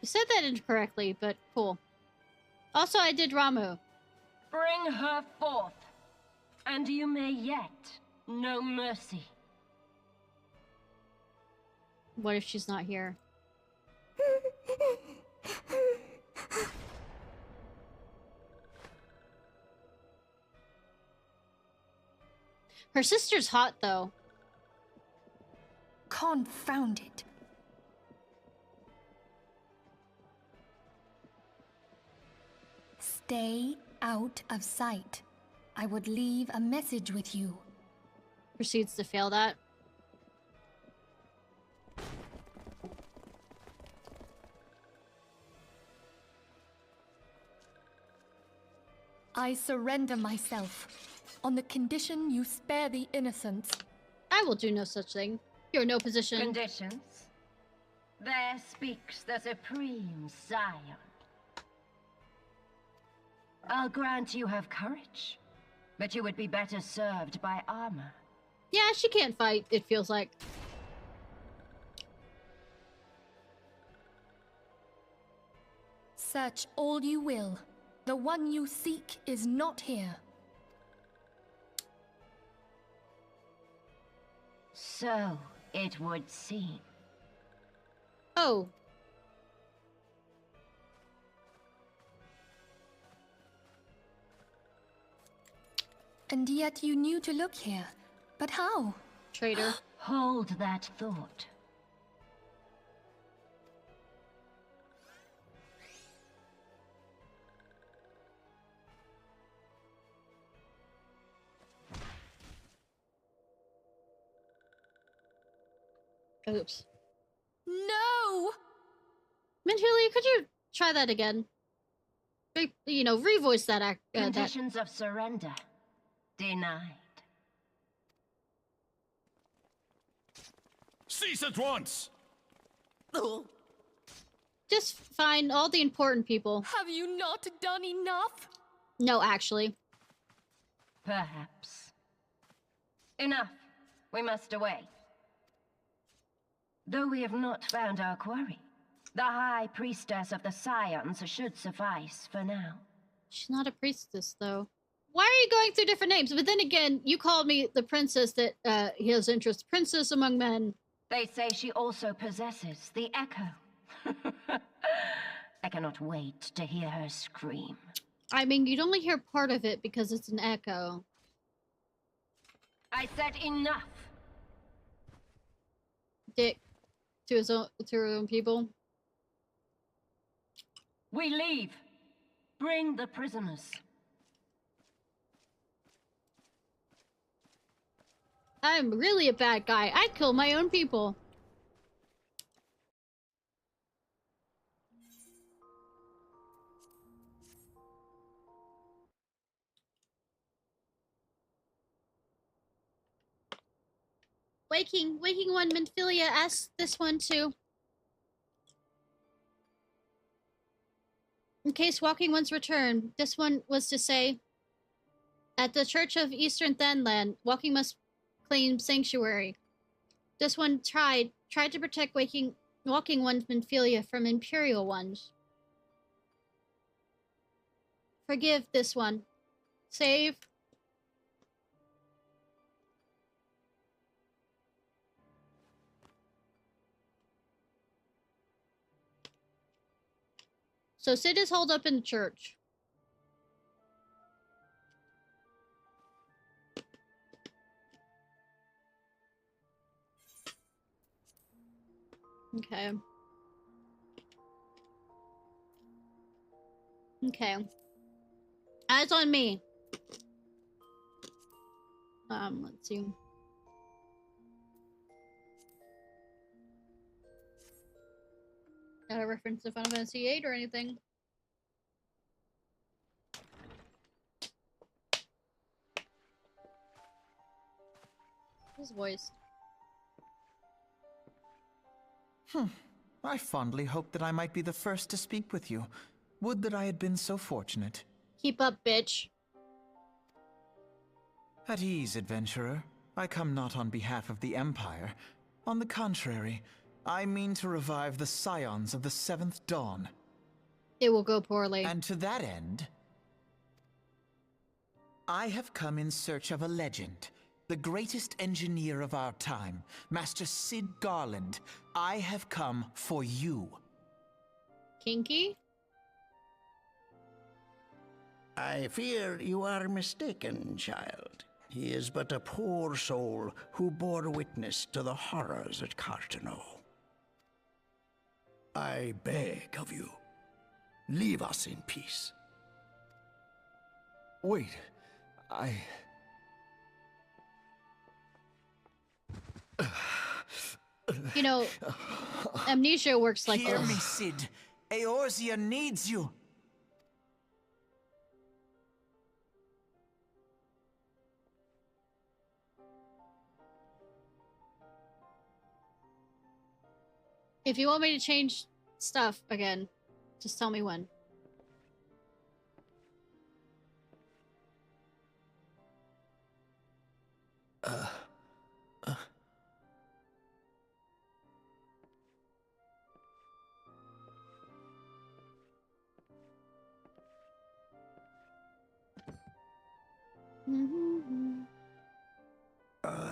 You said that incorrectly, but cool. Also, I did Ramu. Bring her forth, and you may yet know mercy. What if she's not here? Her sister's hot, though. Confound it. Stay out of sight. I would leave a message with you. Proceeds to fail that. I surrender myself, on the condition you spare the innocents. I will do no such thing. You're in no position. Conditions? There speaks the Supreme Scion. I'll grant you have courage, but you would be better served by armor. Yeah, she can't fight, it feels like. Search all you will. The one you seek is not here. So it would seem. Oh. And yet you knew to look here. But how? Traitor. Hold that thought. Oops. No! Minchuli, could you try that again? You know, revoice that act. Conditions of surrender. Denied. Cease at once! Just find all the important people. Have you not done enough? No, actually. Perhaps. Enough. We must away. Though we have not found our quarry, the High Priestess of the Scions should suffice for now. She's not a priestess, though. Why are you going through different names? But then again, you called me the princess that he has interest. Princess among men. They say she also possesses the echo. I cannot wait to hear her scream. I mean, you'd only hear part of it because it's an echo. I said enough! Dick. To her own people. We leave. Bring the prisoners. I'm really a bad guy. I'd kill my own people. Waking One Minfilia asked this one too. In case Walking One's return, this one was to say, at the Church of Eastern Thanland, Walking must claim sanctuary. This one tried to protect Walking One's Minfilia from Imperial ones. Forgive this one. Save. So Sid is holed up in the church. Okay. Okay. Eyes on me. Let's see. Not a reference to Final Fantasy VIII or anything. His voice. I fondly hoped that I might be the first to speak with you. Would that I had been so fortunate. Keep up, bitch. At ease, adventurer. I come not on behalf of the Empire. On the contrary, I mean to revive the scions of the Seventh Dawn. It will go poorly. And to that end, I have come in search of a legend. The greatest engineer of our time, Master Sid Garland. I have come for you. Kinky? I fear you are mistaken, child. He is but a poor soul who bore witness to the horrors at Cartano. I beg of you, leave us in peace. Wait, You know, amnesia works like Hear this. me, Sid. Eorzea needs you. If you want me to change stuff again, just tell me when.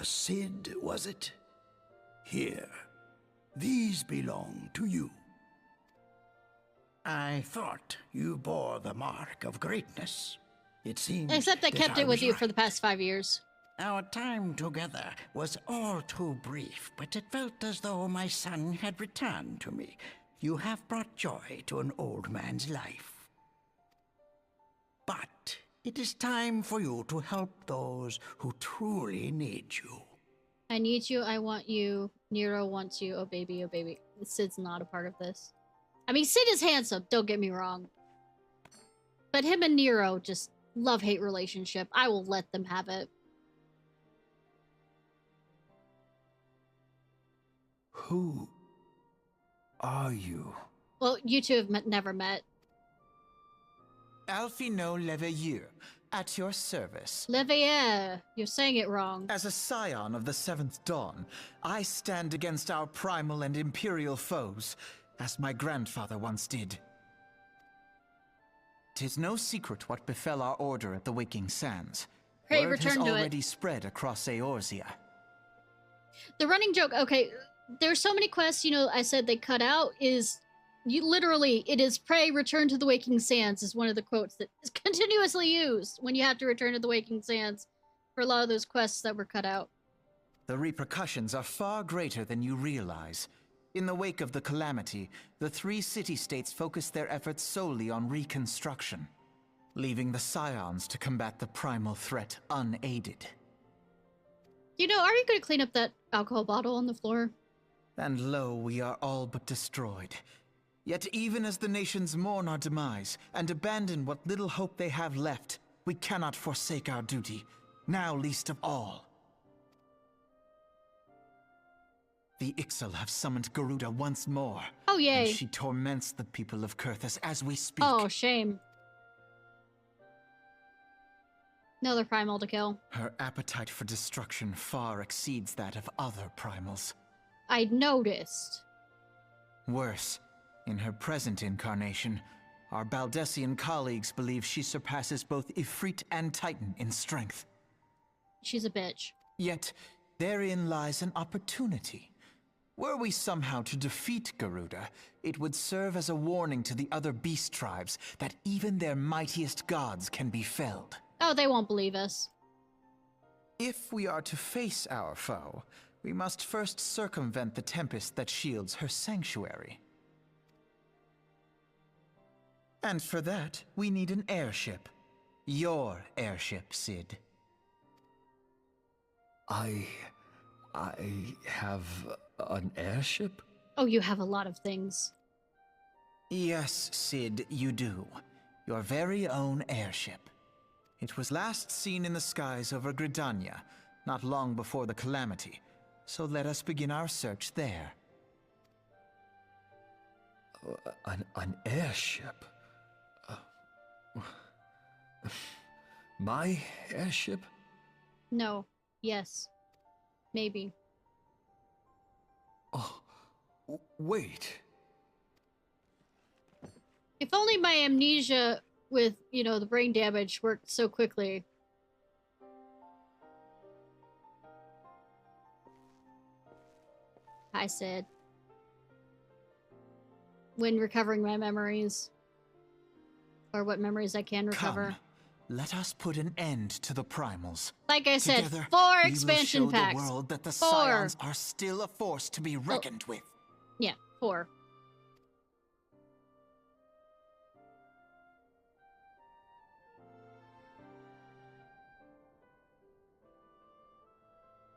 Sid, was it? Here. These belong to you. I thought you bore the mark of greatness. It seems Except I kept it with you for the past 5 years. Our time together was all too brief, but it felt as though my son had returned to me. You have brought joy to an old man's life. But it is time for you to help those who truly need you. I need you, I want you, Nero wants you, oh baby, oh baby. Sid's not a part of this. I mean, Sid is handsome, don't get me wrong. But him and Nero, just love-hate relationship. I will let them have it. Who are you? Well, you two have never met. Alphino Leveilleur, at your service. Leveilleur, you're saying it wrong. As a scion of the Seventh Dawn, I stand against our primal and imperial foes, as my grandfather once did. 'Tis no secret what befell our order at the Waking Sands. Pray Word return has to already it. spread across Eorzea. The running joke, okay, there's so many quests, you know, I said they cut out, is... You literally, it is pray return to the Waking Sands is one of the quotes that is continuously used when you have to return to the Waking Sands for a lot of those quests that were cut out. The repercussions are far greater than you realize. In the wake of the calamity, the 3 city-states focused their efforts solely on reconstruction, leaving the scions to combat the primal threat unaided. You know, are you going to clean up that alcohol bottle on the floor? And lo, we are all but destroyed. Yet even as the nations mourn our demise and abandon what little hope they have left, we cannot forsake our duty, now least of all. The Ixal have summoned Garuda once more. Oh, yay. And she torments the people of Kurthus as we speak. Oh, shame. Another primal to kill. Her appetite for destruction far exceeds that of other primals. I noticed. Worse, in her present incarnation, our Baldessian colleagues believe she surpasses both Ifrit and Titan in strength. She's a bitch. Yet, therein lies an opportunity. Were we somehow to defeat Garuda, it would serve as a warning to the other beast tribes that even their mightiest gods can be felled. Oh, they won't believe us. If we are to face our foe, we must first circumvent the tempest that shields her sanctuary. And for that, we need an airship. Your airship, Cid. I have an airship? Oh, you have a lot of things. Yes, Cid, you do. Your very own airship. It was last seen in the skies over Gridania, not long before the calamity. So let us begin our search there. An airship? My airship? No. Yes. Maybe. Oh, wait. If only my amnesia with, you know, the brain damage worked so quickly. I said. When recovering my memories. Or what memories I can recover. Come, let us put an end to the primals. Like I said, Together, 4 expansion we will show packs. the world that the 4. Scions are still a force to be reckoned with. Yeah, 4.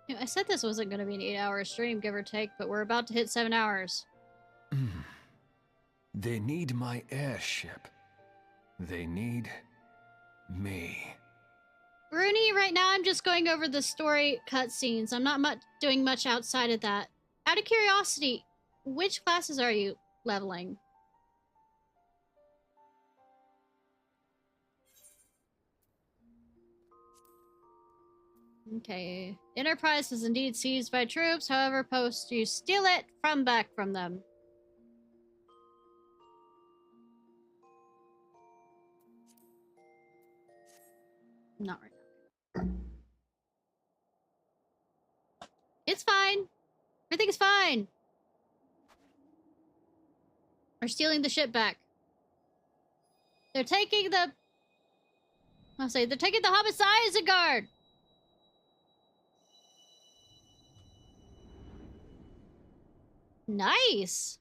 You know, I said this wasn't going to be an 8-hour stream, give or take, but we're about to hit 7 hours. They need my airship. They need me. Rooney, right now I'm just going over the story cutscenes. I'm not doing much outside of that. Out of curiosity, which classes are you leveling? Okay. Enterprise is indeed seized by troops, however, post you steal it back from them. Not right now. It's fine. Everything's fine. We're stealing the ship back. They're taking the... they're taking the Homicide Isengard! Nice!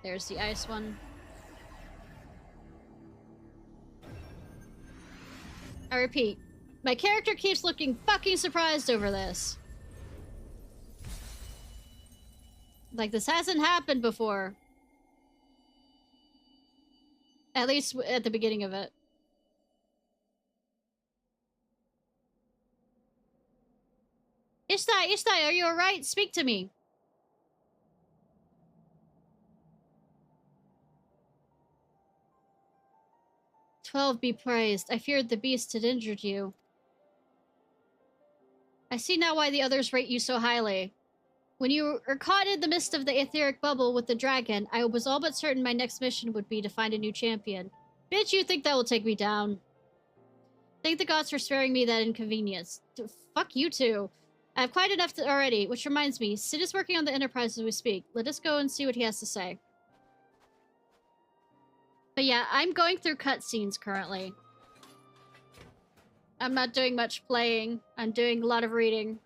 There's the ice one. I repeat, my character keeps looking fucking surprised over this. Like, this hasn't happened before. At least at the beginning of it. Ishnai, are you alright? Speak to me. "12 be praised. I feared the beast had injured you. I see now why the others rate you so highly. When you were caught in the midst of the etheric bubble with the dragon, I was all but certain my next mission would be to find a new champion. Bitch, you think that will take me down? Thank the gods for sparing me that inconvenience. Fuck you two. I have quite enough already, which reminds me, Cid is working on the Enterprise as we speak. Let us go and see what he has to say." But yeah, I'm going through cutscenes currently. I'm not doing much playing. I'm doing a lot of reading.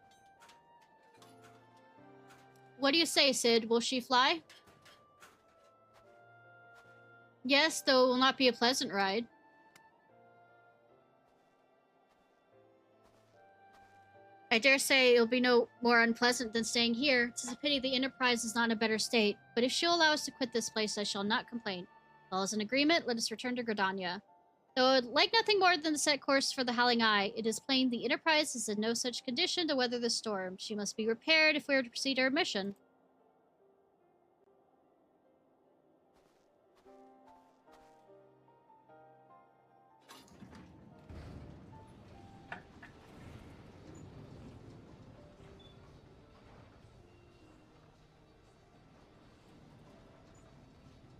What do you say, Cid? Will she fly? Yes, though it will not be a pleasant ride. I dare say it'll be no more unpleasant than staying here. It's a pity the Enterprise is not in a better state, but if she'll allow us to quit this place, I shall not complain. All is an agreement, let us return to Gridania. Though like nothing more than the set course for the Howling Eye, it is plain the Enterprise is in no such condition to weather the storm. She must be repaired if we are to proceed our mission.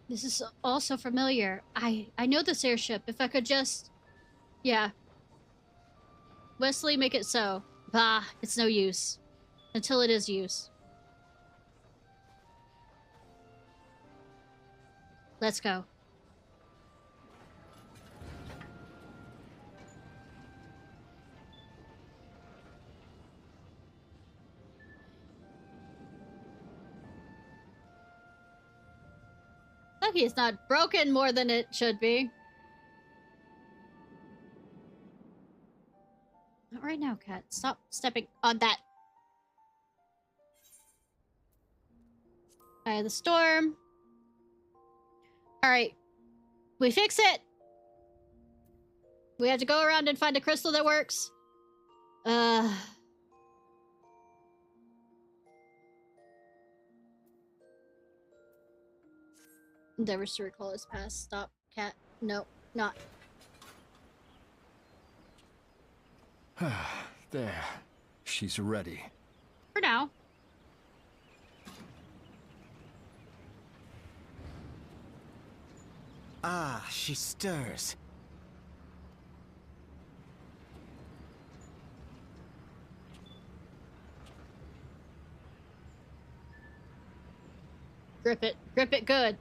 This is all so familiar. I know this airship. If I could just... Yeah. Wesley, make it so. Bah, it's no use. Until it is use. Let's go. Lucky it's not broken more than it should be. Not right now, cat. Stop stepping on that. Alright, the storm. Alright. We fix it! We have to go around and find a crystal that works. Endeavors to recall his past. Stop, cat. No, not. There. She's ready. For now. Ah, she stirs. Grip it. Grip it good.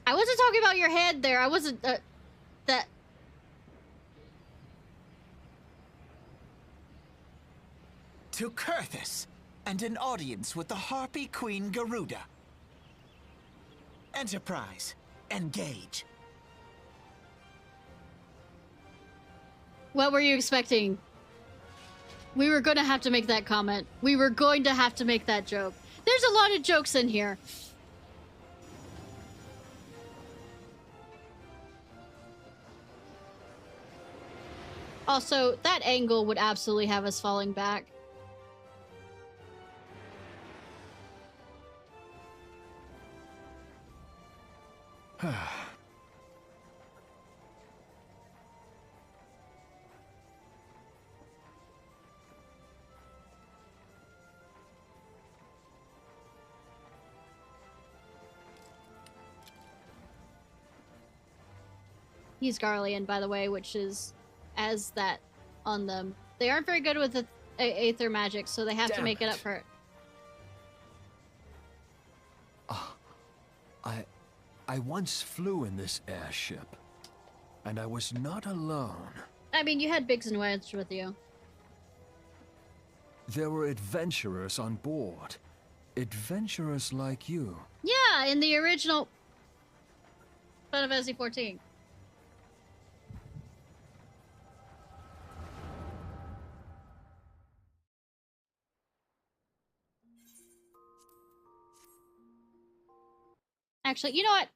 I wasn't talking about your head there. I wasn't, that... To Kurthus, and an audience with the Harpy Queen Garuda. Enterprise, engage. What were you expecting? We were going to have to make that comment. We were going to have to make that joke. There's a lot of jokes in here. Also, that angle would absolutely have us falling back. He's Garlean, by the way, which is as that on them. They aren't very good with the aether magic, so they have to make it up for it. I once flew in this airship, and I was not alone. I mean, you had Biggs and Wedge with you. There were adventurers on board. Adventurers like you. Yeah, in the original Final Fantasy 14. Actually, you know what?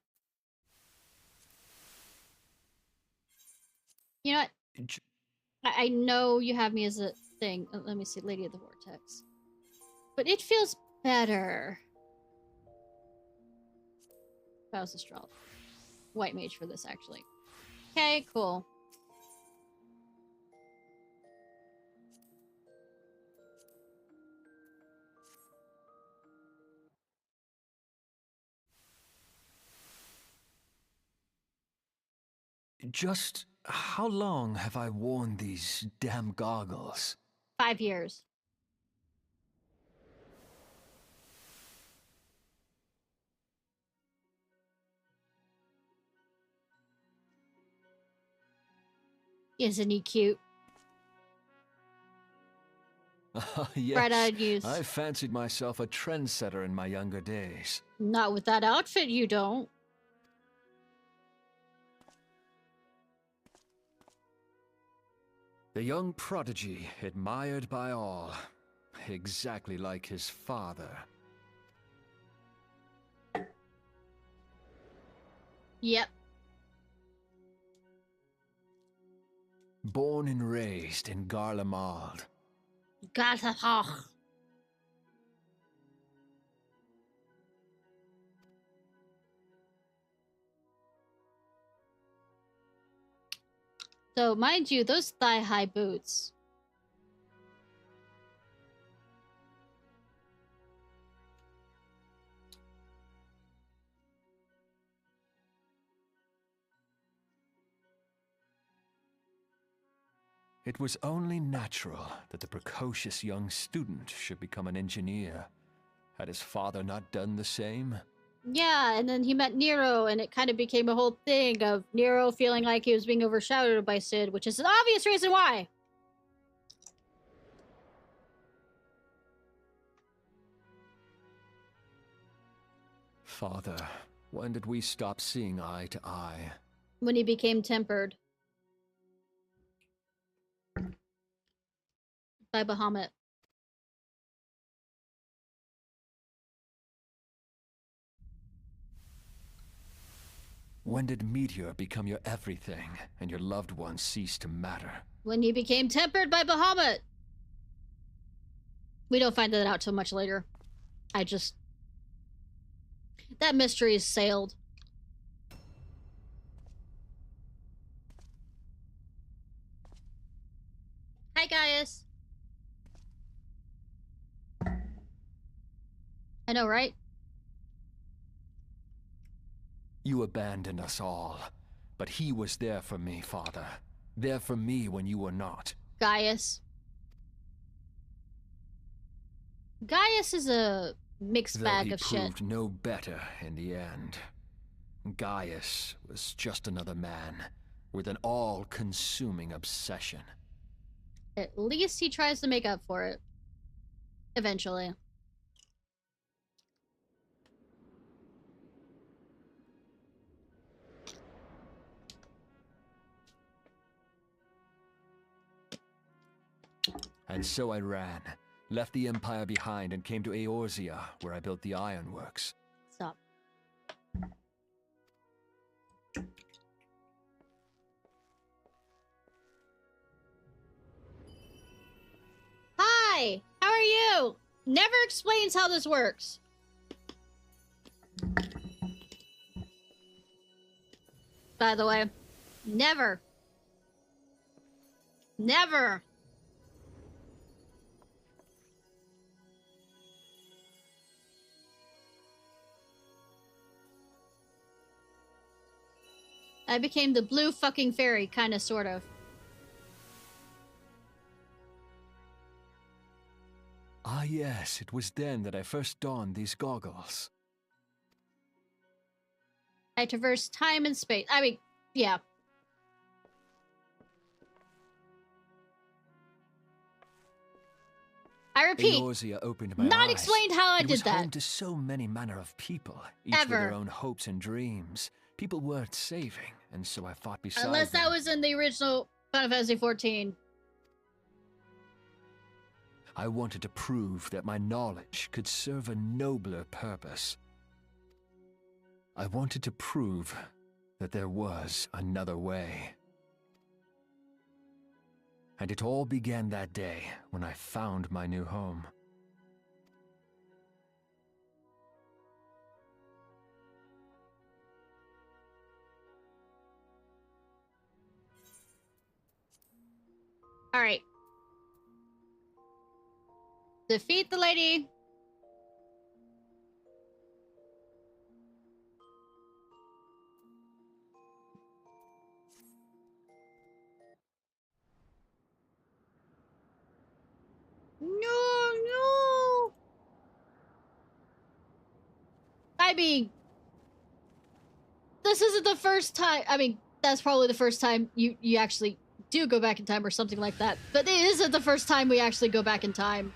You know what? I know you have me as a thing. Let me see, Lady of the Vortex. But it feels better. If I was Astrologer. White mage for this, actually. Okay, cool. Just how long have I worn these damn goggles? 5 years. Isn't he cute? Yes, Bright-eyed youth. I fancied myself a trendsetter in my younger days. Not with that outfit, you don't. The young prodigy, admired by all. Exactly like his father. Yep. Born and raised in Garlemald. Garlemald. So, mind you, those thigh-high boots. It was only natural that the precocious young student should become an engineer. Had his father not done the same? Yeah, and then he met Nero, and it kind of became a whole thing of Nero feeling like he was being overshadowed by Sid, which is an obvious reason why. Father, when did we stop seeing eye to eye? When he became tempered. By Bahamut. When did Meteor become your everything, and your loved ones cease to matter? When he became tempered by Bahamut. We don't find that out till much later. That mystery is sailed. Hi, Gaius. I know, right? You abandoned us all, but he was there for me, Father. There for me when you were not. Gaius. Gaius is a mixed bag of shit. He proved no better in the end. Gaius was just another man with an all-consuming obsession. At least he tries to make up for it. Eventually. And so I ran, left the Empire behind and came to Eorzea, where I built the ironworks. Stop. Hi! How are you? Never explains how this works. By the way, never. Never. I became the blue fucking fairy, kinda, sort of. Ah yes, it was then that I first donned these goggles. I traversed time and space. I mean, yeah. I repeat, Eorzea opened my not eyes. explained how I did was that. Home to so many manner of people, each with their own hopes and dreams. People worth saving, and so I fought beside Unless them. that was in the original Final Fantasy XIV. I wanted to prove that my knowledge could serve a nobler purpose. I wanted to prove that there was another way. And it all began that day when I found my new home. All right. Defeat the lady. No. I mean, this isn't the first time. I mean, that's probably the first time you actually do go back in time or something like that. But it isn't the first time we actually go back in time.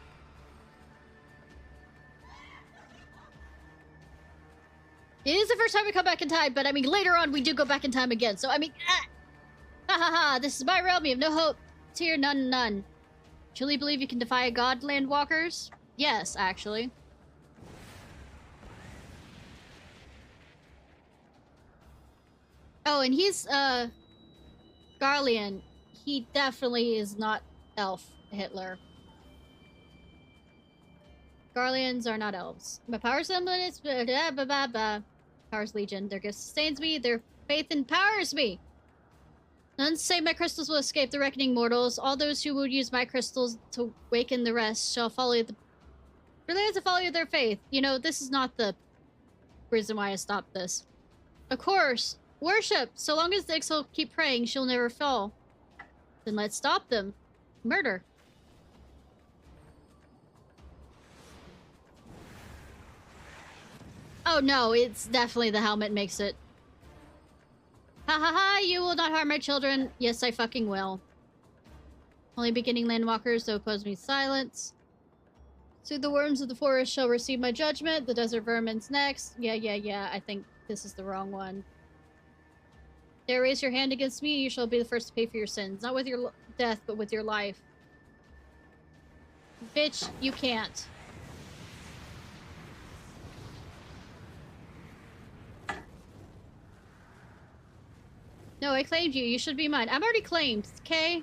It is the first time we come back in time, but I mean, later on we do go back in time again. So, I mean, ha ha ha, this is my realm, you have no hope. It's here, none. Truly believe you can defy God, landwalkers? Yes, actually. Oh, and he's, Garlean. He definitely is not elf Hitler. Garleans are not elves. My power semblance, powers legion. Their gift sustains me. Their faith empowers me. None say my crystals will escape the reckoning mortals. All those who would use my crystals to waken the rest shall follow the... Really to follow their faith. You know, this is not the reason why I stopped this. Of course, worship. So long as the Ixal keep praying, she'll never fall. Then let's stop them. Murder. Oh no, it's definitely the helmet makes it. Ha ha ha, you will not harm my children. Yes, I fucking will. Only beginning landwalkers, so oppose me silence. So the worms of the forest shall receive my judgment. The desert vermin's next. Yeah. I think this is the wrong one. Dare raise your hand against me, you shall be the first to pay for your sins. Not with your death, but with your life. Bitch, you can't. No, I claimed you. You should be mine. I'm already claimed, okay?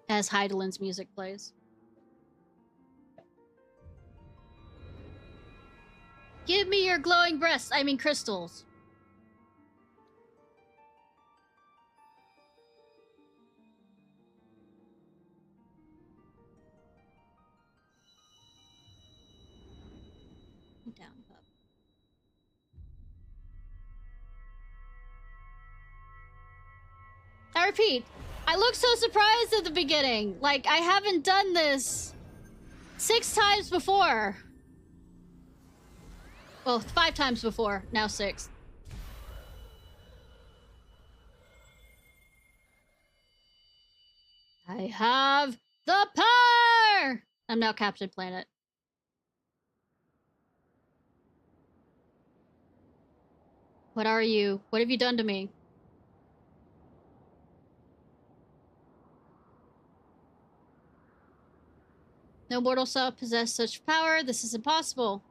As Heidelin's music plays. Give me your glowing breasts. I mean crystals. Down, pup. I repeat, I looked so surprised at the beginning. Like, I haven't done this 6 times before. Well, 5 times before. Now 6. I have the power! I'm now Captain Planet. What are you? What have you done to me? No mortal shall possess such power. This is impossible.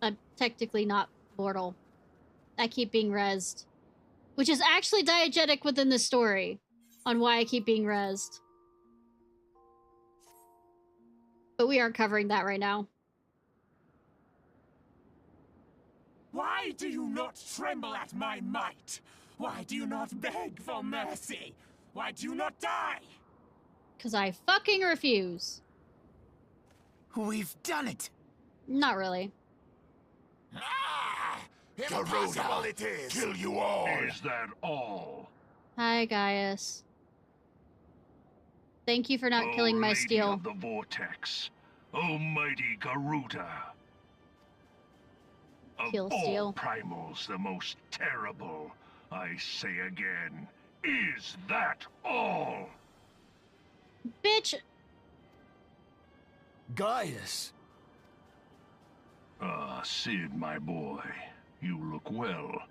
I'm technically not mortal. I keep being rezzed. Which is actually diegetic within the story on why I keep being rezzed. But we aren't covering that right now. Why do you not tremble at my might? Why do you not beg for mercy? Why do you not die? 'Cause I fucking refuse. We've done it. Not really. Impossible it is! Kill you all! Is that all? Hi, Gaius. Thank you for not killing my Lady steel. of the Vortex, almighty Garuda. Of Kill all steel. primals, the most terrible, I say again, is that all? Bitch! Gaius! Ah, Sid, my boy, you look well.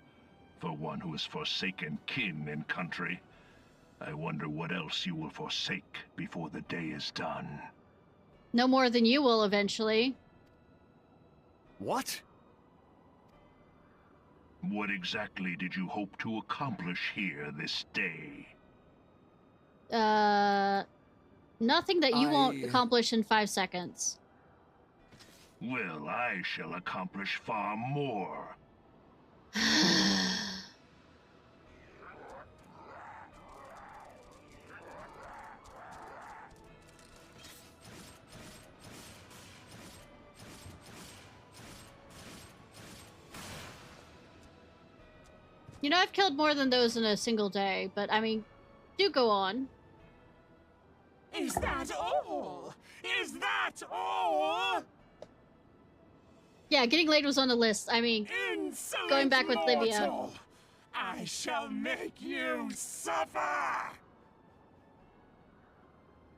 For one who has forsaken kin and country. I wonder what else you will forsake before the day is done. No more than you will eventually. What? What exactly did you hope to accomplish here this day? Nothing that you won't accomplish in 5 seconds. Well, I shall accomplish far more. You know, I've killed more than those in a single day, but I mean, do go on. Is that all? Is that all? Yeah, getting laid was on the list. I mean, Insolent going back with Livia. mortal! I shall make you suffer!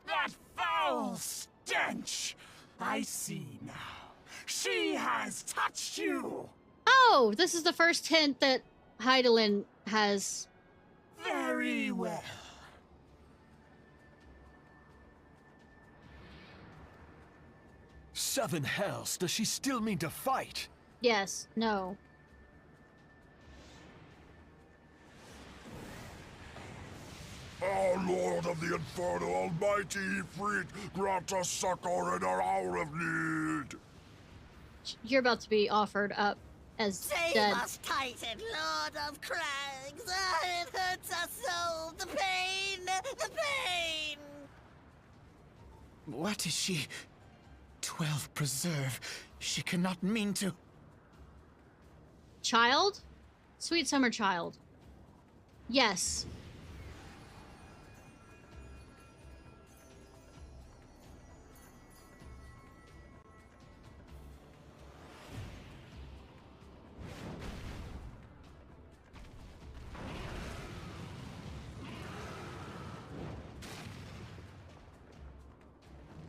That foul stench! I see now. She has touched you! Oh, this is the first hint that Heidelin has. Very well. seven hells does she still mean to fight? Yes, no. Our Lord of the Inferno Almighty Ifrit, grant us succor in our hour of need. You're about to be offered up as Save dead. us, Titan, Lord of Crags! It hurts us so! The pain! The pain! What is she? 12 preserve. She cannot mean to... Child? Sweet summer child. Yes.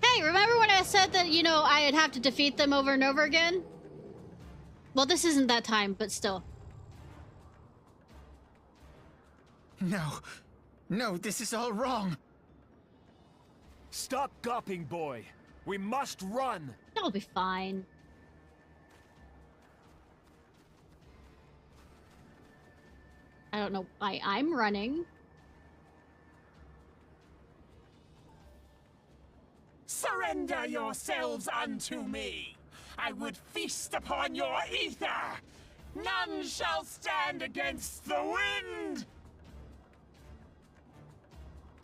Hey, remember when I said that, you know, I'd have to defeat them over and over again? Well, this isn't that time, but still. No. No, this is all wrong. Stop gawping, boy. We must run. That'll be fine. I don't know why I'm running. Surrender yourselves unto me. I would feast upon your ether. None shall stand against the wind.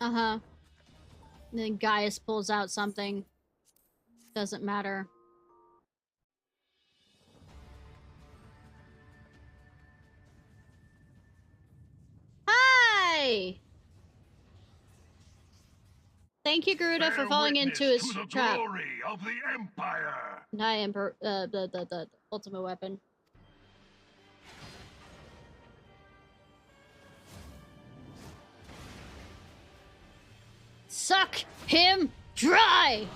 Uh-huh. And then Gaius pulls out something. Doesn't matter. Hi! Thank you, Garuda, for falling into his trap. Glory of the Empire. I am the ultimate weapon. Suck him dry!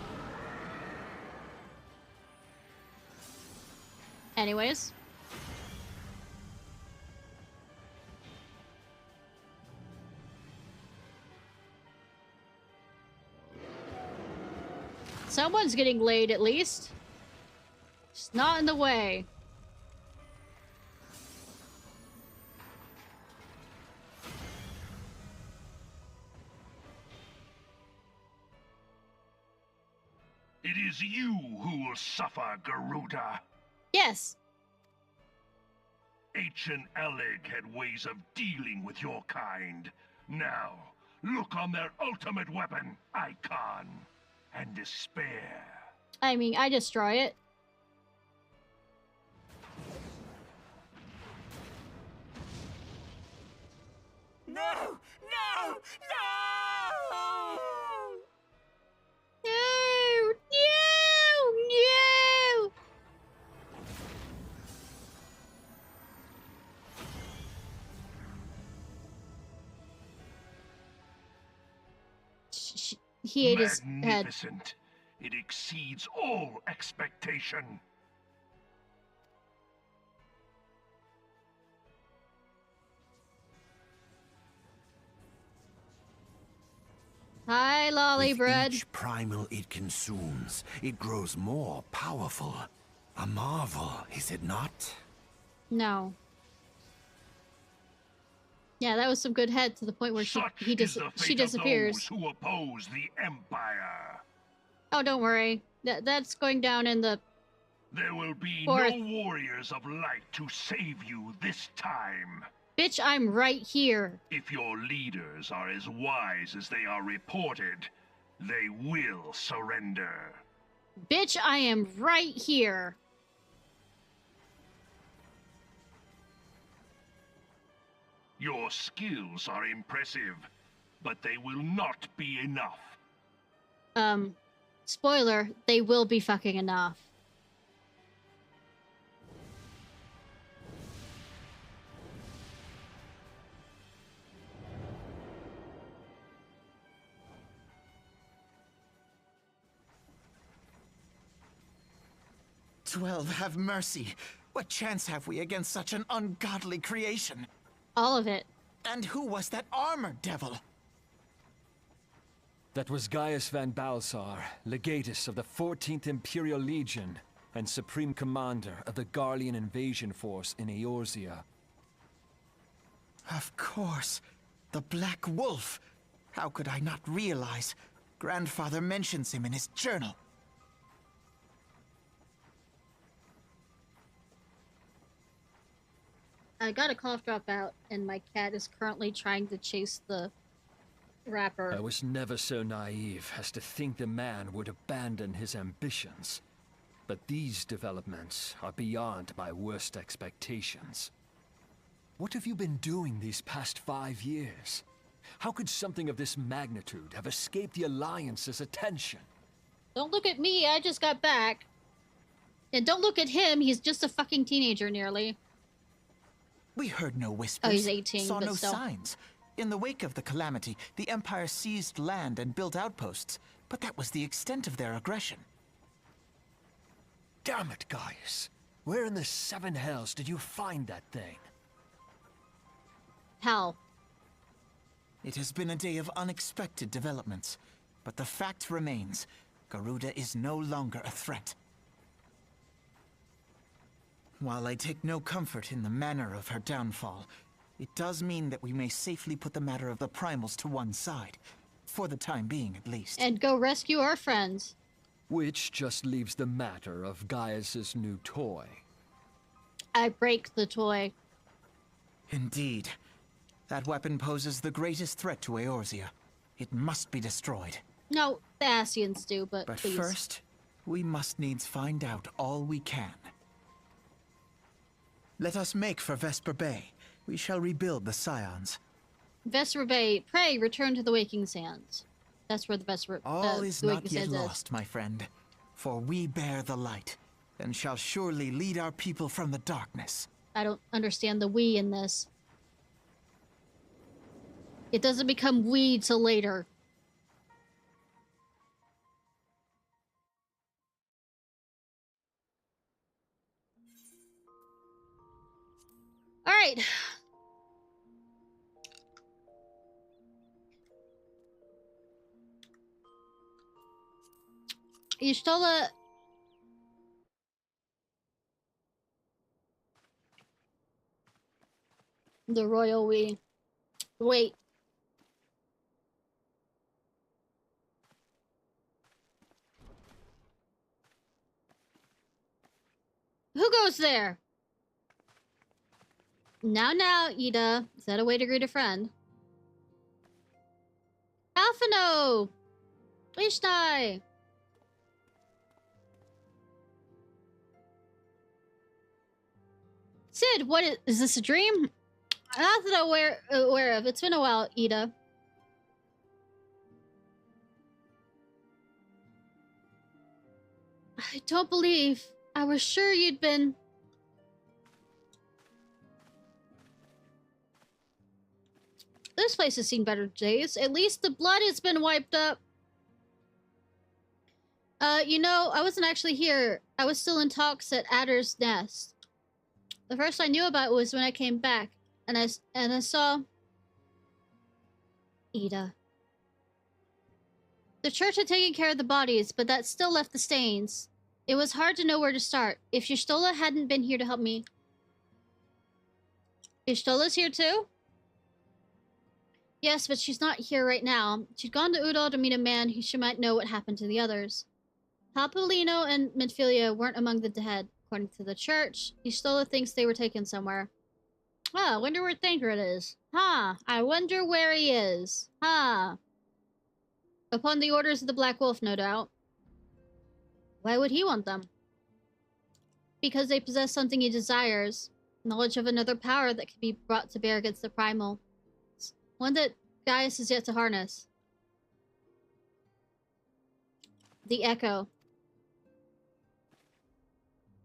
Anyways. Someone's getting laid, at least. Just not in the way. It is you who will suffer, Garuda. Yes. Ancient Alec had ways of dealing with your kind. Now, look on their ultimate weapon, Icon, and despair. I mean, I destroy it. No! No! No! No! No! No! He ate his head. Magnificent. It exceeds all expectation. Hi, lolly bread. Each primal it consumes, it grows more powerful. A marvel, is it not? No. Yeah, that was some good head to the point where she disappears. Those who oppose the Empire. Oh, don't worry. That's going down in the There will be forest. no warriors of light to save you this time. Bitch, I'm right here. If your leaders are as wise as they are reported, they will surrender. Bitch, I am right here. Your skills are impressive, but they will not be enough. Spoiler, they will be fucking enough. "12, have mercy. What chance have we against such an ungodly creation? All of it. And who was that armored devil? That was Gaius van Balsar, legatus of the 14th Imperial Legion and Supreme Commander of the Garlean invasion force in Eorzea. Of course. The Black Wolf. How could I not realize? Grandfather mentions him in his journal. I got a cough drop out, and my cat is currently trying to chase the rapper. I was never so naive as to think the man would abandon his ambitions. But these developments are beyond my worst expectations. What have you been doing these past 5 years? How could something of this magnitude have escaped the Alliance's attention? Don't look at me, I just got back. And don't look at him, he's just a fucking teenager nearly. We heard no whispers, oh, he's 18, saw but no still. signs. In the wake of the calamity, the Empire seized land and built outposts, but that was the extent of their aggression. Damn it, Gaius. Where in the seven hells did you find that thing? Hell. It has been a day of unexpected developments, but the fact remains, Garuda is no longer a threat. While I take no comfort in the manner of her downfall, it does mean that we may safely put the matter of the primals to one side. For the time being, at least. And go rescue our friends. Which just leaves the matter of Gaius's new toy. I break the toy. Indeed. That weapon poses the greatest threat to Eorzea. It must be destroyed. No, the Ascians do, but please. First, we must needs find out all we can. Let us make for Vesper Bay. We shall rebuild the Scions. Vesper Bay, pray return to the Waking Sands. That's where the Vesper... All is not yet lost, my friend. For we bear the light, and shall surely lead our people from the darkness. I don't understand the we in this. It doesn't become we till later. All right. Y'shtola... The royal we. Wait. Who goes there? Now, Ida. Is that a way to greet a friend? Alphino! Ishnai! Sid, what is this a dream? Nothing aware of. It's been a while, Ida. I don't believe. I was sure you'd been... This place has seen better days. At least the blood has been wiped up. You know, I wasn't actually here. I was still in talks at Adder's Nest. The first I knew about it was when I came back, and I saw... Ida. The church had taken care of the bodies, but that still left the stains. It was hard to know where to start. If Y'shtola hadn't been here to help me... Y'shtola's here too? Yes, but she's not here right now. She'd gone to Udall to meet a man who she might know what happened to the others. Papolino and Midfilia weren't among the dead. According to the church, Y'shtola thinks they were taken somewhere. Ah, I wonder where Thancred is. Huh, I wonder where he is. Huh. Upon the orders of the Black Wolf, no doubt. Why would he want them? Because they possess something he desires. Knowledge of another power that can be brought to bear against the primal. One that Gaius is yet to harness. The Echo.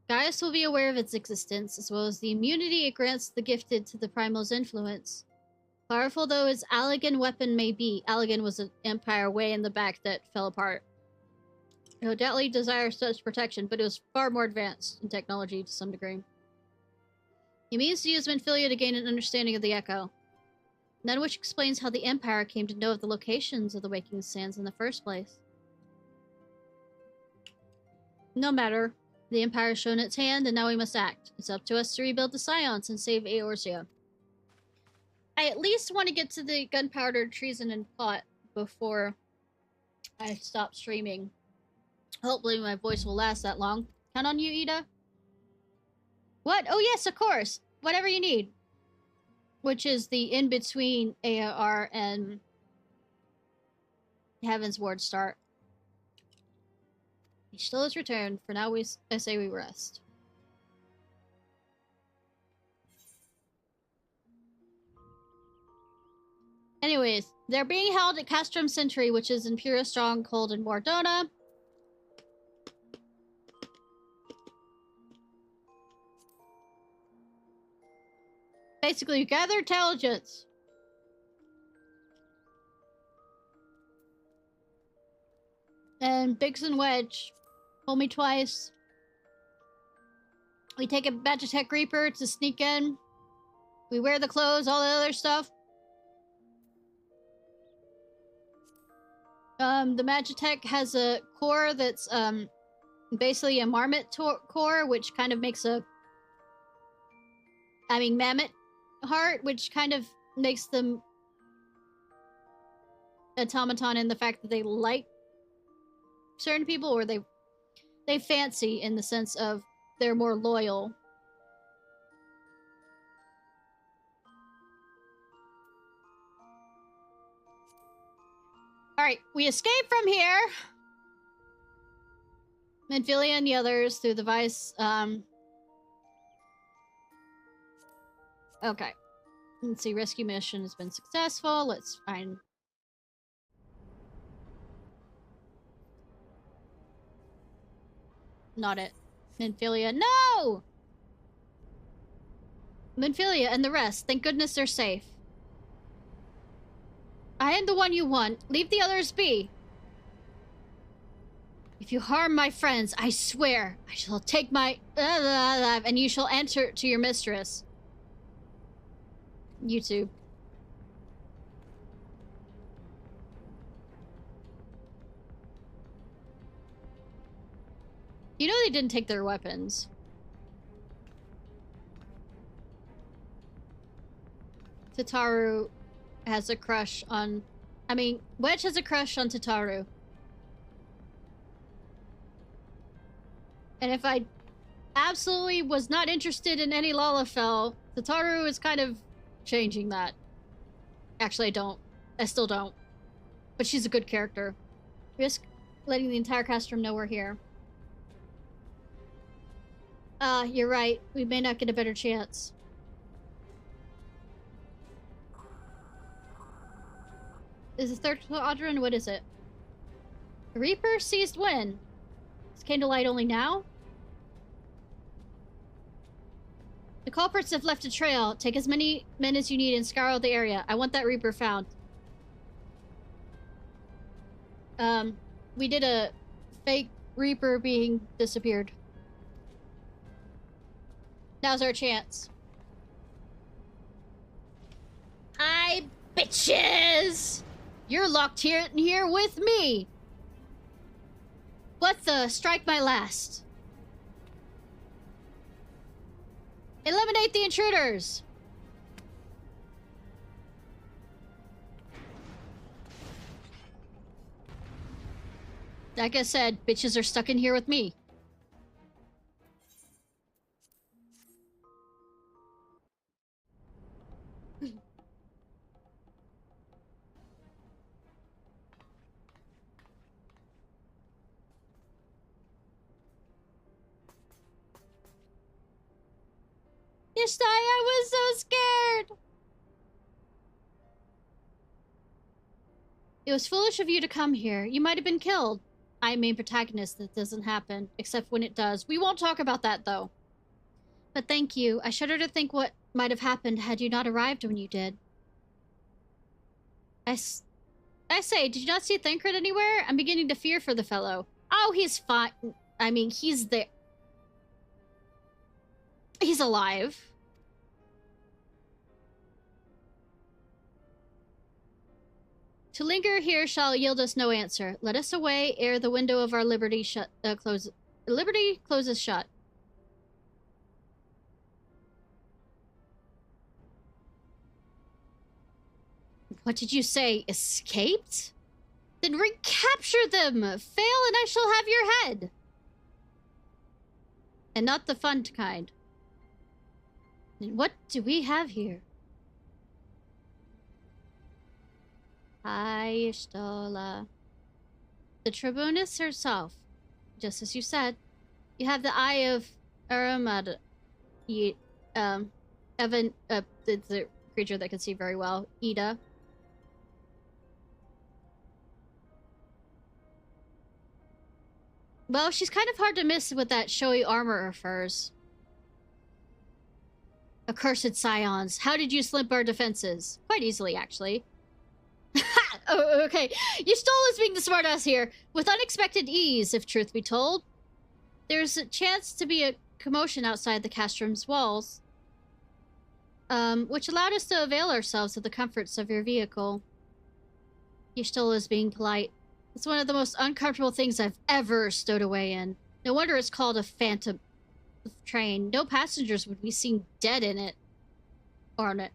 Gaius will be aware of its existence, as well as the immunity it grants the gifted to the primal's influence. Powerful though his Allagan weapon may be, Allagan was an empire way in the back that fell apart. It would doubtly desire such protection, but it was far more advanced in technology to some degree. He means to use Minfilia to gain an understanding of the Echo. None which explains how the Empire came to know of the locations of the Waking Sands in the first place. No matter. The Empire has shown its hand, and now we must act. It's up to us to rebuild the Scions and save Eorzea. I at least want to get to the gunpowder, treason, and plot before I stop streaming. Hopefully my voice will last that long. Count on you, Ida? What? Oh yes, of course! Whatever you need. Which is the in-between ARR and Heaven's Ward start. He still has returned. For now, I say we rest. Anyways, they're being held at Castrum Sentry, which is Imperial Stronghold in Mordona. Basically, you gather intelligence. And Biggs and Wedge told me twice. We take a Magitech Reaper to sneak in. We wear the clothes, all the other stuff. The Magitech has a core that's basically a marmot core, which kind of makes a... mammoth heart, which kind of makes them automaton in the fact that they like certain people, or they fancy in the sense of they're more loyal. Alright, we escape from here. Menphilia and the others through the Vice, okay. Let's see, rescue mission has been successful. Let's find... Not it. Menphilia. No! Menphilia and the rest. Thank goodness they're safe. I am the one you want. Leave the others be. If you harm my friends, I swear, I shall take my... and you shall answer to your mistress. YouTube. You know they didn't take their weapons. Tataru has a crush on... Wedge has a crush on Tataru. And if I absolutely was not interested in any Lalafell, Tataru is kind of changing that. Actually, I don't. I still don't. But she's a good character. Risk letting the entire castrum know we're here. You're right. We may not get a better chance. Is the third quadrant? What is it? The Reaper seized when? Is candlelight only now? The culprits have left a trail. Take as many men as you need and scour out the area. I want that Reaper found. We did a fake Reaper being disappeared. Now's our chance. Hi, bitches! You're locked here in here with me! What the? Strike my last. Eliminate the intruders! Like I said, bitches are stuck in here with me. Ishnai, I was so scared! It was foolish of you to come here. You might have been killed. I am main protagonist. That doesn't happen, except when it does. We won't talk about that, though. But thank you. I shudder to think what might have happened had you not arrived when you did. I say, did you not see Thancred anywhere? I'm beginning to fear for the fellow. Oh, he's fine. He's there. He's alive. To linger here shall yield us no answer. Let us away ere the window of our liberty closes shut. What did you say? Escaped? Then recapture them! Fail and I shall have your head! And not the fun kind. And what do we have here? Ishtola. The Tribunus herself. Just as you said. You have the eye of Aramada. The creature that can see very well. Ida. Well, she's kind of hard to miss with that showy armor of hers. Accursed scions, how did you slip our defenses? Quite easily, actually. Ha! Oh, okay. Y'shtola is being the smartass here. With unexpected ease, if truth be told. There's a chance to be a commotion outside the castrum's walls. Which allowed us to avail ourselves of the comforts of your vehicle. Y'shtola is being polite. It's one of the most uncomfortable things I've ever stowed away in. No wonder it's called a phantom train. No passengers would be seen dead in it. Or on it.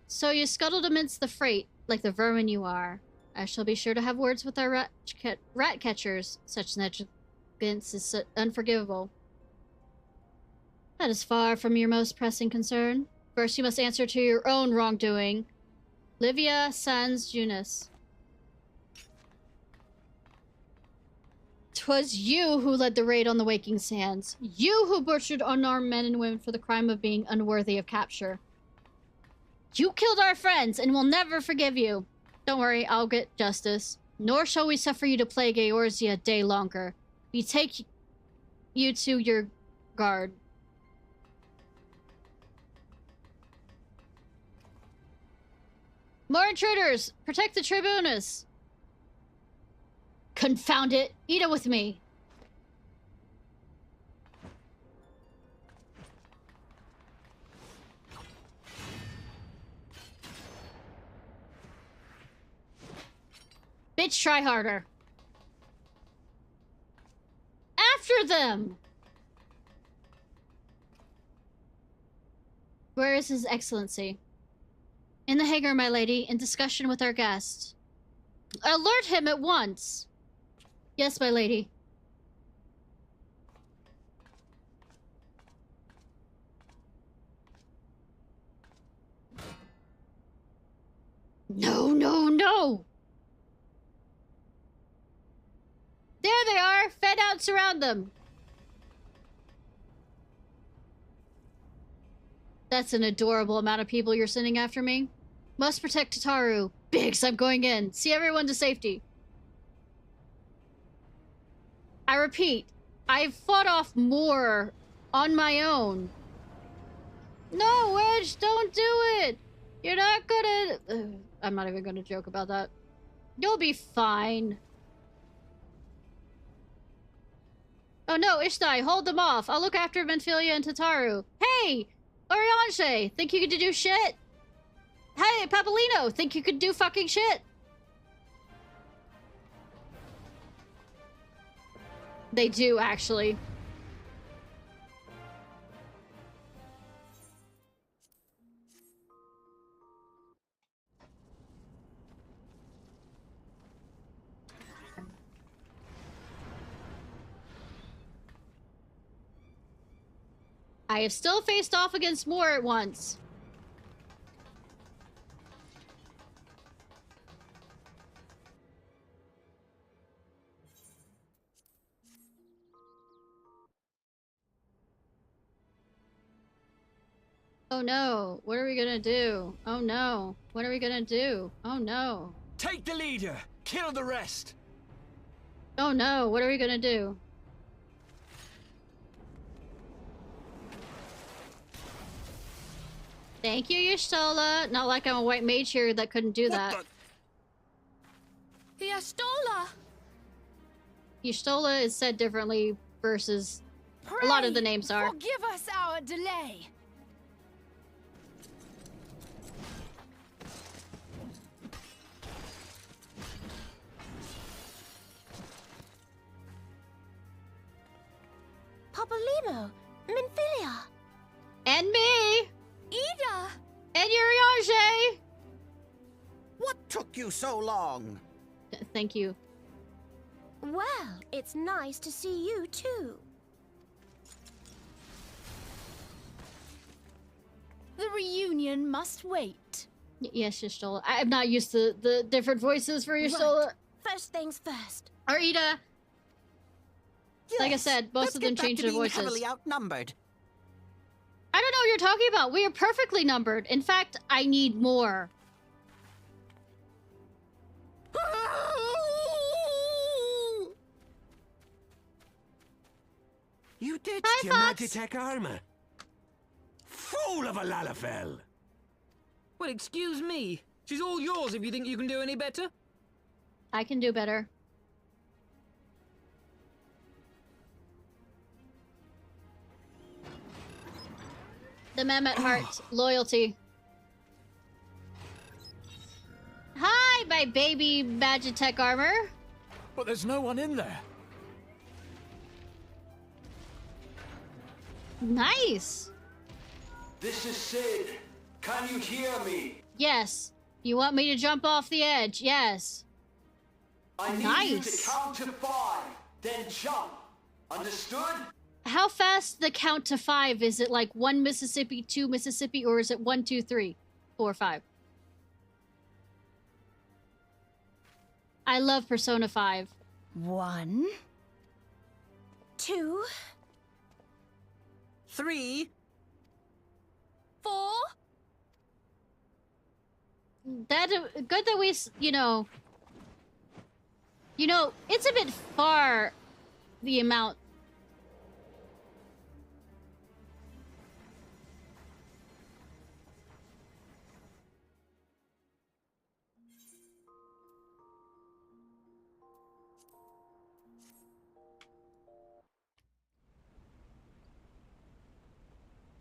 So you scuttled amidst the freight, like the vermin you are. I shall be sure to have words with our rat catchers. Such negligence is unforgivable. That is far from your most pressing concern. First you must answer to your own wrongdoing. Livia Sans Junis. 'Twas you who led the raid on the Waking Sands. You who butchered unarmed men and women for the crime of being unworthy of capture. You killed our friends, and we'll never forgive you. Don't worry, I'll get justice. Nor shall we suffer you to plague Eorzea a day longer. We take you to your guard. More intruders! Protect the Tribunus! Confound it! Eat it with me! Bitch, try harder. After them! Where is His Excellency? In the hangar, my lady, in discussion with our guest. Alert him at once! Yes, my lady. No, no, no! There they are! Fed out, surround them! That's an adorable amount of people you're sending after me. Must protect Tataru. Biggs, I'm going in. See everyone to safety. I repeat, I've fought off more on my own. No, Wedge, don't do it! You're not gonna... I'm not even gonna joke about that. You'll be fine. Oh no, Ishnai, hold them off. I'll look after Ventfilia and Tataru. Hey! Orianche, think you could do shit? Hey, Papalino, think you could do fucking shit? They do, actually. I have still faced off against more at once. Oh no, what are we gonna do? Oh no, what are we gonna do? Oh no. Take the leader! Kill the rest! Oh no, what are we gonna do? Thank you, Y'shtola. Not like I'm a white mage here that couldn't do that. Y'shtola! Y'shtola is said differently versus a lot of the names are. Forgive us our delay. Copolimo, Minfilia. And me! Ida! And Urianger! What took you so long? Thank you. Well, it's nice to see you too. The reunion must wait. Yes, Y'shtola. I'm not used to the different voices for Y'shtola. Right. First things first. Or Ida. Yes, like I said, most of them change their voices. Heavily outnumbered. I don't know what you're talking about. We are perfectly numbered. In fact, I need more. You ditched your Magitech armor. Fool of a Lalafell! Well, excuse me. She's all yours if you think you can do any better. I can do better. The Mehmet heart. Loyalty. Hi, my baby Magitech armor. But there's no one in there. Nice. This is Sid. Can you hear me? Yes. You want me to jump off the edge? Yes. I need you to count to 5, then jump. Understood? How fast the count to 5? Is it like 1 Mississippi, 2 Mississippi, or is it 1, 2, 3, 4, 5? I love Persona 5. 1, 2, 3, 4. That good that we, you know, it's a bit far, the amount.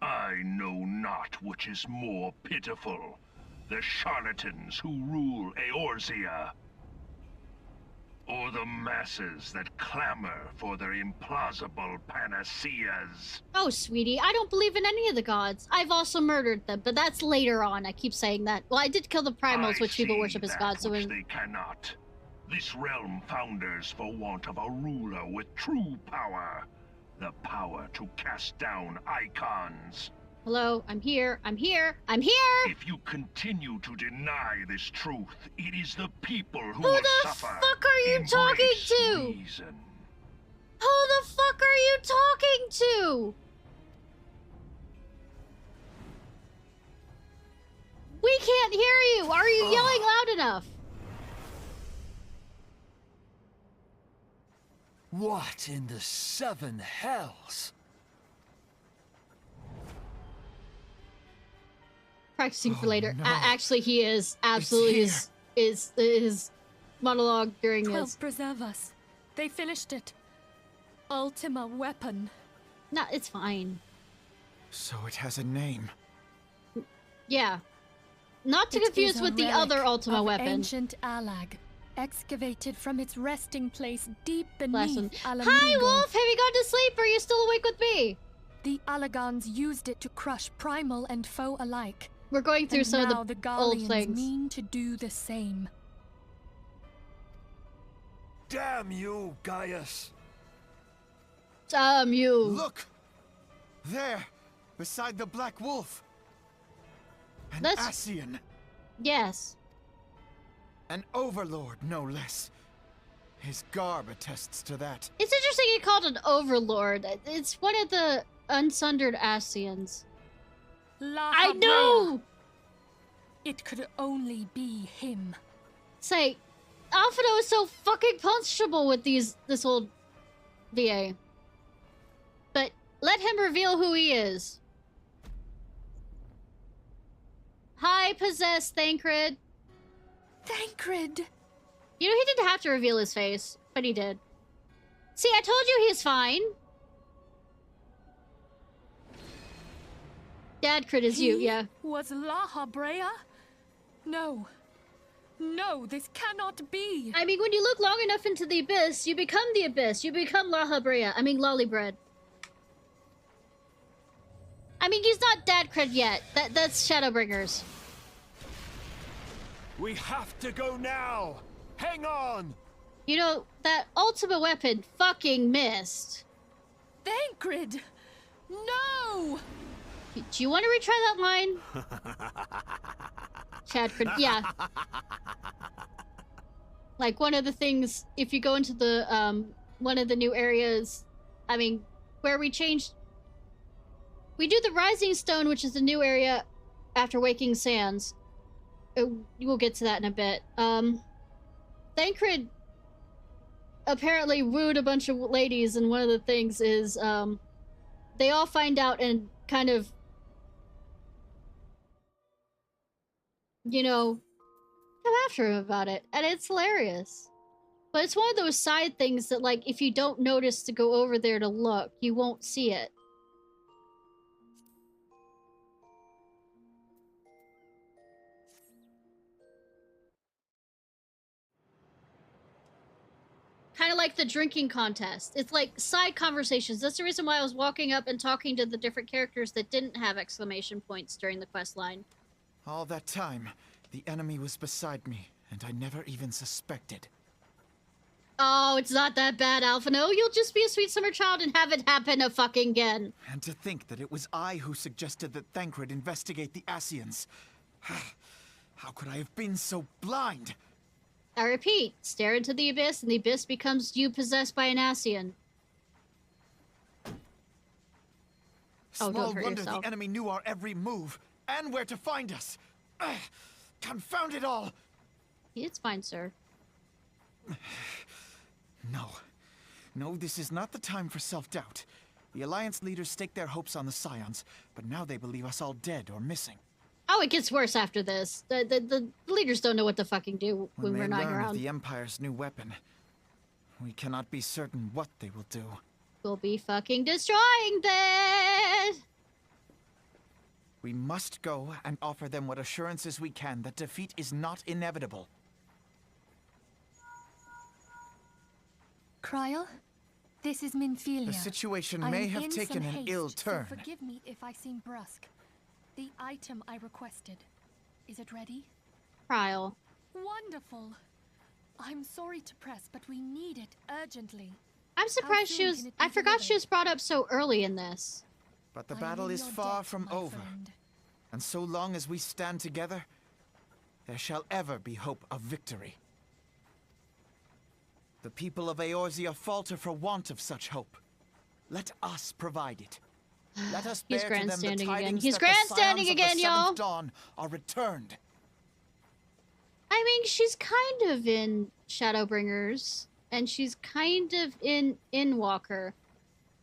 I know not which is more pitiful, the charlatans who rule Eorzea, or the masses that clamor for their implausible panaceas. Oh, sweetie, I don't believe in any of the gods. I've also murdered them, but that's later on. I keep saying that. Well, I did kill the primals, which people worship as gods, so which they cannot. This realm founders for want of a ruler with true power. The power to cast down icons. Hello, I'm here, I'm here, I'm here! If you continue to deny this truth, it is the people who Who will the suffer. fuck are you talking to? Reason. Who the fuck are you talking to? We can't hear you! Are you yelling loud enough? What in the 7 hells? Practicing for later. No. Actually, he is absolutely his monologue during 12 his. preserve us. They finished it. Ultima weapon. No, it's fine. So it has a name. Yeah. Not to It confuse is a with the relic other Ultima of weapon. Ancient Alag, excavated from its resting place deep Bless him. beneath Alamigo. Hi, Wolf! Have you gone to sleep? Or are you still awake with me? The Alagons used it to crush primal and foe alike. We're going through and some now of the Garleans old things. mean to do the same. Damn you, Gaius! Damn you! Look! There! Beside the Black Wolf! An Ascian! Yes. An overlord, no less. His garb attests to that. It's interesting you called it Overlord. It's one of the unsundered Ascians. I know! It could only be him. Say, Alfredo is so fucking punchable with this old VA. But let him reveal who he is. Hi, possessed Thancred. Thancred! You know, he didn't have to reveal his face, but he did. See, I told you he's fine. Dad crit is you, yeah. Was La Habrea? No. No, this cannot be. I mean, when you look long enough into the abyss, you become the abyss. You become La Habrea. I mean, Lollybread. I mean, he's not dad cred yet. That's Shadowbringers. We have to go now. Hang on. You know, that ultimate weapon fucking missed. Thancred! No! Do you want to retry that line? Chadford, yeah. Like, one of the things, if you go into the, one of the new areas, I mean, where we changed... We do the Rising Stone, which is the new area after Waking Sands. We'll get to that in a bit. Thancred apparently wooed a bunch of ladies, and one of the things is, they all find out and kind of, you know, come after him about it, and it's hilarious. But it's one of those side things that, like, if you don't notice to go over there to look, you won't see it. Kind of like the drinking contest. It's like side conversations. That's the reason why I was walking up and talking to the different characters that didn't have exclamation points during the quest line. All that time, the enemy was beside me, and I never even suspected. Oh, it's not that bad, Alphino. You'll just be a sweet summer child and have it happen again. And to think that it was I who suggested that Thancred investigate the Ascians. How could I have been so blind? I repeat, stare into the abyss, and the abyss becomes you possessed by an Ascian. Small wonder the enemy knew our every move, and where to find us. Confound it all! It's fine, sir. No, this is not the time for self-doubt. The Alliance leaders staked their hopes on the Scions, but now they believe us all dead or missing. Oh, it gets worse after this. The leaders don't know what to fucking do when we're not around. Of the Empire's new weapon, we cannot be certain what they will do. We'll be fucking destroying that! We must go and offer them what assurances we can that defeat is not inevitable. Kryl, this is Minfilia. The situation may have taken an ill turn. So forgive me if I seem brusque. The item I requested. Is it ready? Kryl. Wonderful. I'm sorry to press, but we need it urgently. I'm surprised she was... I forgot she was brought up so early in this. But the battle is far from over. And so long as we stand together, there shall ever be hope of victory. The people of Eorzea falter for want of such hope. Let us provide it. Let us bear to them the tidings He's grandstanding again, y'all. Dawn are returned. I mean, she's kind of in Shadowbringers, and she's kind of in Walker,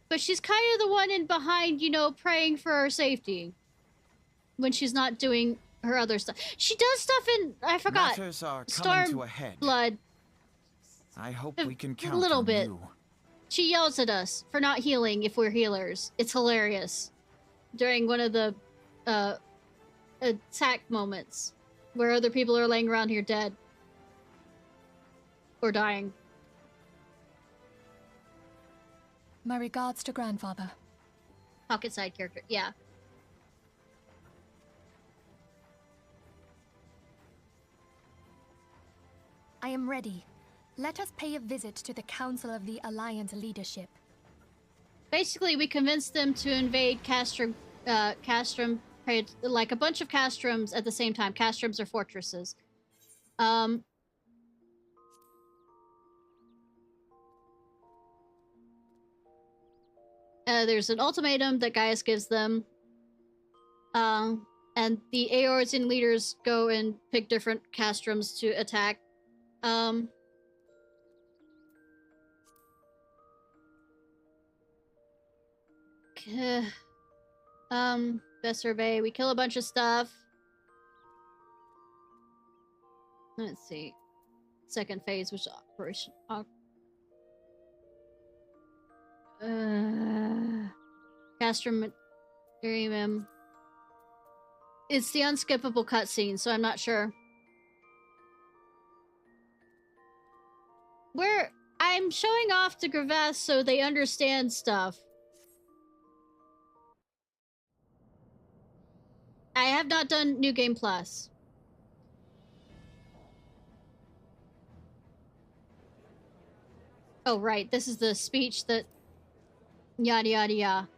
but she's kind of the one in behind, you know, praying for our safety when she's not doing her other stuff. She does stuff in, I forgot, Matters are coming to a head. Blood. I hope we can count a little on bit. You. She yells at us for not healing if we're healers. It's hilarious. During one of the attack moments where other people are laying around here dead. Or dying. My regards to grandfather. Pocket side character, yeah. I am ready. Let us pay a visit to the Council of the Alliance leadership. Basically, we convinced them to invade Castrum, like a bunch of Castrums at the same time. Castrums are fortresses. There's an ultimatum that Gaius gives them. And the Eorzean leaders go and pick different Castrums to attack. Best survey. We kill a bunch of stuff. Let's see. Second phase, which is operation. Castrum. It's the unskippable cutscene, so I'm not sure. I'm showing off to Gravess so they understand stuff. have not done New Game Plus. Oh, right. This is the speech that... Yada, yada, yada.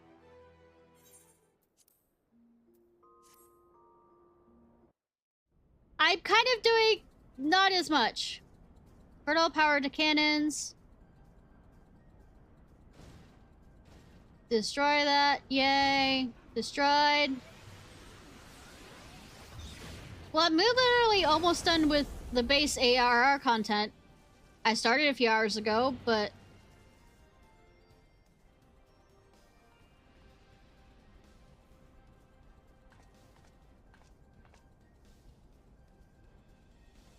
I'm kind of doing not as much. Burn all power to cannons. Destroy that. Yay. Destroyed. Well, I'm literally almost done with the base ARR content. I started a few hours ago, but...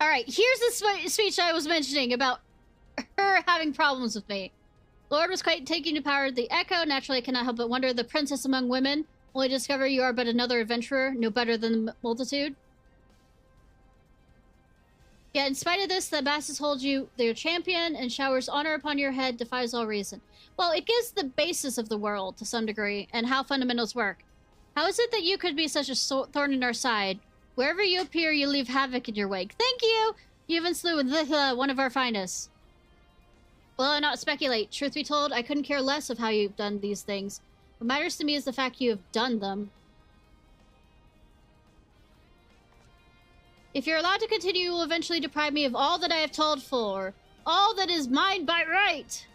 Alright, here's the speech I was mentioning about her having problems with me. Lord was quite taking to power the Echo. Naturally, I cannot help but wonder, the princess among women. Only discover you are but another adventurer, no better than the multitude. Yet, in spite of this, the masses hold you their champion and showers honor upon your head, defies all reason. Well, it gives the basis of the world, to some degree, and how fundamentals work. How is it that you could be such a thorn in our side? Wherever you appear, you leave havoc in your wake. Thank you! You even slew one of our finest. Well, I'll not speculate. Truth be told, I couldn't care less of how you've done these things. What matters to me is the fact you have done them. If you're allowed to continue, you will eventually deprive me of all that I have toiled for. All that is mine by right.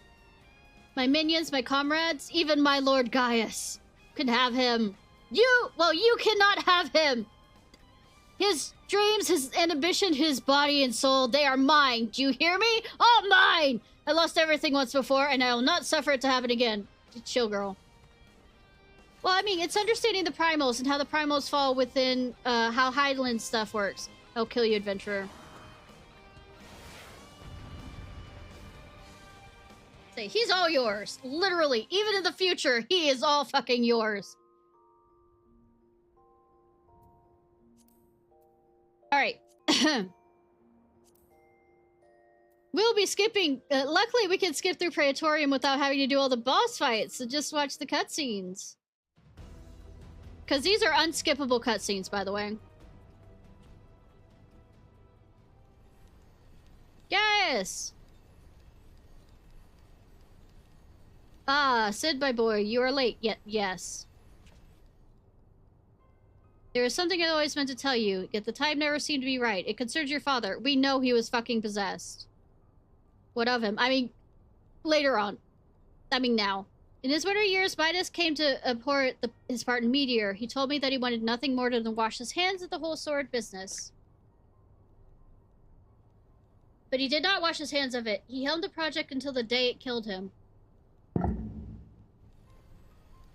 My minions, my comrades, even my Lord Gaius can have him. You cannot have him. His dreams, his ambition, his body and soul, they are mine. Do you hear me? All mine! I lost everything once before, and I will not suffer it to happen again. Chill, girl. Well, I mean, it's understanding the primals and how the primals fall within how Highland stuff works. I'll kill you, adventurer. Say, he's all yours. Literally, even in the future, he is all fucking yours. Alright. We'll be skipping... luckily, we can skip through Praetorium without having to do all the boss fights, so just watch the cutscenes. Because these are unskippable cutscenes, by the way. Yes! Ah, Sid, my boy, you are late. Yes. There is something I always meant to tell you, yet the time never seemed to be right. It concerns your father. We know he was fucking possessed. What of him? I mean, later on. I mean, now. In his winter years, Midas came to abhor his part in Meteor. He told me that he wanted nothing more than to wash his hands of the whole sword business. But he did not wash his hands of it. He helmed the project until the day it killed him.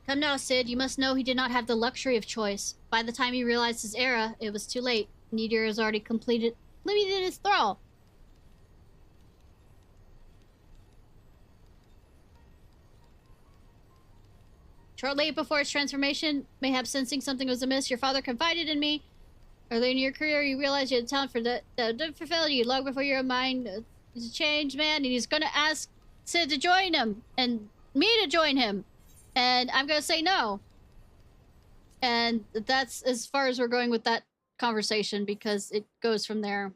Come now, Sid. You must know he did not have the luxury of choice. By the time he realized his era, it was too late. Meteor has already completed his thrall. Shortly before its transformation, mayhap sensing something was amiss, your father confided in me. Early in your career, you realized you had talent for that fulfilled long before your mind was a changed man, and he's gonna ask Sid to join him, and me to join him. And I'm gonna say no. And that's as far as we're going with that conversation, because it goes from there,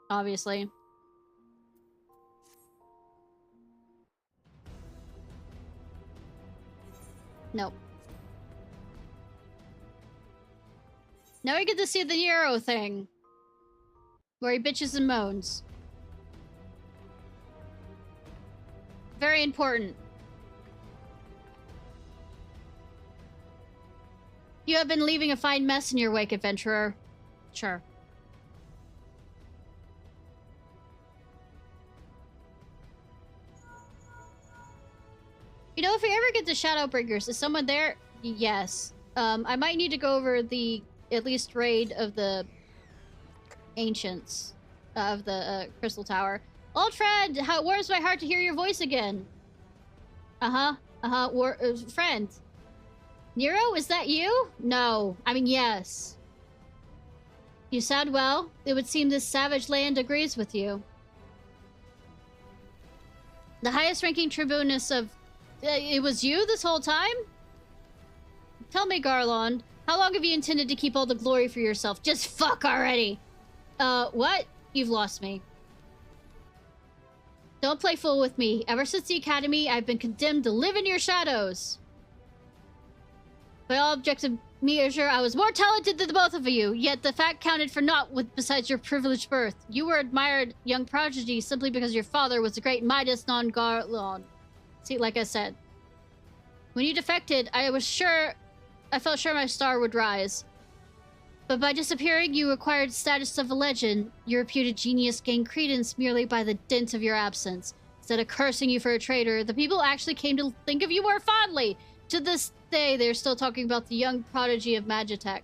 obviously. Nope. Now we get to see the Nero thing. Where he bitches and moans. Very important. You have been leaving a fine mess in your wake, adventurer. Sure. You know, if we ever get to Shadowbringers, is someone there? Yes. I might need to go over the, at least, raid of the Ancients of the Crystal Tower. Old friend, how it warms my heart to hear your voice again. Friend. Nero, is that you? No. I mean, yes. You sound well. It would seem this savage land agrees with you. The highest ranking tribunus of... it was you this whole time? Tell me, Garlond, How long have you intended to keep all the glory for yourself? Just fuck already! What? You've lost me. Don't play fool with me. Ever since the academy, I've been condemned to live in your shadows. By all objective measure, I was more talented than the both of you, yet the fact counted for naught besides your privileged birth. You were admired young prodigy simply because your father was the great Midas non-Garlon. See, like I said. When you defected, I felt sure my star would rise. But by disappearing, you acquired status of a legend. Your reputed genius gained credence merely by the dint of your absence. Instead of cursing you for a traitor, the people actually came to think of you more fondly. To this day, they're still talking about the young prodigy of Magitech.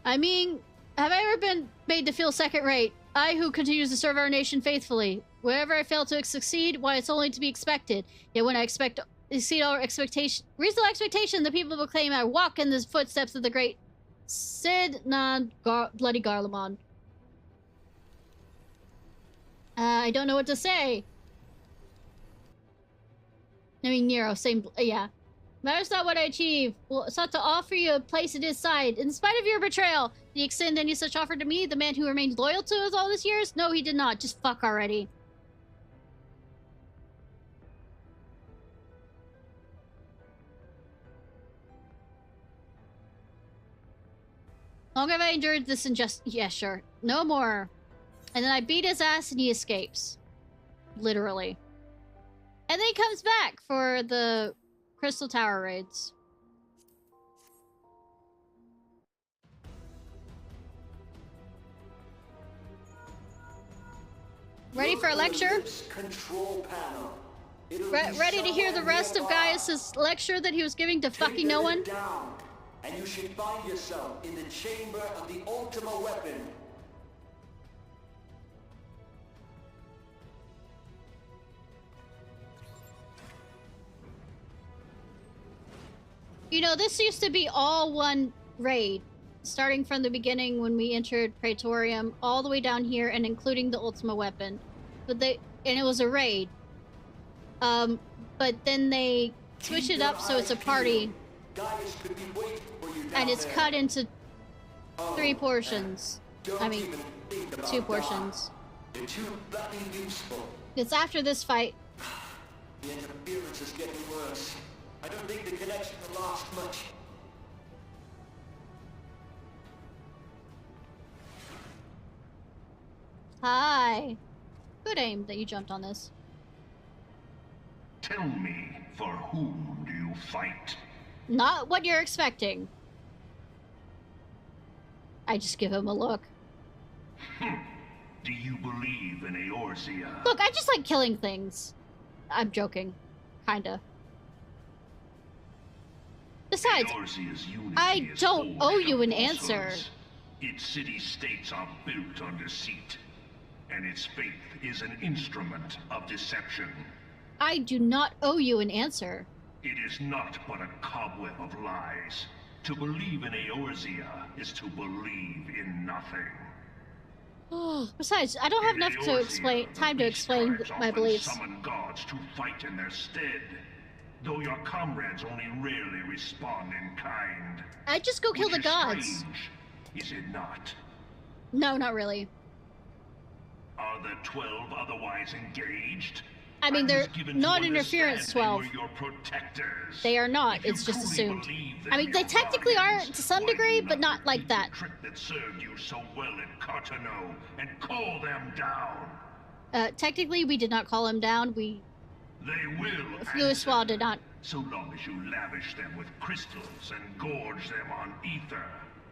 I mean, have I ever been made to feel second-rate? I who continues to serve our nation faithfully. Wherever I fail to succeed, why, it's only to be expected. Yet when I exceed our reasonable expectation, the people proclaim I walk in the footsteps of the great Sid Bloody Garlemon. I don't know what to say. I mean, Nero, same, yeah. Matters not what I achieve. Well, sought to offer you a place at his side. In spite of your betrayal, did he extend any such offer to me, the man who remained loyal to us all these years? No, he did not. Just fuck already. Long have I endured this injustice? Yeah, sure. No more. And then I beat his ass and he escapes. Literally. And then he comes back for the Crystal Tower raids. Ready for a lecture? Control panel. Ready to hear the rest of Gaius' lecture that he was giving to fucking no one? Down, and you should find yourself in the chamber of the Ultima Weapon. You know, this used to be all one raid. Starting from the beginning when we entered Praetorium, all the way down here and including the Ultima Weapon. And it was a raid. But then they switched it up so it's a party. And it's cut into 3 portions. I mean, 2 portions. It's after this fight. The interference is getting worse. I don't think the connection will last much. Hi. Good aim that you jumped on this. Tell me, for whom do you fight? Not what you're expecting. I just give him a look. Do you believe in Eorzea? Look, I just like killing things. I'm joking. Kinda. Besides, I don't owe you an answer. Its city-states are built on deceit, and its faith is an instrument of deception. I do not owe you an answer. It is not but a cobweb of lies. To believe in Eorzea is to believe in nothing. Besides, I don't have enough time to explain my beliefs. Summon gods to fight in their stead, though your comrades only rarely respond in kind. I just go kill the gods. Strange, is it not? No, not really. Are the 12 otherwise engaged? I mean, they're non-interference 12. They were your protectors. They are not. It's just assumed. I mean, they technically are to some degree, but not like that. Trick that served you so well in Cartano and call them down. Technically, we did not call him down. They will. Fluiswall did not. So long as you lavish them with crystals and gorge them on ether.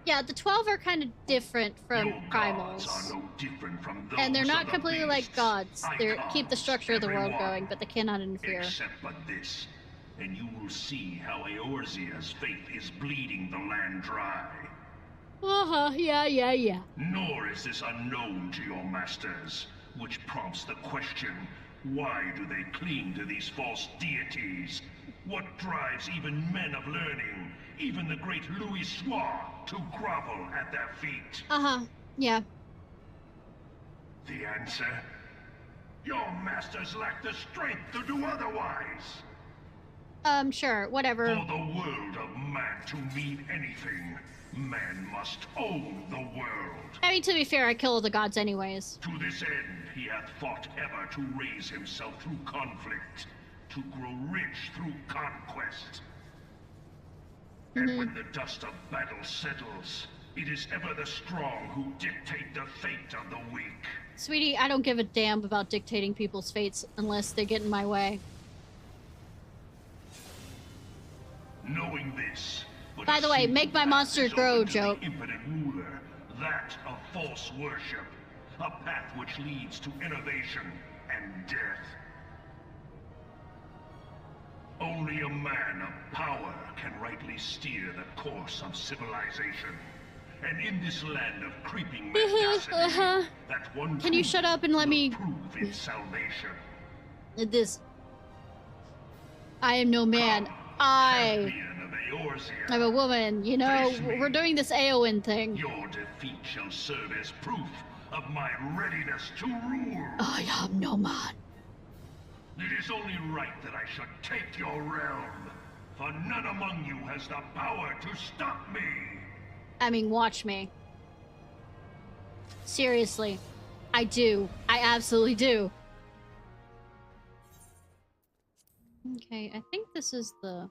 Yeah, the 12 are kind of different from primals. Are no different from those and they're not of the completely like gods. They keep the structure of the world going, but they cannot interfere. Except but this, and you will see how Eorzea's faith is bleeding the land dry. Yeah. Nor is this unknown to your masters, which prompts the question, why do they cling to these false deities? What drives even men of learning, even the great Louis Soir, to grovel at their feet? Yeah. The answer? Your masters lack the strength to do otherwise. Sure, whatever. For the world of man to mean anything, man must own the world. I mean, to be fair, I kill the gods anyways. To this end, he hath fought ever to raise himself through conflict, to grow rich through conquest. And when the dust of battle settles, it is ever the strong who dictate the fate of the weak. Sweetie, I don't give a damn about dictating people's fates unless they get in my way. Knowing this, by the way, make my monster grow, joke. Impotent ruler, that of false worship, a path which leads to innovation and death. Only a man of power can rightly steer the course of civilization. And in this land of creeping mendacity, that one can you shut up and let me prove its salvation. This I am no man. I'm a woman, you know, we're doing this Aowen thing. Your defeat shall serve as proof of my readiness to rule. I am no man. It is only right that I should take your realm, for none among you has the power to stop me. I mean, watch me. Seriously. I do. I absolutely do. Okay, I think this is the...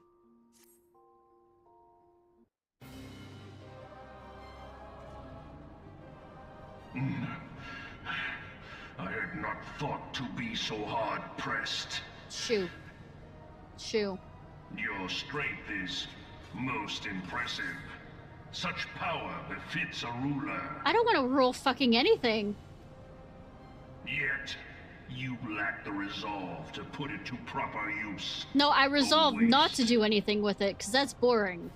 I had not thought to be so hard-pressed. Shoo. Shoo. Your strength is most impressive. Such power befits a ruler. I don't want to rule fucking anything. Yet, you lack the resolve to put it to proper use. No, I resolve not to do anything with it, because that's boring.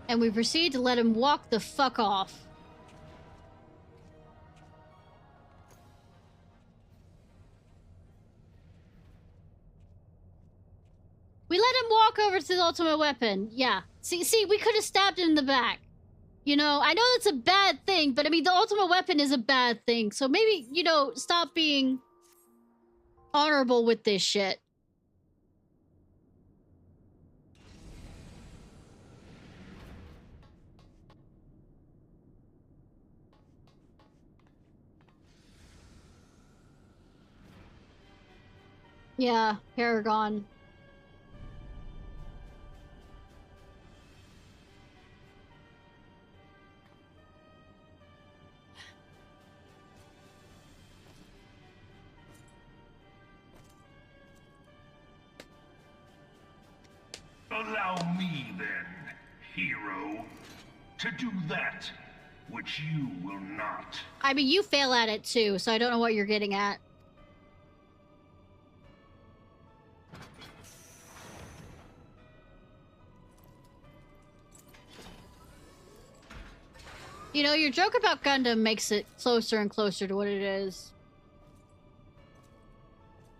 And we proceed to let him walk the fuck off. We let him walk over to the ultimate weapon. Yeah. See, we could have stabbed him in the back. You know, I know that's a bad thing, but I mean, the ultimate weapon is a bad thing. So maybe, you know, stop being honorable with this shit. Yeah, Paragon. Allow me, then, hero, to do that which you will not. I mean, you fail at it too, so I don't know what you're getting at. You know, your joke about Gundam makes it closer and closer to what it is.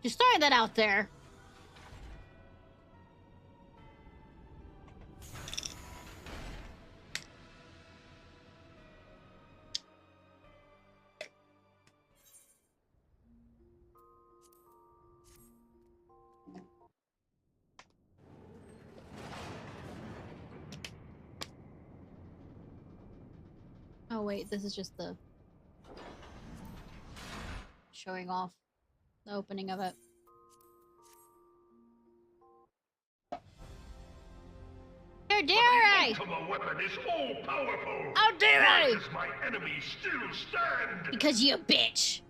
Just throwing that out there. Oh wait, this is just the showing off the opening of it. How dare I! The ultimate weapon is all powerful. How dare I! Why does my enemy still stand? Because you a bitch.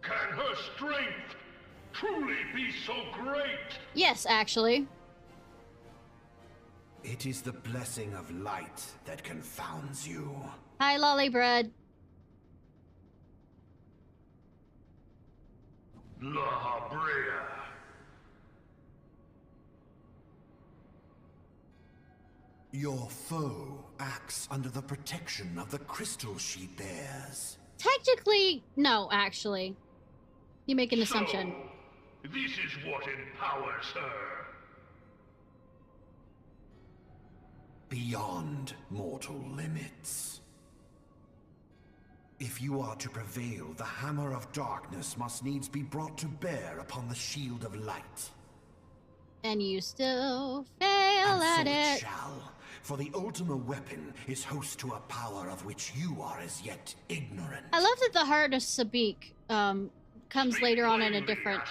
Can her strength truly be so great? Yes, actually. It is the blessing of light that confounds you. Hi, lolly bread. La Habrea. Your foe acts under the protection of the crystal she bears. Technically, no, actually. You make an assumption. This is what empowers her. Beyond mortal limits. If you are to prevail, the Hammer of Darkness must needs be brought to bear upon the Shield of Light. And you still fail at it it. Shall, for the Ultima weapon is host to a power of which you are as yet ignorant. I love that the Heart of Sabik comes later on in a different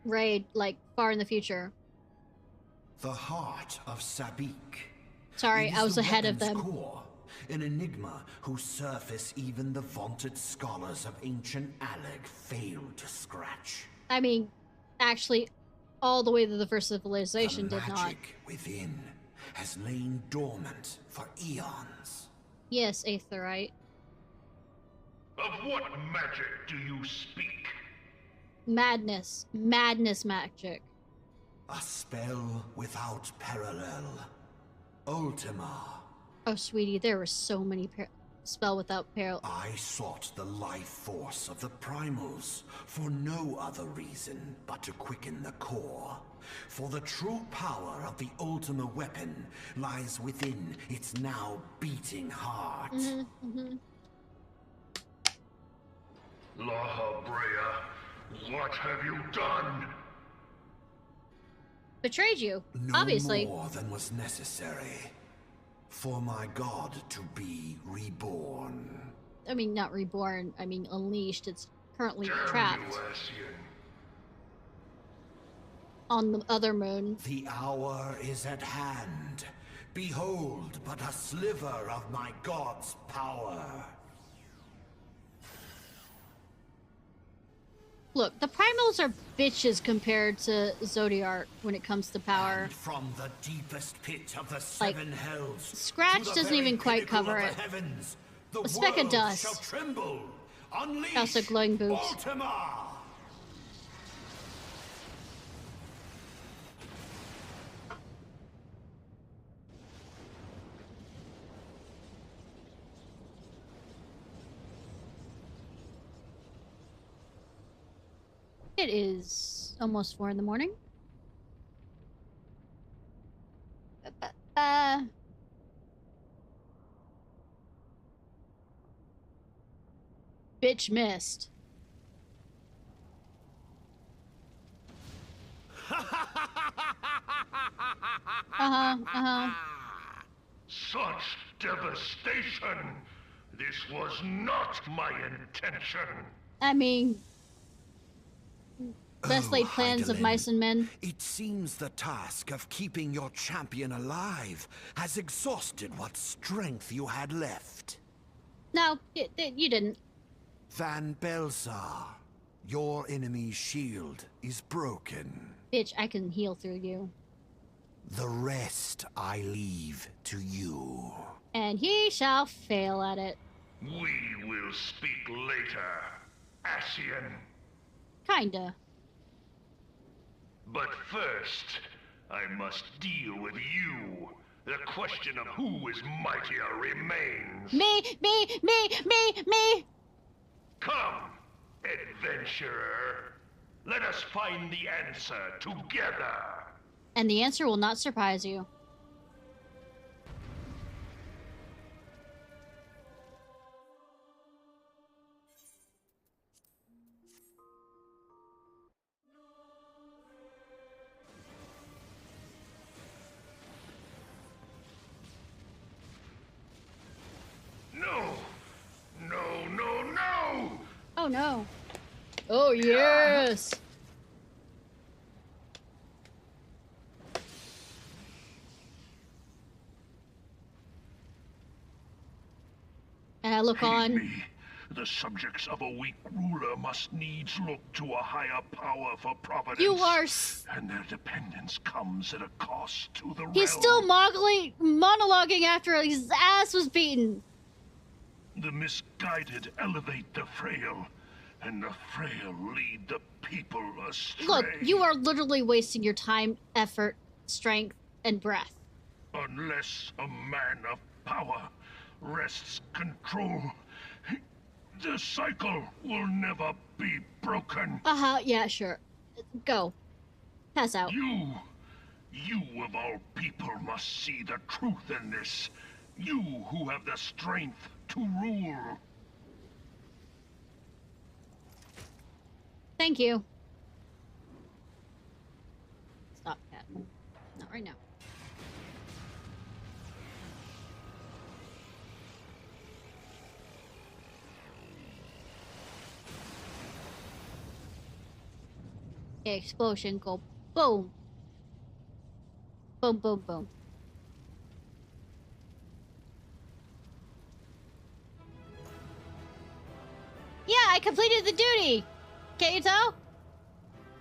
raid, like far in the future. The Heart of Sabik. Sorry, I was ahead of them. Core, an enigma whose surface even the vaunted scholars of ancient Alleg failed to scratch. I mean, actually, all the way to the first civilization did not. The magic within has lain dormant for eons. Yes, Aetherite. Of what magic do you speak? Madness. Madness magic. A spell without parallel. Ultima. Oh, sweetie, there were so many spell without parallel. I sought the life force of the primals for no other reason but to quicken the core. For the true power of the Ultima weapon lies within its now beating heart. Laha Brea, what have you done? Betrayed you, no obviously. More than was necessary for my god to be reborn. I mean, not reborn, I mean unleashed. It's currently Damn trapped you, Ascian. on the other moon. The hour is at hand. Behold but a sliver of my god's power. Look, the primals are bitches compared to Zodiark when it comes to power. And from the deepest pit of the seven hells, Scratch doesn't even quite cover it. Heavens, A speck of dust. Shall tremble. Unleash Also glowing boobs. Ultima! It is almost 4 in the morning. Bitch missed. Such devastation! This was not my intention! I mean, best laid plans of Heidelin, mice and men. It seems the task of keeping your champion alive has exhausted what strength you had left. No, you didn't. Van Belsar, your enemy's shield is broken. Bitch, I can heal through you. The rest I leave to you. And he shall fail at it. We will speak later, Ascian. Kinda. But first, I must deal with you. The question of who is mightier remains. Me! Come, adventurer. Let us find the answer together. And the answer will not surprise you. No! No, no, no! Oh no. Oh yes! And I look Heed on. me. The subjects of a weak ruler must needs look to a higher power for providence. You are and their dependence comes at a cost to the realm. He's still monologuing after his ass was beaten. The misguided elevate the frail, and the frail lead the people astray. Look, you are literally wasting your time, effort, strength, and breath. Unless a man of power wrests control, the cycle will never be broken. Yeah, sure. Go. Pass out. You of all people must see the truth in this. You who have the strength to rule. Thank you. Stop, cat. Not right now. Okay, explosion, go boom. Boom, boom, boom. Yeah, I completed the duty! Can't you tell?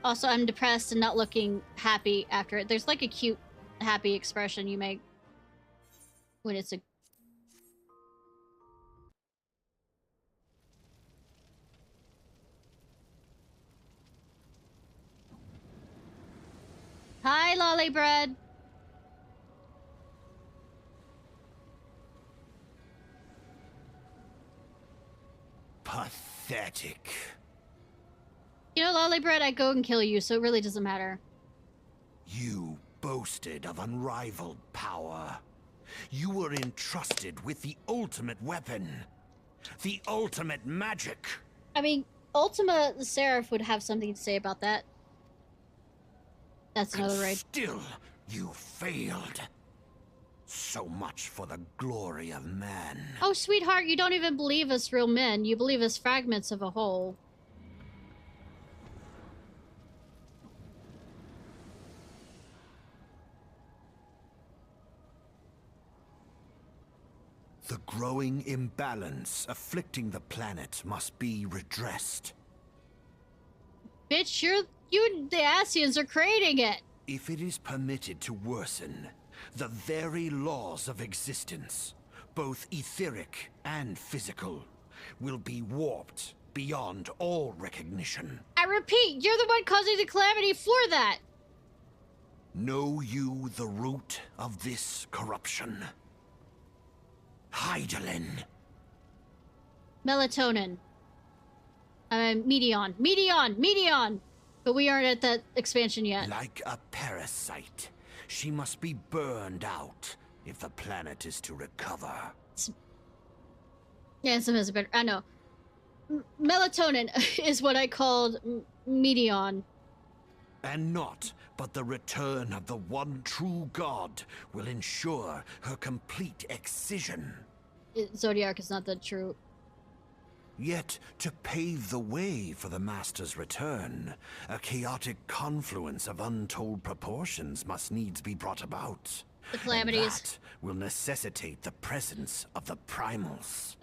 Also, I'm depressed and not looking happy after it. There's like a cute, happy expression you make when it's a... Hi, Lolly Bread. Pathetic. You know, Lolly Bread, I'd go and kill you, so it really doesn't matter. You boasted of unrivaled power. You were entrusted with the ultimate weapon. The ultimate magic. I mean, Ultima the Seraph would have something to say about that. That's another raid. Still, you failed. So much for the glory of man. Oh, sweetheart, you don't even believe us real men. You believe us fragments of a whole. The growing imbalance afflicting the planet must be redressed. Bitch, you the Asians are creating it. If it is permitted to worsen, the very laws of existence, both etheric and physical, will be warped beyond all recognition. I repeat, you're the one causing the calamity for that. Know you the root of this corruption? Hydaelyn. Melatonin. Medion. But we aren't at that expansion yet. Like a parasite, she must be burned out if the planet is to recover. Yeah, some is better. I know. Melatonin is what I called Medion. And not but the return of the one true god will ensure her complete excision. Zodiac is not that true. Yet, to pave the way for the Master's return, a chaotic confluence of untold proportions must needs be brought about. The calamities. And that will necessitate the presence of the primals.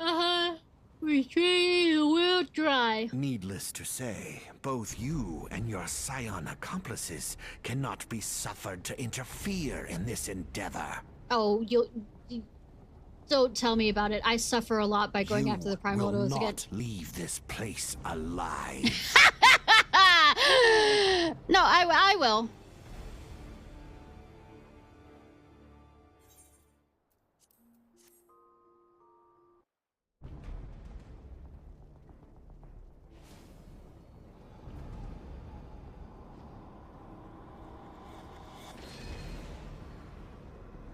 We're draining the world dry. Needless to say, both you and your scion accomplices cannot be suffered to interfere in this endeavor. Oh, you don't tell me about it. I suffer a lot by going after the primal will again. not leave this place alive. No, I will.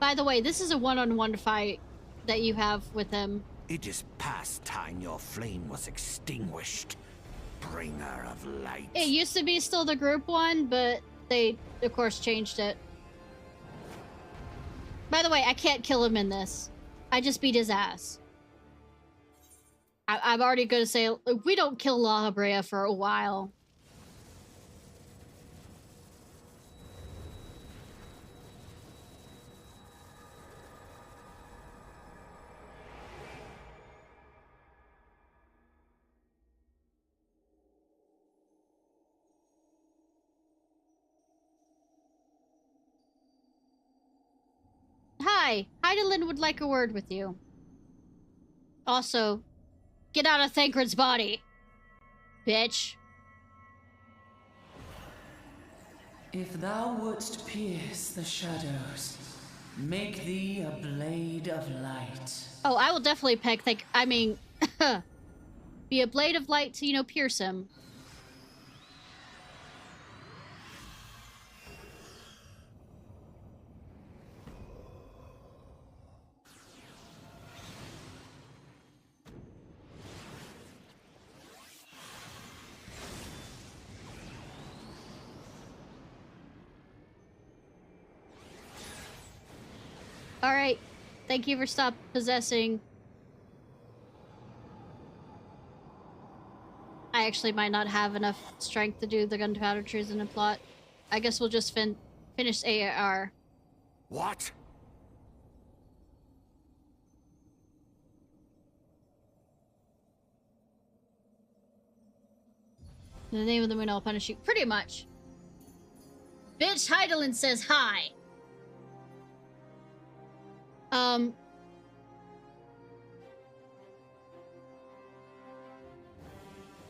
By the way, this is a one-on-one fight that you have with him. It is past time your flame was extinguished, bringer of light. It used to be still the group one, but they, of course, changed it. By the way, I can't kill him in this. I just beat his ass. I'm already going to say, we don't kill La Habrea for a while. Hi, Hydaelyn would like a word with you. Also, get out of Thancred's body, bitch. If thou wouldst pierce the shadows, make thee a blade of light. Oh, I will definitely be a blade of light to, you know, pierce him. Alright. Thank you for stop possessing. I actually might not have enough strength to do the gunpowder treason and plot. I guess we'll just finish ARR. What? In the name of the moon, I'll punish you. Pretty much. Bitch Heidelin says hi.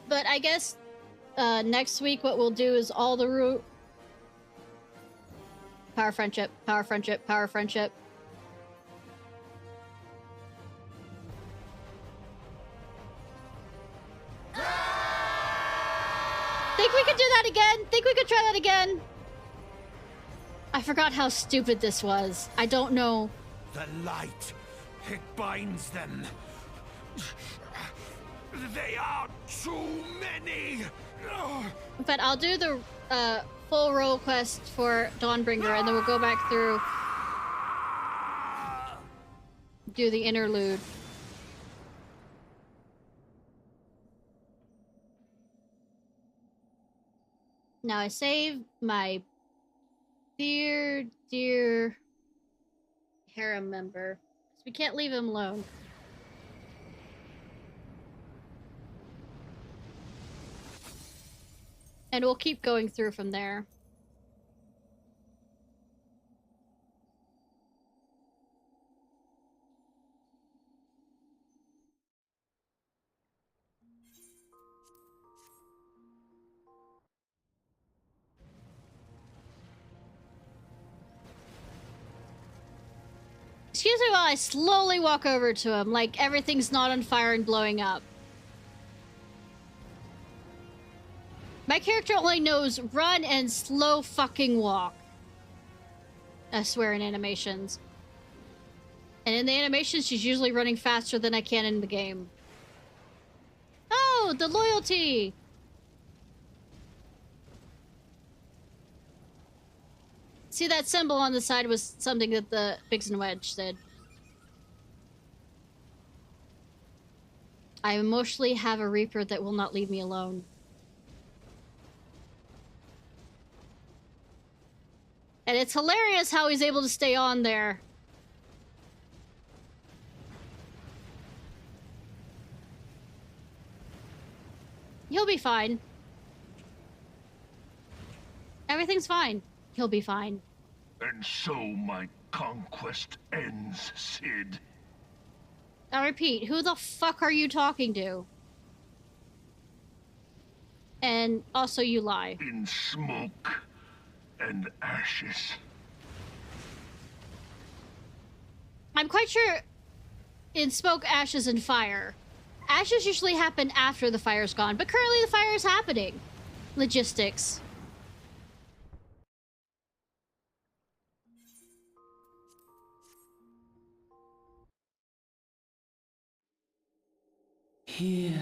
But I guess next week what we'll do is all the root power friendship, power friendship, power friendship. Think we could do that again? Think we could try that again? I forgot how stupid this was. I don't know. The light, it binds them. They are too many. But I'll do the full role quest for Dawnbringer, and then we'll go back through, do the interlude. Now I save my dear harem member, because we can't leave him alone. And we'll keep going through from there. Excuse me while I slowly walk over to him, like everything's not on fire and blowing up. My character only knows run and slow fucking walk. I swear, in animations. And in the animations, she's usually running faster than I can in the game. Oh, the loyalty! See, that symbol on the side was something that the Biggs and Wedge said. I emotionally have a Reaper that will not leave me alone. And it's hilarious how he's able to stay on there. He'll be fine. Everything's fine. He'll be fine. And so my conquest ends, Cid. I'll repeat, who the fuck are you talking to? And also you lie. In smoke and ashes. I'm quite sure in smoke, ashes, and fire. Ashes usually happen after the fire's gone, but currently the fire is happening. Logistics. Hear,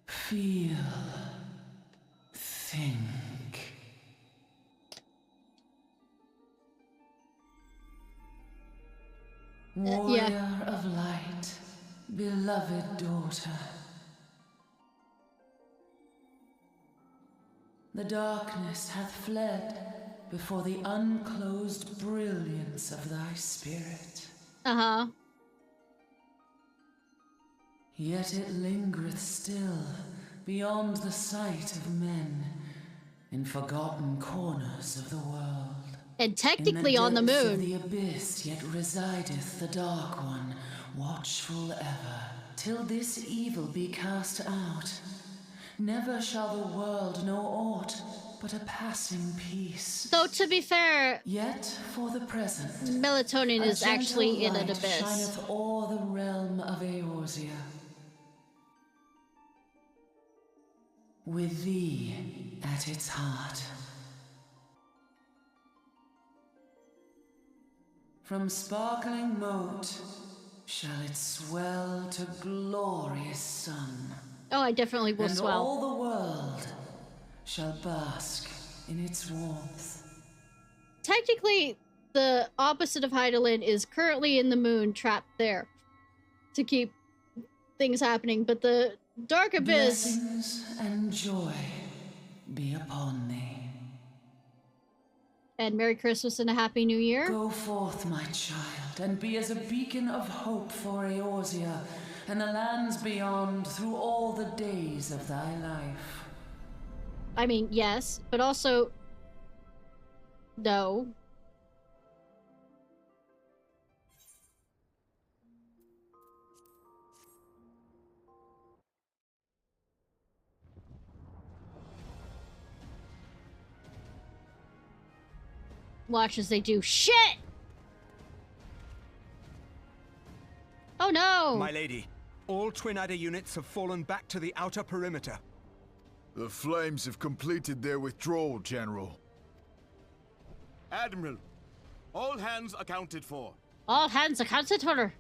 feel, think. Warrior of light, beloved daughter. The darkness hath fled before the unclosed brilliance of thy spirit. Uh-huh. Yet it lingereth still beyond the sight of men in forgotten corners of the world. And technically on the moon. In the abyss yet resideth the Dark One, watchful ever, till this evil be cast out. Never shall the world know aught but a passing peace. Though to be fair, yet for the present, melatonin is actually in an light abyss. Shineth o'er the realm of Eorzea. With thee at its heart. From sparkling moat shall it swell to glorious sun. Oh, I definitely will and swell. All the world shall bask in its warmth. Technically, the opposite of Hydaelyn is currently in the moon, trapped there to keep things happening. But the Dark Abyss... Blessings and joy be upon thee. And Merry Christmas and a Happy New Year. Go forth, my child, and be as a beacon of hope for Eorzea and the lands beyond through all the days of thy life. I mean, yes, but also... no. Watch as they do shit! Oh no! My lady, all Twin Adder units have fallen back to the outer perimeter. The Flames have completed their withdrawal, General. Admiral, all hands accounted for. All hands accounted for.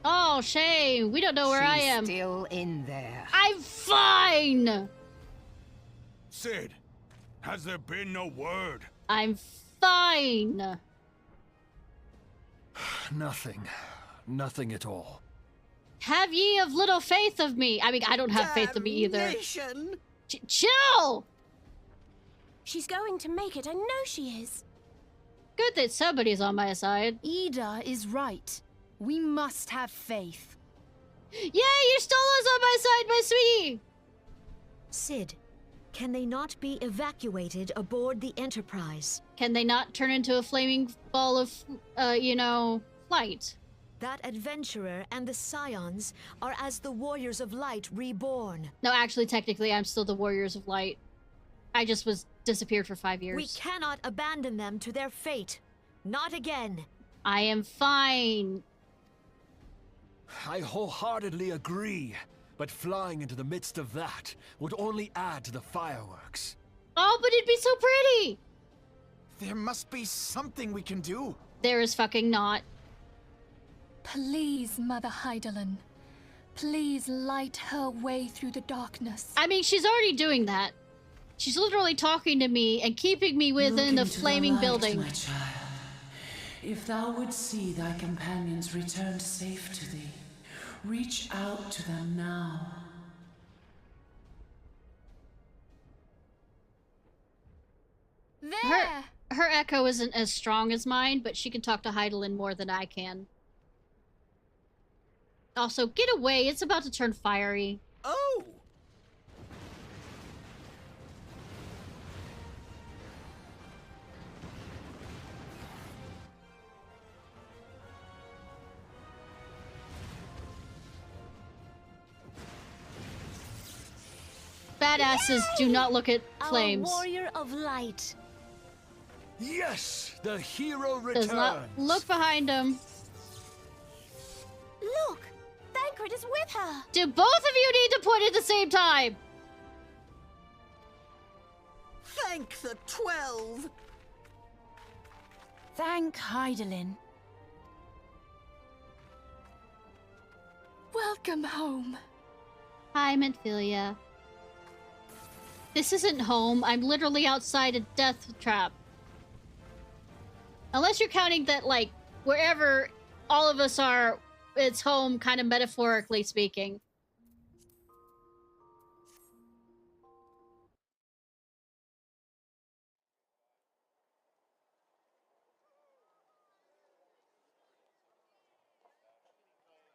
Oh, shame. We don't know where I am. Still in there. I'm fine! Sid, has there been no word? I'm fine. Nothing. Nothing at all. Have ye of little faith of me? I mean, I don't have faith in me either. Damnation! Chill! She's going to make it. I know she is. Good that somebody's on my side. Ida is right. We must have faith. Yay, you stole us on my side, my sweetie! Sid, can they not be evacuated aboard the Enterprise? Can they not turn into a flaming ball of, light? That adventurer and the Scions are as the Warriors of Light reborn. No, actually, technically, I'm still the Warriors of Light. I just was disappeared for 5 years. We cannot abandon them to their fate. Not again. I am fine. I wholeheartedly agree, but flying into the midst of that would only add to the fireworks. Oh, but it'd be so pretty! There must be something we can do. There is fucking not. Please, Mother Hydaelyn. Please light her way through the darkness. I mean, she's already doing that. She's literally talking to me and keeping me within the flaming building. My child, if thou wouldst see thy companions returned safe to thee, reach out to them now. There! Her echo isn't as strong as mine, but she can talk to Hydaelyn more than I can. Also, get away, it's about to turn fiery. Oh! Badasses do not look at flames. Our Warrior of Light. Yes! The hero returns! Does not look behind him. Look! Thancred is with her! Do both of you need to point at the same time? Thank the 12! Thank Hydaelyn. Welcome home. Hi, Mentphilia. This isn't home. I'm literally outside a death trap. Unless you're counting that, like, wherever all of us are, it's home, kind of metaphorically speaking.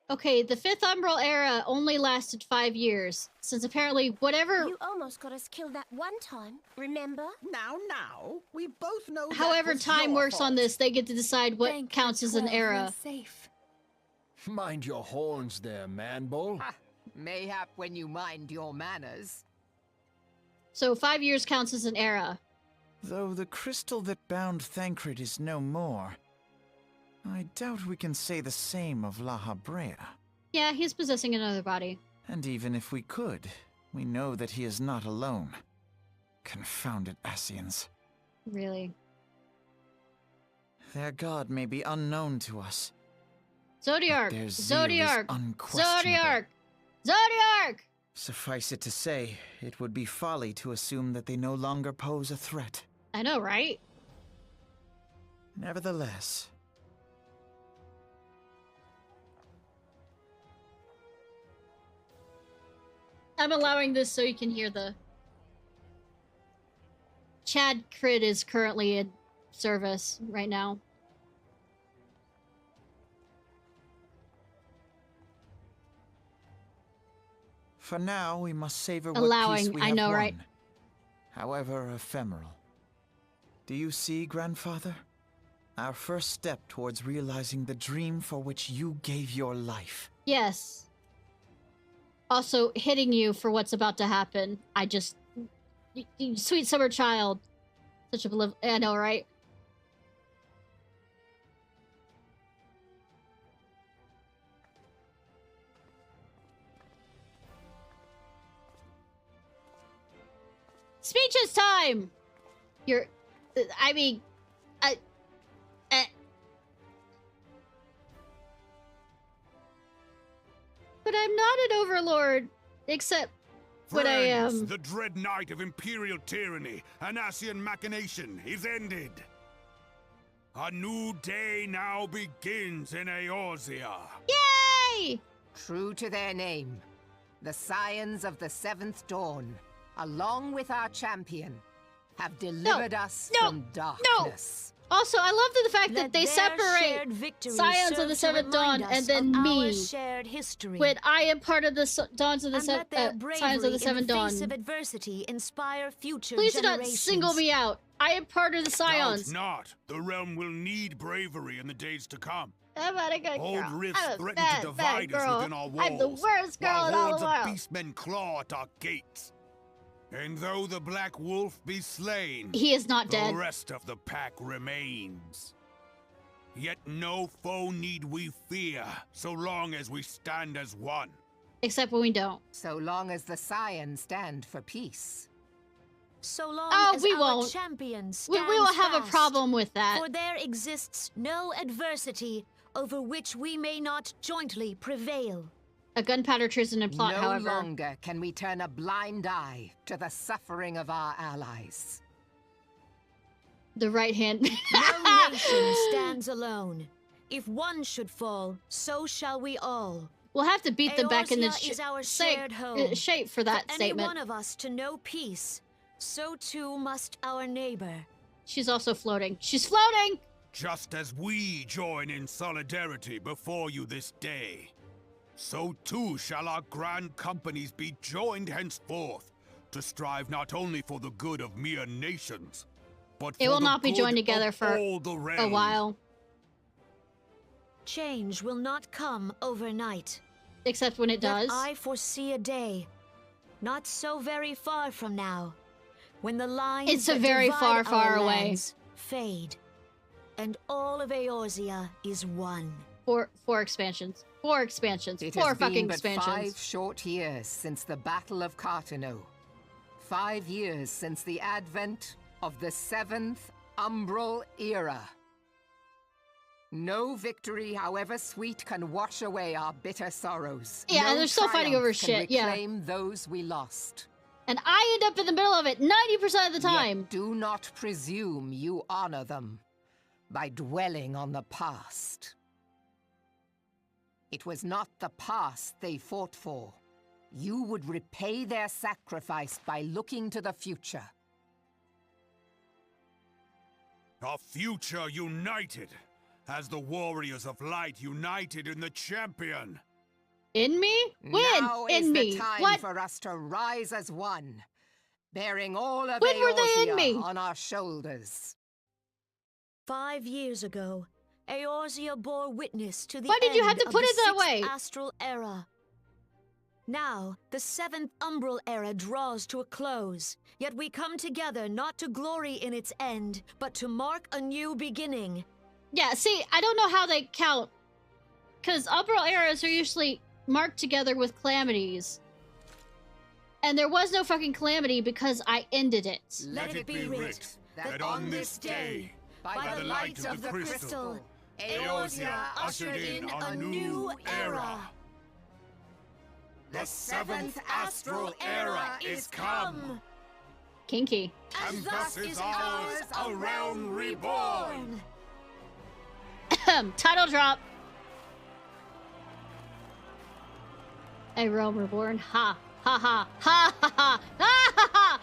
Okay, the 5th Umbral era only lasted 5 years, since apparently whatever... You almost got us killed that one time, remember? Now, we both know However that was time your works fault. on this, they get to decide what counts as an era. Safe. Mind your horns there, man-bull. Mayhap when you mind your manners. So 5 years counts as an era. Though the crystal that bound Thancred is no more, I doubt we can say the same of La Habrea. Yeah, he's possessing another body. And even if we could, we know that he is not alone. Confounded Ascians. Really. Their god may be unknown to us. Zodiark! Their zeal is Zodiark! unquestionable. Zodiark! Zodiark! Suffice it to say, it would be folly to assume that they no longer pose a threat. I know, right? Nevertheless... I'm allowing this so you can hear the... Chad Crid is currently in service right now. For now, we must savor what Allowing, peace we I have know, won, right? however ephemeral. Do you see, Grandfather? Our first step towards realizing the dream for which you gave your life. Yes. Also, hitting you for what's about to happen. I just... You sweet summer child. Such a... I know, right? Speeches time! You're... I mean... But I'm not an overlord, except when I am. The dread night of Imperial tyranny and Asian machination is ended. A new day now begins in Eorzea. Yay! True to their name, the Scions of the Seventh Dawn, along with our champion, have delivered us from darkness. Also, I love the fact that they separate Scions of the Seventh Dawn and then me. Shared history. When I am part of the Dawns of the Scions of the Seventh Dawn. Face of adversity inspire future Please do not generations. single me out. I am part of the Scions. Doubt not. The realm will need bravery in the days to come. I'm not a good Old girl. rifts I'm a threaten bad, to divide bad us girl. within our walls. I'm the worst girl while in all hordes the of world. beastmen claw at our gates. And though the Black Wolf be slain, He is not dead. The rest of the pack remains. Yet no foe need we fear, so long as we stand as one. Except when we don't. So long as the Scions stand for peace. So long as we our won't. champion We stands will have a fast, problem with that. For there exists no adversity over which we may not jointly prevail. A gunpowder treason and plot, no however. longer can we turn a blind eye to the suffering of our allies. The right hand. No nation stands alone. If one should fall, so shall we all. We'll have to beat them back in the Eorzea is our shared home. shape for that statement. Any one of us to know peace, so too must our neighbor. She's also floating. She's floating! Just as we join in solidarity before you this day, so too shall our grand companies be joined henceforth to strive not only for the good of mere nations, but It for will the not be good joined together of for all the a realm. while. Change will not come overnight. Except when it does. But I foresee a day, not so very far from now, when the lines It's a that very divide far, our far away. lands fade, and all of Eorzea is one. Four expansions. Four expansions. It Four has fucking been but expansions. 5 short years since the Battle of Cartano. 5 years since the advent of the 7th Umbral Era. No victory, however sweet, can wash away our bitter sorrows. Yeah, no and they're still fighting over triumph can shit, yeah. reclaim those we lost. And I end up in the middle of it 90% of the time. Yet do not presume you honor them by dwelling on the past. It was not the past they fought for. You would repay their sacrifice by looking to the future. A future united, as the warriors of light united in the champion. In me? When? Now in is me? the time What? for us to rise as one, bearing all of When were they in Eorzea me? on our shoulders. 5 years ago, Eorzea bore witness to the Why did you end have to of put the it that 6th way? Astral Era. Now, the 7th Umbral Era draws to a close, yet we come together not to glory in its end, but to mark a new beginning. Yeah, see, I don't know how they count. Because Umbral eras are usually marked together with calamities. And there was no fucking calamity because I ended it. Let it be writ that on this day, by the light of the crystal, Eorzea ushered in a new era. The seventh astral era is come. Kinky. And thus is ours a realm reborn. Title drop. A realm reborn. Ha. Ha ha. Ha ha ha. Ha ha ha.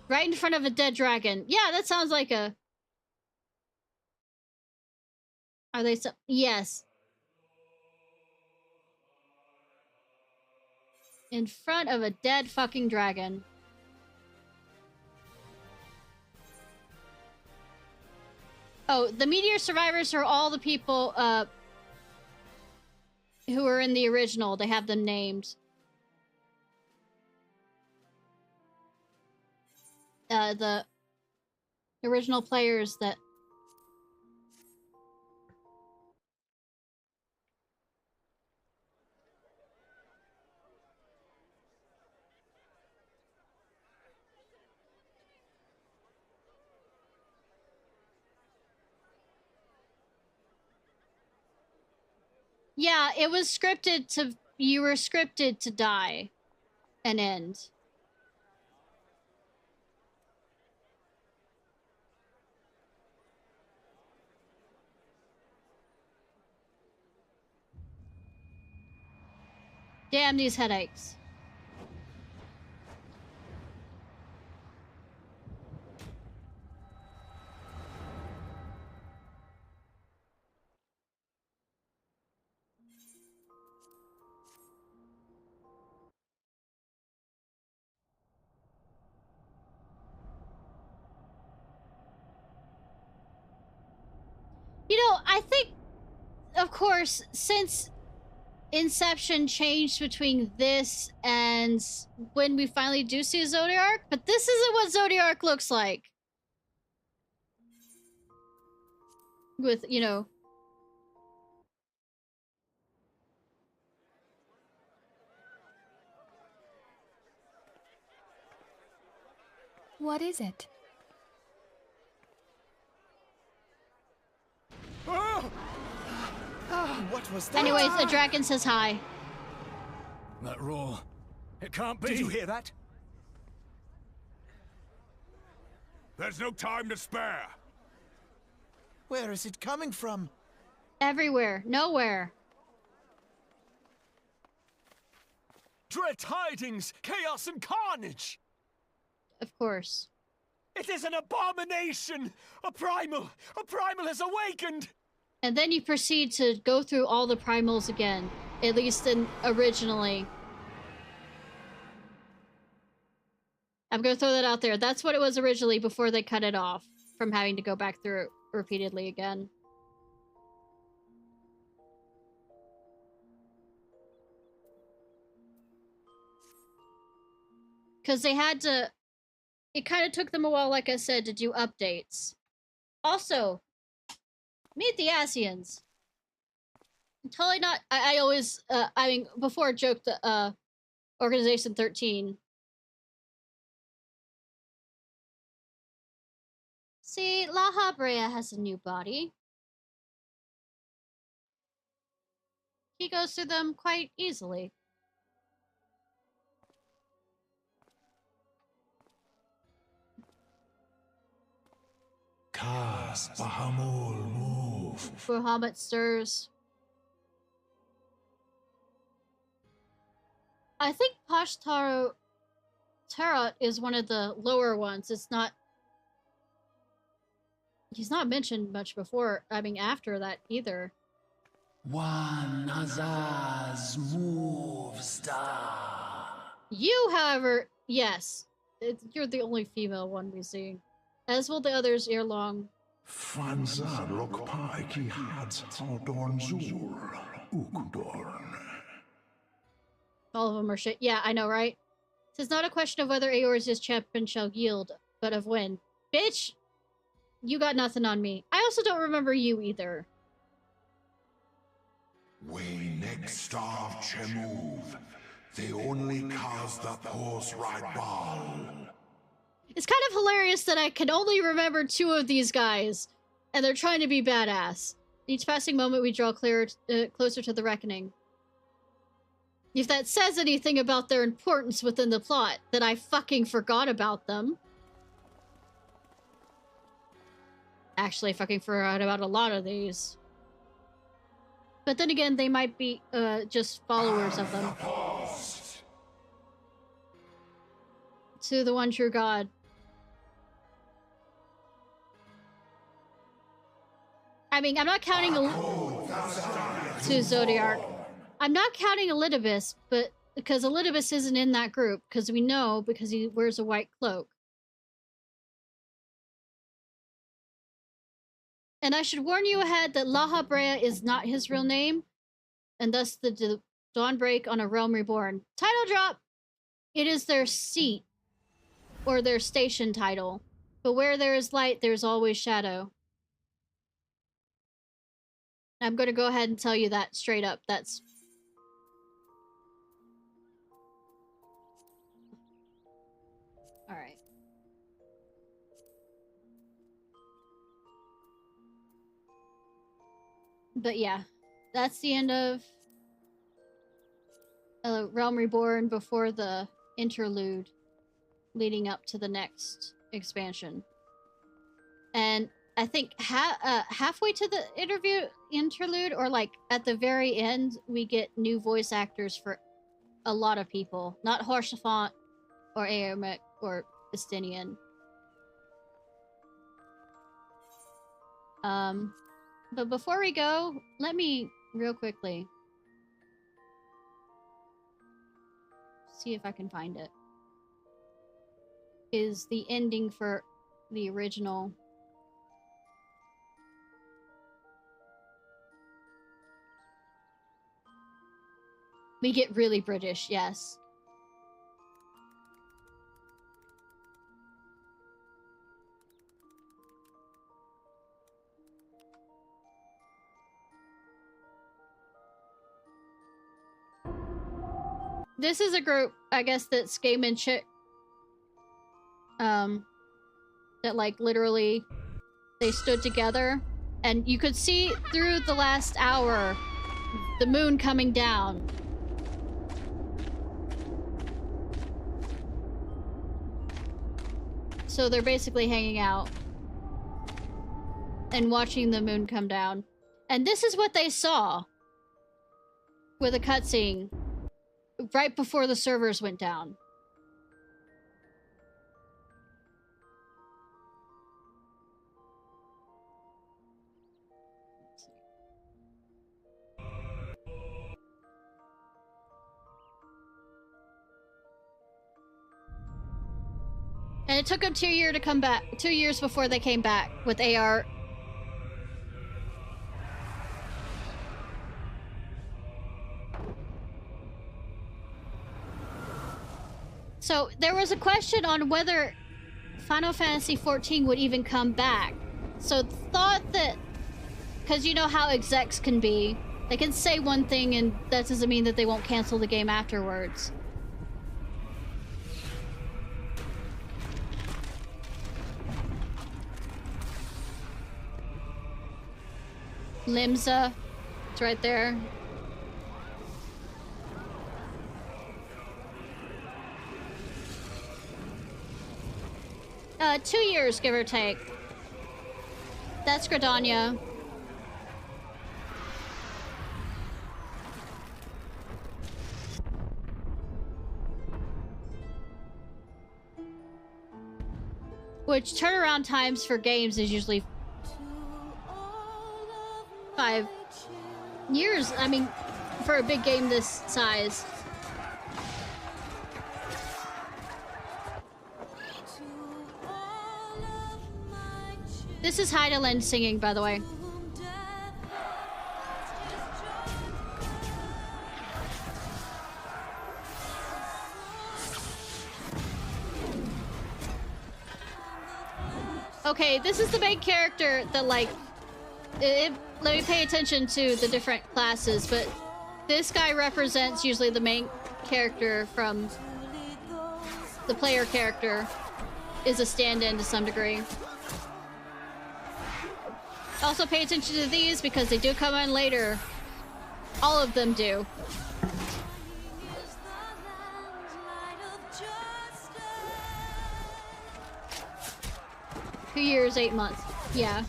Right in front of a dead dragon. Yeah, that sounds like a... Are they so... Yes. In front of a dead fucking dragon. Oh, the meteor survivors are all the people who were in the original. They have them named. The original players that... Yeah, it was scripted to... You were scripted to die and end. Damn these headaches. You know, I think, of course, since Inception changed between this and when we finally do see Zodiark, but this isn't what Zodiark looks like. With, you know... What is it? Oh! Ah, what was that? Anyways, a dragon says hi. That roar. It can't be. Did you hear that? There's no time to spare. Where is it coming from? Everywhere. Nowhere. Dread tidings, chaos and carnage. Of course. It is an abomination. A primal has awakened. And then you proceed to go through all the primals again. At least in originally. I'm gonna throw that out there. That's what it was originally before they cut it off from having to go back through it repeatedly again. Because they had to... It kind of took them a while, like I said, to do updates. Also, meet the Asians. Totally not... I always... I mean, before I joked, Organization 13. See, La Habrea has a new body. He goes through them quite easily. Kas Bahamul move. Bahamut stirs. I think Pashtaro Tarot is one of the lower ones. It's not... He's not mentioned much before, I mean after that either. One Azaz moves da. You, however, yes. You're the only female one we see. As will the others ere long. Fanzar Lokpai ki hads Aldorn Zur Ukdorn. All of them are shit. Yeah, I know, right? It's not a question of whether Eorze's champion shall yield, but of when. Bitch! You got nothing on me. I also don't remember you either. We next starve Chemuv. They only cause the pose right ball. It's kind of hilarious that I can only remember two of these guys. And they're trying to be badass. Each passing moment we draw closer to the reckoning. If that says anything about their importance within the plot, that I fucking forgot about them. Actually, I fucking forgot about a lot of these. But then again, they might be just followers of them. To the one true God. I mean, I'm not counting to Zodiac. I'm not counting Elidibus, but because Elidibus isn't in that group, because we know because he wears a white cloak. And I should warn you ahead that La Habrea is not his real name, and thus the Dawnbreak on a Realm Reborn. Title drop! It is their seat, or their station title. But where there is light, there is always shadow. I'm going to go ahead and tell you that straight up. That's... Alright. But yeah, that's the end of Realm Reborn before the interlude leading up to the next expansion. And I think halfway to the interlude, or like at the very end, we get new voice actors for a lot of people. Not Horsafont or Aomek or Estinian. But before we go, let me real quickly see if I can find it. Is the ending for the original. We get really British, yes. This is a group, I guess, that's Game Chick. That like literally they stood together, and you could see through the last hour the moon coming down. So they're basically hanging out and watching the moon come down. And this is what they saw with a cutscene right before the servers went down. And it took them 2 years to come back. 2 years before they came back with ARR. So there was a question on whether Final Fantasy XIV would even come back. So thought that, because you know how execs can be, they can say one thing and that doesn't mean that they won't cancel the game afterwards. Limsa, it's right there. 2 years, give or take. That's Gridania. Which turnaround times for games is usually 5 years. I mean, for a big game this size. This is Heidelin singing, by the way. Okay, this is the main character that, like, let me pay attention to the different classes, but this guy represents usually the main character from the player character, is a stand-in to some degree. Also pay attention to these because they do come in later. All of them do. Two years, 8 months. Yeah.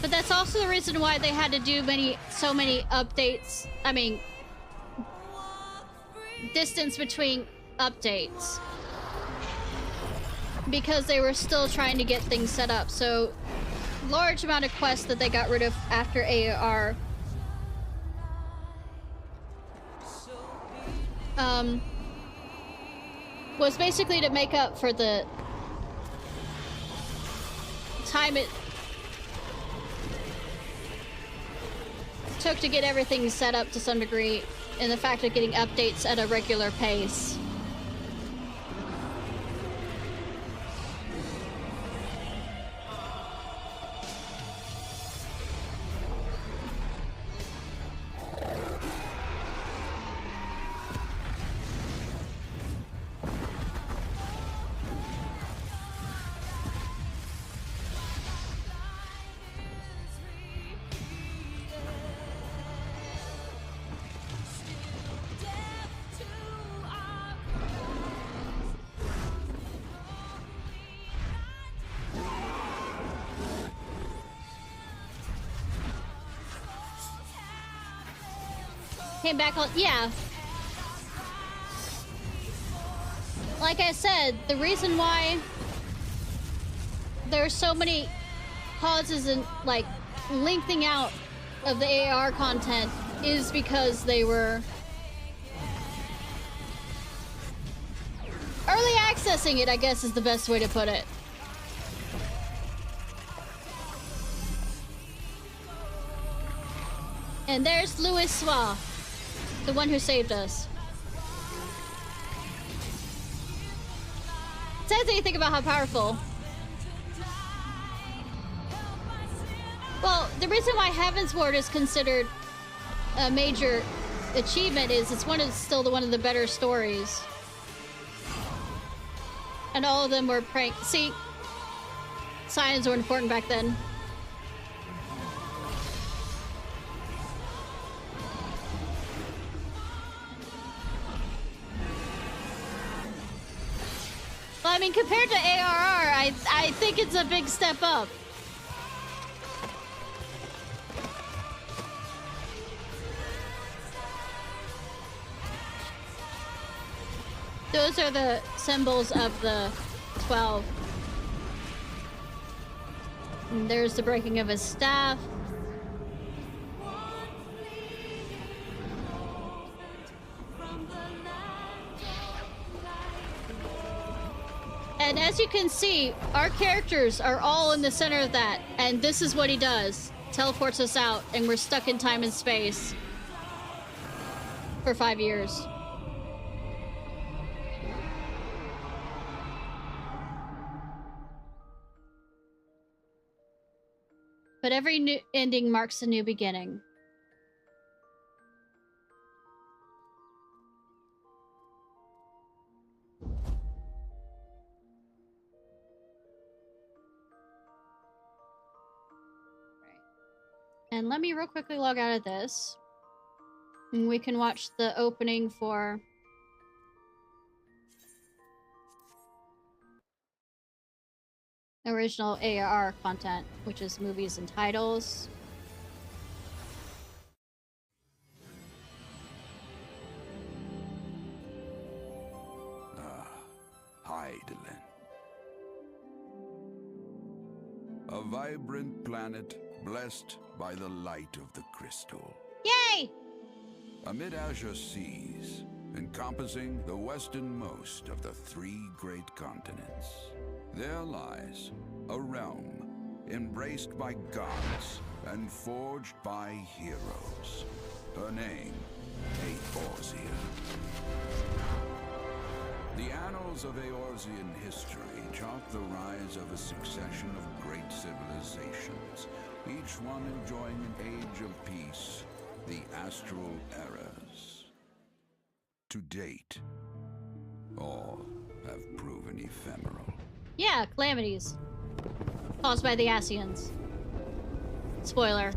But that's also the reason why they had to do so many updates. I mean, distance between updates. Because they were still trying to get things set up. So, large amount of quests that they got rid of after ARR. Was basically to make up for the time it took to get everything set up to some degree, and the fact of getting updates at a regular pace. Came back on, yeah. Like I said, the reason why there's so many pauses and like lengthening out of the AR content is because they were early accessing it, I guess is the best way to put it. And there's Louis Swa, the one who saved us. Says anything about how powerful. Well, the reason why Heaven's Ward is considered a major achievement is it's still one of the better stories. And all of them were prank. See, signs were important back then. Well, I mean, compared to ARR, I think it's a big step up. Those are the symbols of the 12. And there's the breaking of his staff. And as you can see, our characters are all in the center of that. And this is what he does. Teleports us out, and we're stuck in time and space for 5 years. But every new ending marks a new beginning. And let me real quickly log out of this. And we can watch the opening for original ARR content, which is movies and titles. Heidelin. A vibrant planet blessed by the light of the crystal. Yay! Amid azure seas, encompassing the westernmost of the 3 great continents, there lies a realm embraced by gods and forged by heroes. Her name, Eorzea. The annals of Eorzean history chart the rise of a succession of great civilizations, each one enjoying an age of peace, the astral eras. To date, all have proven ephemeral. Yeah, calamities. Caused by the Asians. Spoiler.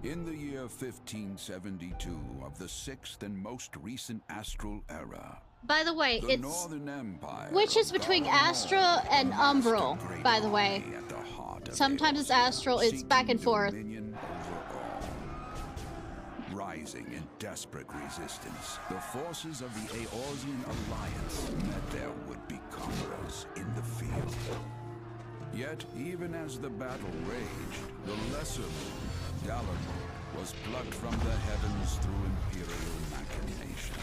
In the year 1572 of the 6th and most recent astral era, by the way, the it's Northern Empire which is between astral and umbral, by the way. Sometimes it's astral, it's back and forth. Rising in desperate resistance, the forces of the Eorzean Alliance met their would-be conquerors in the field. Yet, even as the battle raged, the lesser moon, Dalamud, was plucked from the heavens through imperial machination.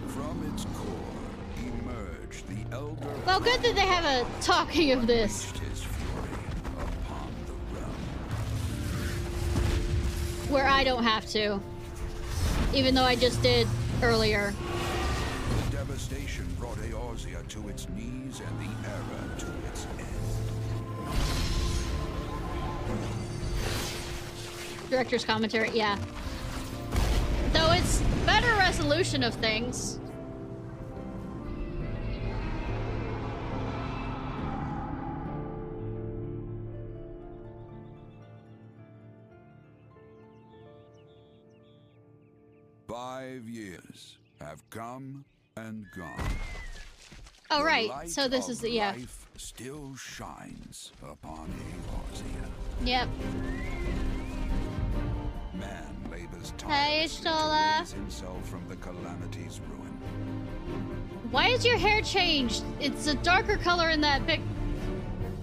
From its core emerged the elder... Well, good that they have a talking of this. His fury upon the realm. Where I don't have to. Even though I just did earlier. The devastation brought Eorzea to its knees and the era to its end. Director's commentary, yeah. Though it's better resolution of things. Five years have come and gone. Oh, The right. light So this is of the, yeah. life still shines upon Eorzea. Yep. Man labors Hey, tirelessly to Stola. raise himself from the calamity's ruin. Why is your hair changed? It's a darker color in that pic.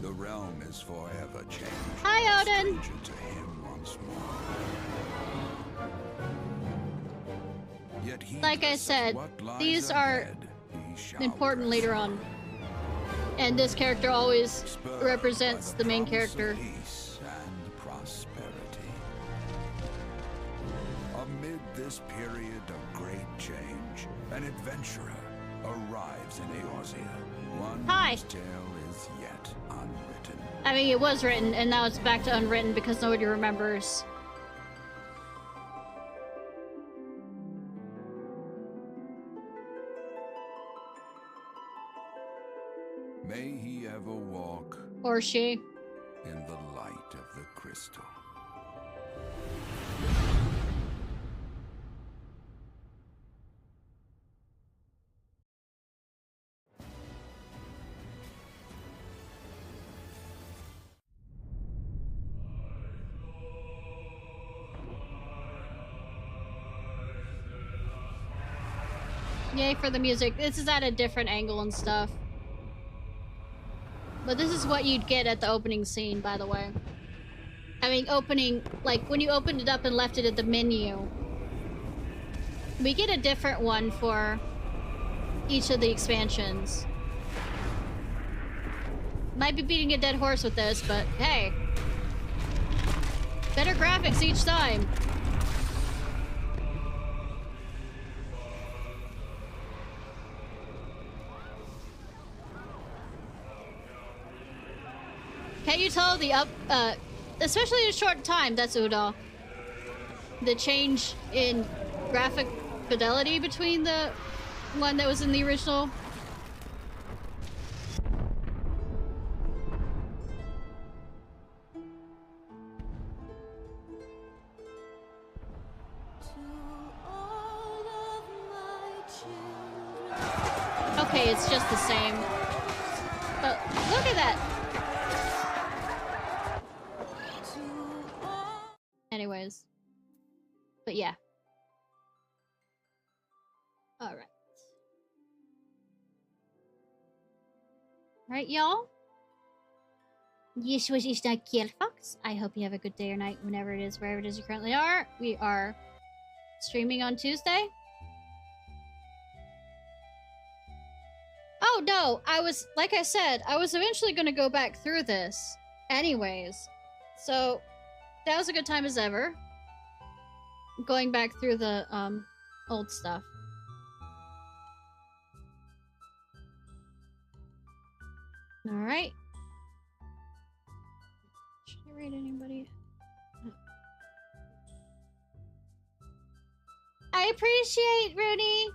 The realm is forever changed. Hi, Odin. Stranger to him once more. Yet Like I said, these are important later on. And this character always represents the main character. Peace and prosperity. Amid this period of great change, an adventurer arrives in Eorzea. One whose tale is yet unwritten. I mean, it was written, and now it's back to unwritten because nobody remembers. May he ever walk Or she. in the light of the crystal. Yay for the music. This is at a different angle and stuff. But this is what you'd get at the opening scene, by the way. I mean, opening, like, when you opened it up and left it at the menu. We get a different one for each of the expansions. Might be beating a dead horse with this, but hey. Better graphics each time. Can you tell the especially in a short time, that's Udall, the change in graphic fidelity between the one that was in the original? Okay, it's just the same. But look at that! Anyways. But yeah. Alright. Alright, y'all. This was Ishnai Ciarfox. I hope you have a good day or night whenever it is, wherever it is you currently are. We are streaming on Tuesday. Oh no, like I said, I was eventually going to go back through this anyways. So that was a good time as ever. Going back through the old stuff. Alright. Should I read anybody? No. I appreciate Rooney.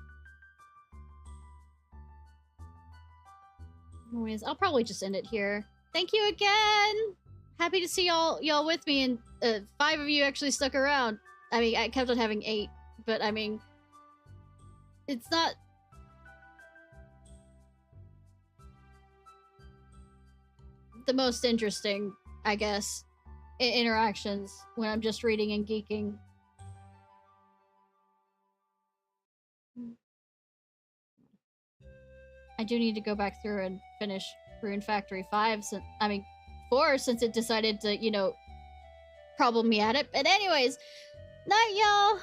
Anyways, I'll probably just end it here. Thank you again! Happy to see y'all with me, and 5 of you actually stuck around. I mean, I kept on having 8, but I mean, it's not... the most interesting, I guess, interactions when I'm just reading and geeking. I do need to go back through and finish Rune Factory 5, since, I mean, 4, since it decided to, you know, problem me at it. But anyways, night, y'all!